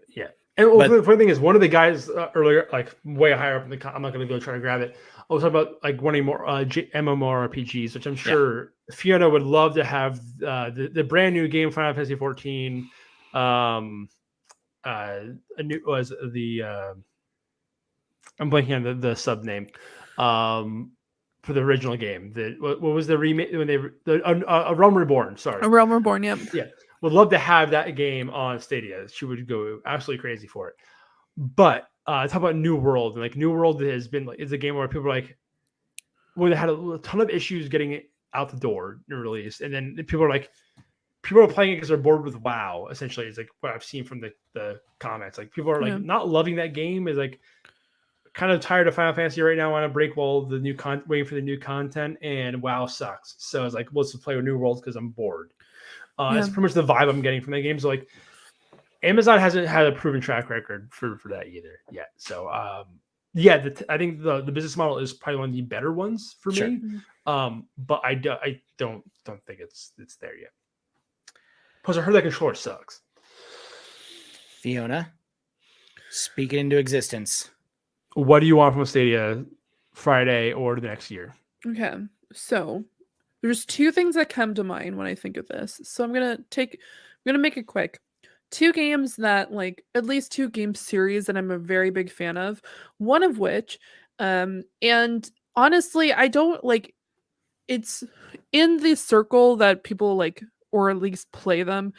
Speaker 2: the funny thing is, one of the guys earlier, like way higher up in the, I'm not going to go try to grab it. I was talking about like wanting more MMORPGs, which I'm sure Fiona would love to have. The brand new game, Final Fantasy 14. A new was the I'm blanking on the sub name for the original game. What was the remake when they A Realm Reborn? Sorry,
Speaker 3: A Realm Reborn. Yeah.
Speaker 2: Would love to have that game on Stadia. She would go absolutely crazy for it. But talk about New World, and like New World has been like, it's a game where people are like, well, they had a ton of issues getting it out the door in release, and then people are playing it because they're bored with WoW. Essentially, is like what I've seen from the comments. Like people are like not loving that game. Is like kind of tired of Final Fantasy right now. Want to break while the new waiting for the new content, and WoW sucks. So it's like, let's play with New Worlds because I'm bored. That's pretty much the vibe I'm getting from that game. So like, Amazon hasn't had a proven track record for that either yet. So I think the business model is probably one of the better ones for me. But I don't think it's there yet. Plus, I heard that controller sucks.
Speaker 1: Fiona, speak it into existence.
Speaker 2: What do you want from Stadia Friday or the next year?
Speaker 3: Okay, so there's two things that come to mind when I think of this. So I'm gonna make it quick. Two games that, like, at least two game series that I'm a very big fan of. One of which, and honestly, I don't like. It's in the circle that people like, or at least play them,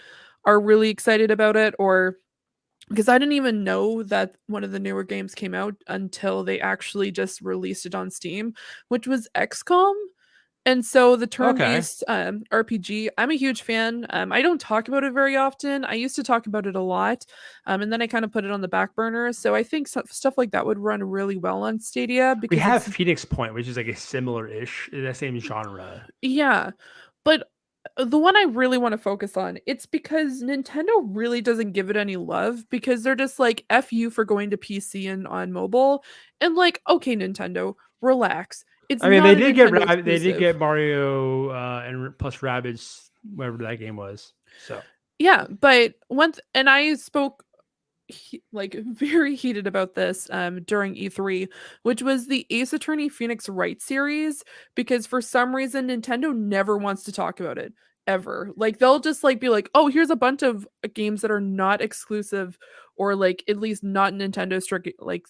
Speaker 3: are really excited about it, or because I didn't even know that one of the newer games came out until they actually just released it on Steam, which was XCOM. And so the turn-based RPG, I'm a huge fan. I don't talk about it very often. I used to talk about it a lot, and then I kind of put it on the back burner. So I think stuff like that would run really well on Stadia. Because
Speaker 2: we have Phoenix Point, which is like a similar-ish, that same genre.
Speaker 3: Yeah, but the one I really want to focus on, it's because Nintendo really doesn't give it any love, because they're just like, F you for going to PC and on mobile. And like, okay, Nintendo, relax. It's
Speaker 2: I mean,
Speaker 3: not
Speaker 2: they did
Speaker 3: exclusive.
Speaker 2: get Mario and plus Rabbids, whatever that game was. So
Speaker 3: yeah, but and I spoke like very heated about this during E3, which was the Ace Attorney Phoenix Wright series, because for some reason Nintendo never wants to talk about it ever. Like they'll just like be like, oh, here's a bunch of games that are not exclusive, or like at least not Nintendo strict like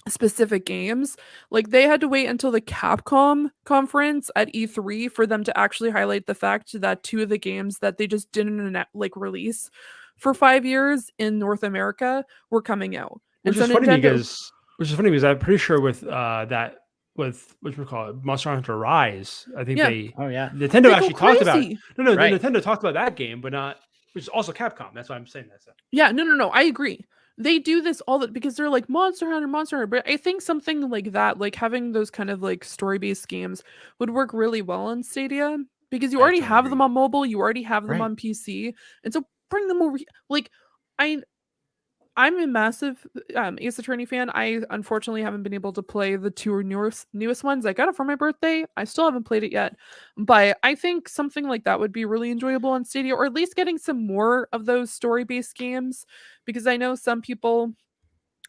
Speaker 3: specific games. Like they had to wait until the Capcom conference at E3 for them to actually highlight the fact that two of the games that they just didn't like release for 5 years in North America were coming out.
Speaker 2: Which is funny because I'm pretty sure with with what we call it, Monster Hunter Rise, I think Nintendo actually talked about it. Nintendo talked about that game, but not, which is also Capcom. That's why I'm saying that. So.
Speaker 3: Yeah, no, I agree. They do this all because they're like Monster Hunter, but I think something like that, like having those kind of like story-based games would work really well on Stadia, because you already have them on mobile, you already have them on PC, and so bring them over. Like, I I'm a massive Ace Attorney fan. I unfortunately haven't been able to play the two newest ones. I got it for my birthday. I still haven't played it yet, but I think something like that would be really enjoyable on Stadia, or at least getting some more of those story-based games, because I know some people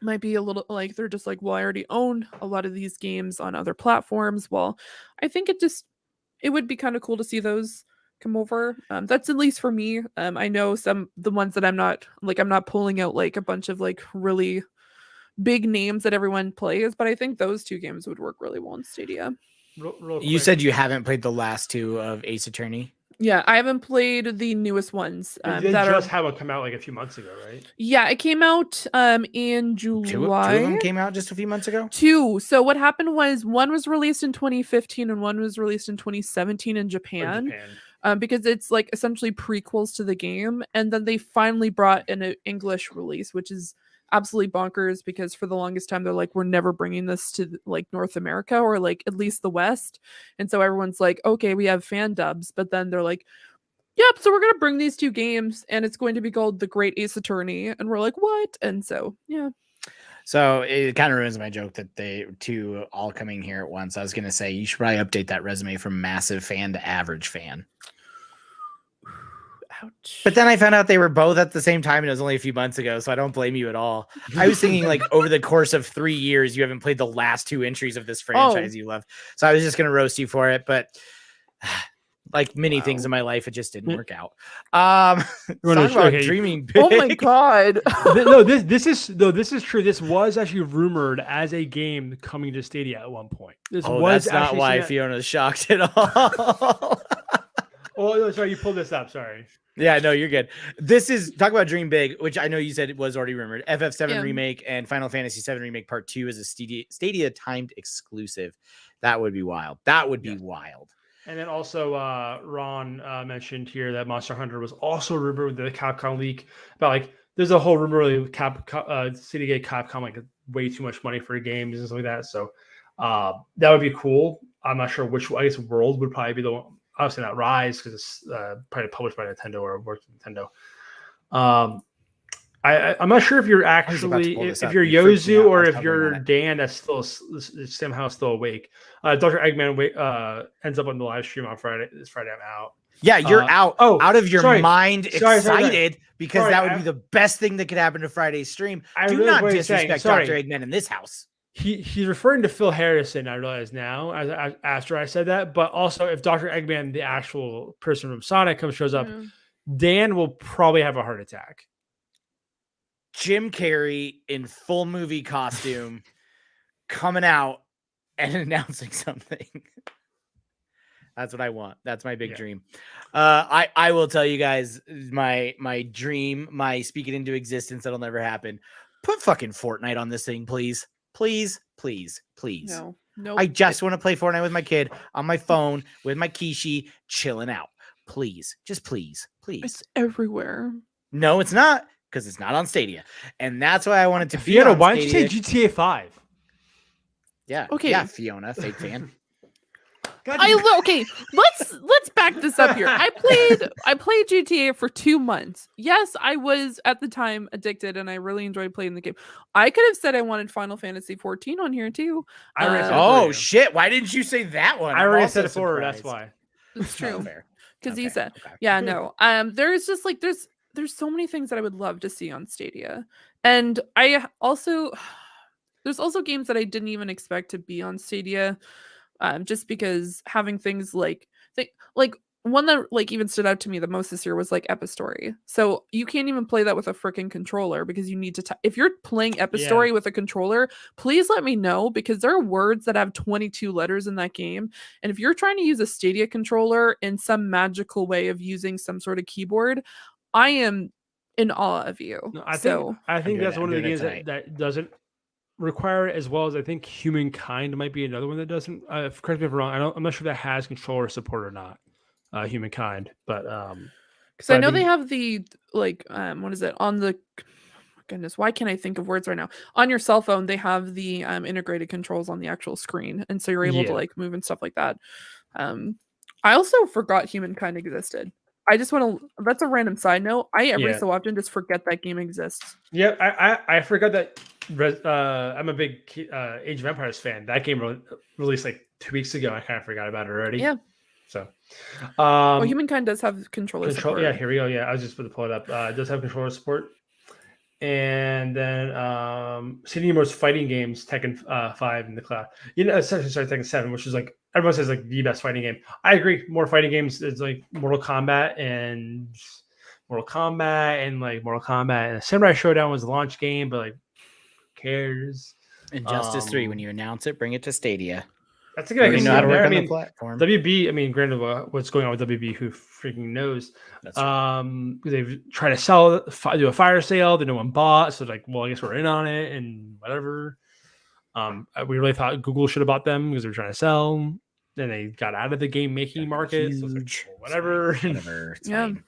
Speaker 3: might be a little like they're just like, well, I already own a lot of these games on other platforms. Well, I think it would be kind of cool to see those come over. That's at least for me. I know the ones that I'm not pulling out like a bunch of like really big names that everyone plays, but I think those two games would work really well in Stadia.
Speaker 2: Real
Speaker 1: You
Speaker 2: quick.
Speaker 1: said you haven't played the last two of Ace Attorney.
Speaker 3: Yeah, I haven't played the newest ones.
Speaker 2: They just have one come out like a few months ago, right?
Speaker 3: Yeah, it came out in July.
Speaker 1: Two of them came out just a few months ago?
Speaker 3: Two. So what happened was one was released in 2015 and one was released in 2017 in Japan. Because it's like essentially prequels to the game. And then they finally brought in an English release, which is absolutely bonkers, because for the longest time they're like, we're never bringing this to like North America, or like at least the West. And so everyone's like, okay, we have fan dubs, but then they're like, yep, so we're gonna bring these two games and it's going to be called The Great Ace Attorney. And we're like, what? And so yeah.
Speaker 1: So it kind of ruins my joke that they two all coming here at once. I was gonna say you should probably update that resume from massive fan to average fan.
Speaker 3: Ouch.
Speaker 1: But then I found out they were both at the same time, and it was only a few months ago, so I don't blame you at all. I was thinking like over the course of 3 years, you haven't played the last two entries of this franchise you love. So I was just gonna roast you for it, but like many things in my life, it just didn't work out. Talk about dreaming big.
Speaker 3: Oh my god.
Speaker 2: This is true. This was actually rumored as a game coming to Stadia at one point.
Speaker 1: That's not why Fiona's shocked at all.
Speaker 2: Oh, no, sorry, you pulled this up. Sorry.
Speaker 1: Yeah, no, you're good. This is talk about Dream Big, which I know you said it was already rumored. FF7 Remake and Final Fantasy 7 Remake Part 2 is a Stadia timed exclusive. That would be wild. That would be wild.
Speaker 2: And then also, Ron mentioned here that Monster Hunter was also rumored with the Capcom leak about like there's a whole rumor really with Stadia gave Capcom like way too much money for games and stuff like that. So that would be cool. I'm not sure which. I guess World would probably be the one. Obviously not Rise because it's probably published by Nintendo or works with Nintendo. I'm not sure if you're actually if you're Yozu or if you're Dan that's still somehow still awake. Dr. Eggman ends up on the live stream on Friday. This Friday I'm out.
Speaker 1: Yeah, you're out of your mind, excited because that would be the best thing that could happen to Friday's stream. Do not disrespect Dr. Eggman in this house.
Speaker 2: He's referring to Phil Harrison, I realize now, after I said that. But also, if Dr. Eggman, the actual person from Sonic, shows up, Dan will probably have a heart attack.
Speaker 1: Jim Carrey in full movie costume coming out and announcing something. That's what I want. That's my big dream. I will tell you guys my dream, my speak it into existence that'll never happen. Put fucking Fortnite on this thing, please. Please.
Speaker 3: No.
Speaker 1: I just want to play Fortnite with my kid on my phone with my Kishi chilling out. Please. Just please.
Speaker 3: It's everywhere.
Speaker 1: No, it's not, because it's not on Stadia. And that's why I wanted to be
Speaker 2: Fiona,
Speaker 1: on
Speaker 2: why don't
Speaker 1: Stadia.
Speaker 2: you say GTA 5?
Speaker 1: Yeah.
Speaker 3: Okay.
Speaker 1: Yeah, Fiona, fake fan.
Speaker 3: Okay, let's back this up here. I played GTA for 2 months. Yes, I was at the time addicted and I really enjoyed playing the game. I could have said I wanted Final Fantasy 14 on here too.
Speaker 1: Shit, why didn't you say that one?
Speaker 2: I already said it forward, that's why.
Speaker 3: It's true. Because he said,
Speaker 1: okay.
Speaker 3: yeah, no. There's just like there's so many things that I would love to see on Stadia. And there's also games that I didn't even expect to be on Stadia. Just because having things like one that like even stood out to me the most this year was like Epistory. So you can't even play that with a freaking controller because you need to if you're playing Epistory with a controller, please let me know, because there are words that have 22 letters in that game. And if you're trying to use a Stadia controller in some magical way of using some sort of keyboard, I am in awe of you.
Speaker 2: No, I think that's one of the games that doesn't require it, as well as I think Humankind might be another one that doesn't. Correct me if I'm wrong. I'm not sure if that has controller support or not. Humankind, but
Speaker 3: because I know they have the what is it on the goodness, why can't I think of words right now? On your cell phone, they have the integrated controls on the actual screen, and so you're able to like move and stuff like that. I also forgot Humankind existed. I just want to. That's a random side note. I every
Speaker 2: Yeah.
Speaker 3: so often just forget that game exists.
Speaker 2: Yeah, I forgot that. I'm a big Age of Empires fan. That game released like 2 weeks ago. I kind of forgot about it already.
Speaker 3: Yeah.
Speaker 2: So,
Speaker 3: Well, Humankind does have controller support.
Speaker 2: Yeah, here we go. Yeah, I was just about to pull it up. It does have controller support. And then City Most fighting games, Tekken 5 in the cloud. Sorry, Tekken 7, which is like everyone says like the best fighting game. I agree. More fighting games is like Mortal Kombat and Samurai Showdown was the launch game, but like who cares?
Speaker 1: Injustice 3, when you announce it, bring it to Stadia.
Speaker 2: That's a good idea.
Speaker 1: Know how to work on the platform.
Speaker 2: WB, I mean, granted, what's going on with WB, who freaking knows?
Speaker 1: That's right.
Speaker 2: They've tried to do a fire sale that no one bought. So, like, well, I guess we're in on it and whatever. We really thought Google should have bought them because they were trying to sell. Then they got out of the game making market. So it's like, well, whatever.
Speaker 1: Whatever. It's
Speaker 3: Yeah.
Speaker 1: fine.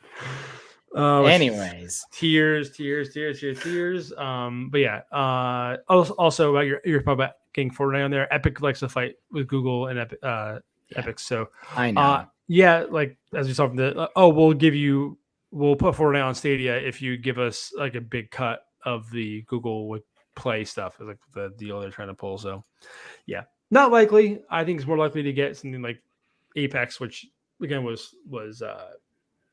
Speaker 2: tears.
Speaker 1: Anyways,
Speaker 2: But yeah. Also about your point about getting Fortnite on there. Epic likes to fight with Google and Epic. So
Speaker 1: I know.
Speaker 2: Yeah, like as we saw from the we'll put Fortnite on Stadia if you give us like a big cut of the Google Play stuff, like the deal they're trying to pull. So yeah, not likely. I think it's more likely to get something like Apex, which again was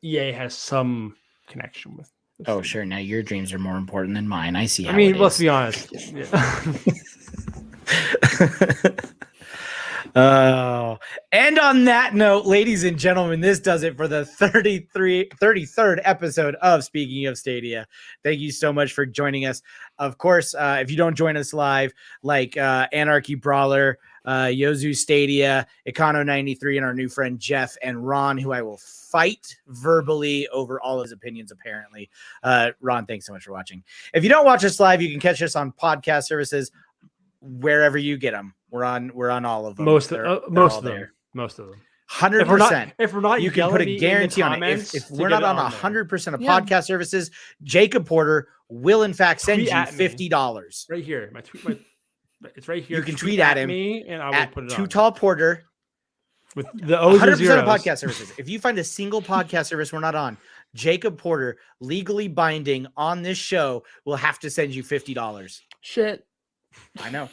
Speaker 2: EA has some connection with.
Speaker 1: Oh, sure. Now your dreams are more important than mine. I see.
Speaker 2: I mean, let's be honest. Yeah.
Speaker 1: And on that note, ladies and gentlemen, this does it for the 33rd episode of Speaking of Stadia. Thank you so much for joining us. Of course, if you don't join us live, like Anarchy Brawler, Yozu Stadia, Econo93, and our new friend Jeff and Ron, who I will fight verbally over all his opinions, apparently. Ron, thanks so much for watching. If you don't watch us live, you can catch us on podcast services wherever you get them. We're on all of them.
Speaker 2: Most of them.
Speaker 1: 100%.
Speaker 2: If we're not,
Speaker 1: you can put a guarantee on it. If we're not on 100% of podcast services, Jacob Porter will in fact send you $50
Speaker 2: right here. It's right here.
Speaker 1: You can tweet at him
Speaker 2: me, and I will put it
Speaker 1: Too
Speaker 2: on.
Speaker 1: Tall Porter
Speaker 2: with the O's
Speaker 1: 100%
Speaker 2: or zeros.
Speaker 1: of podcast services. If you find a single podcast service we're not on, Jacob Porter, legally binding on this show, will have to send you $50.
Speaker 3: Shit.
Speaker 1: I know.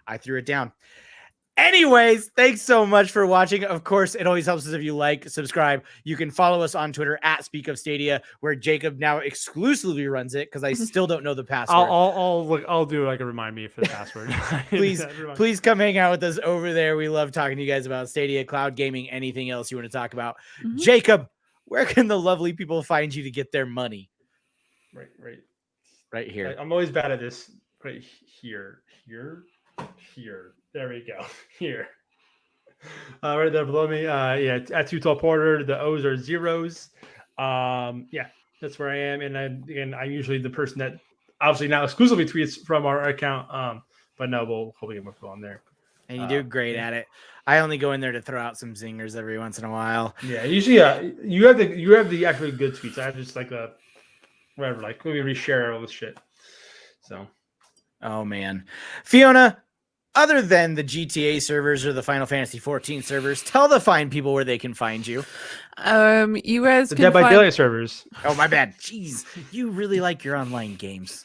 Speaker 1: I threw it down. Anyways, thanks so much for watching. Of course, it always helps us if you like, subscribe. You can follow us on Twitter at Speak of Stadia, where Jacob now exclusively runs it because I still don't know the password.
Speaker 2: I'll do like a remind me for the password.
Speaker 1: Please come hang out with us over there. We love talking to you guys about Stadia, cloud gaming, anything else you want to talk about. Mm-hmm. Jacob, where can the lovely people find you to get their money? Right here.
Speaker 2: I'm always bad at this. Right here. There we go. Here. Right there below me. At Too Tall Porter, the O's are zeros. That's where I am. And I'm usually the person that obviously not exclusively tweets from our account. But no, we'll hopefully get more people on there.
Speaker 1: And you do great at it. I only go in there to throw out some zingers every once in a while.
Speaker 2: Yeah, usually you have the actually good tweets. I have just like a whatever, like we reshare all this shit. So
Speaker 1: oh man. Fiona, other than the GTA servers or the Final Fantasy 14 servers, tell the fine people where they can find you.
Speaker 3: You guys
Speaker 2: the
Speaker 3: can
Speaker 2: Dead by
Speaker 3: find...
Speaker 2: Daylight servers.
Speaker 1: Oh, my bad. Jeez, you really like your online games.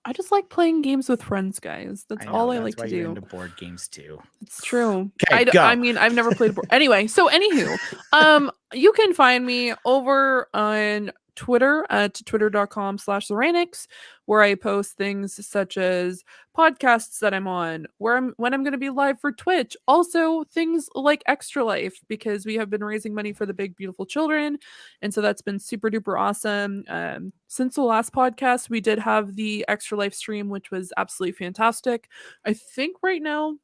Speaker 3: I just like playing games with friends, guys. That's all I like to do.
Speaker 1: You're into board games too.
Speaker 3: It's true.
Speaker 1: Okay,
Speaker 3: I mean, I've never played board. Anyway, so anywho, you can find me over on Twitter at twitter.com/Zeranix, where I post things such as podcasts that I'm on, when I'm going to be live for Twitch, also things like Extra Life, because we have been raising money for the Big Beautiful Children, and so that's been super duper awesome. Since the last podcast, we did have the Extra Life stream, which was absolutely fantastic. I think right now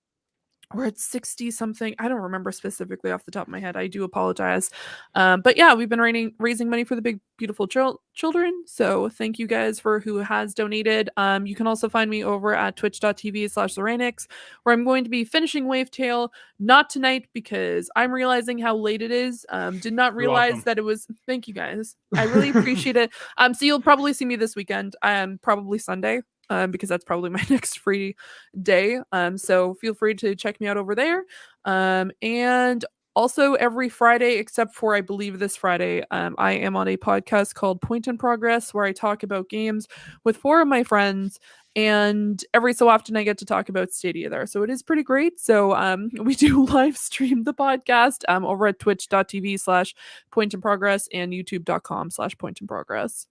Speaker 3: we're at 60 something. I don't remember specifically off the top of my head. I do apologize. But yeah, we've been raising money for the Big Beautiful Children. So thank you guys for who has donated. You can also find me over at twitch.tv/Zeranix, where I'm going to be finishing Wavetale. Not tonight because I'm realizing how late it is. Did not realize that it was. Thank you guys. I really appreciate it. So you'll probably see me this weekend. Probably Sunday. Because that's probably my next free day. So feel free to check me out over there. And Also, every Friday, except for I believe this Friday, I am on a podcast called Point in Progress, where I talk about games with 4 of my friends. And every so often, I get to talk about Stadia there. So it is pretty great. So we do live stream the podcast over at twitch.tv/point in progress and youtube.com/point in progress.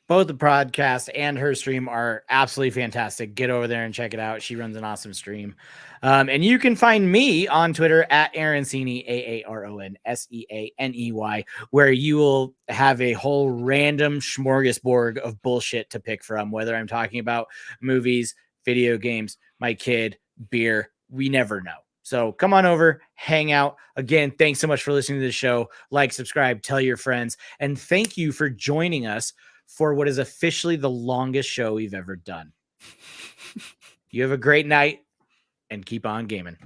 Speaker 1: Both the podcast and her stream are absolutely fantastic. Get over there and check it out. She runs an awesome stream. And you can find me on Twitter at Aaronseaney, AARONSEANEY, where you will have a whole random smorgasbord of bullshit to pick from, whether I'm talking about movies, video games, my kid, beer. We never know. So come on over, hang out. Again, thanks so much for listening to the show. Like, subscribe, tell your friends. And thank you for joining us for what is officially the longest show we've ever done. You have a great night and keep on gaming.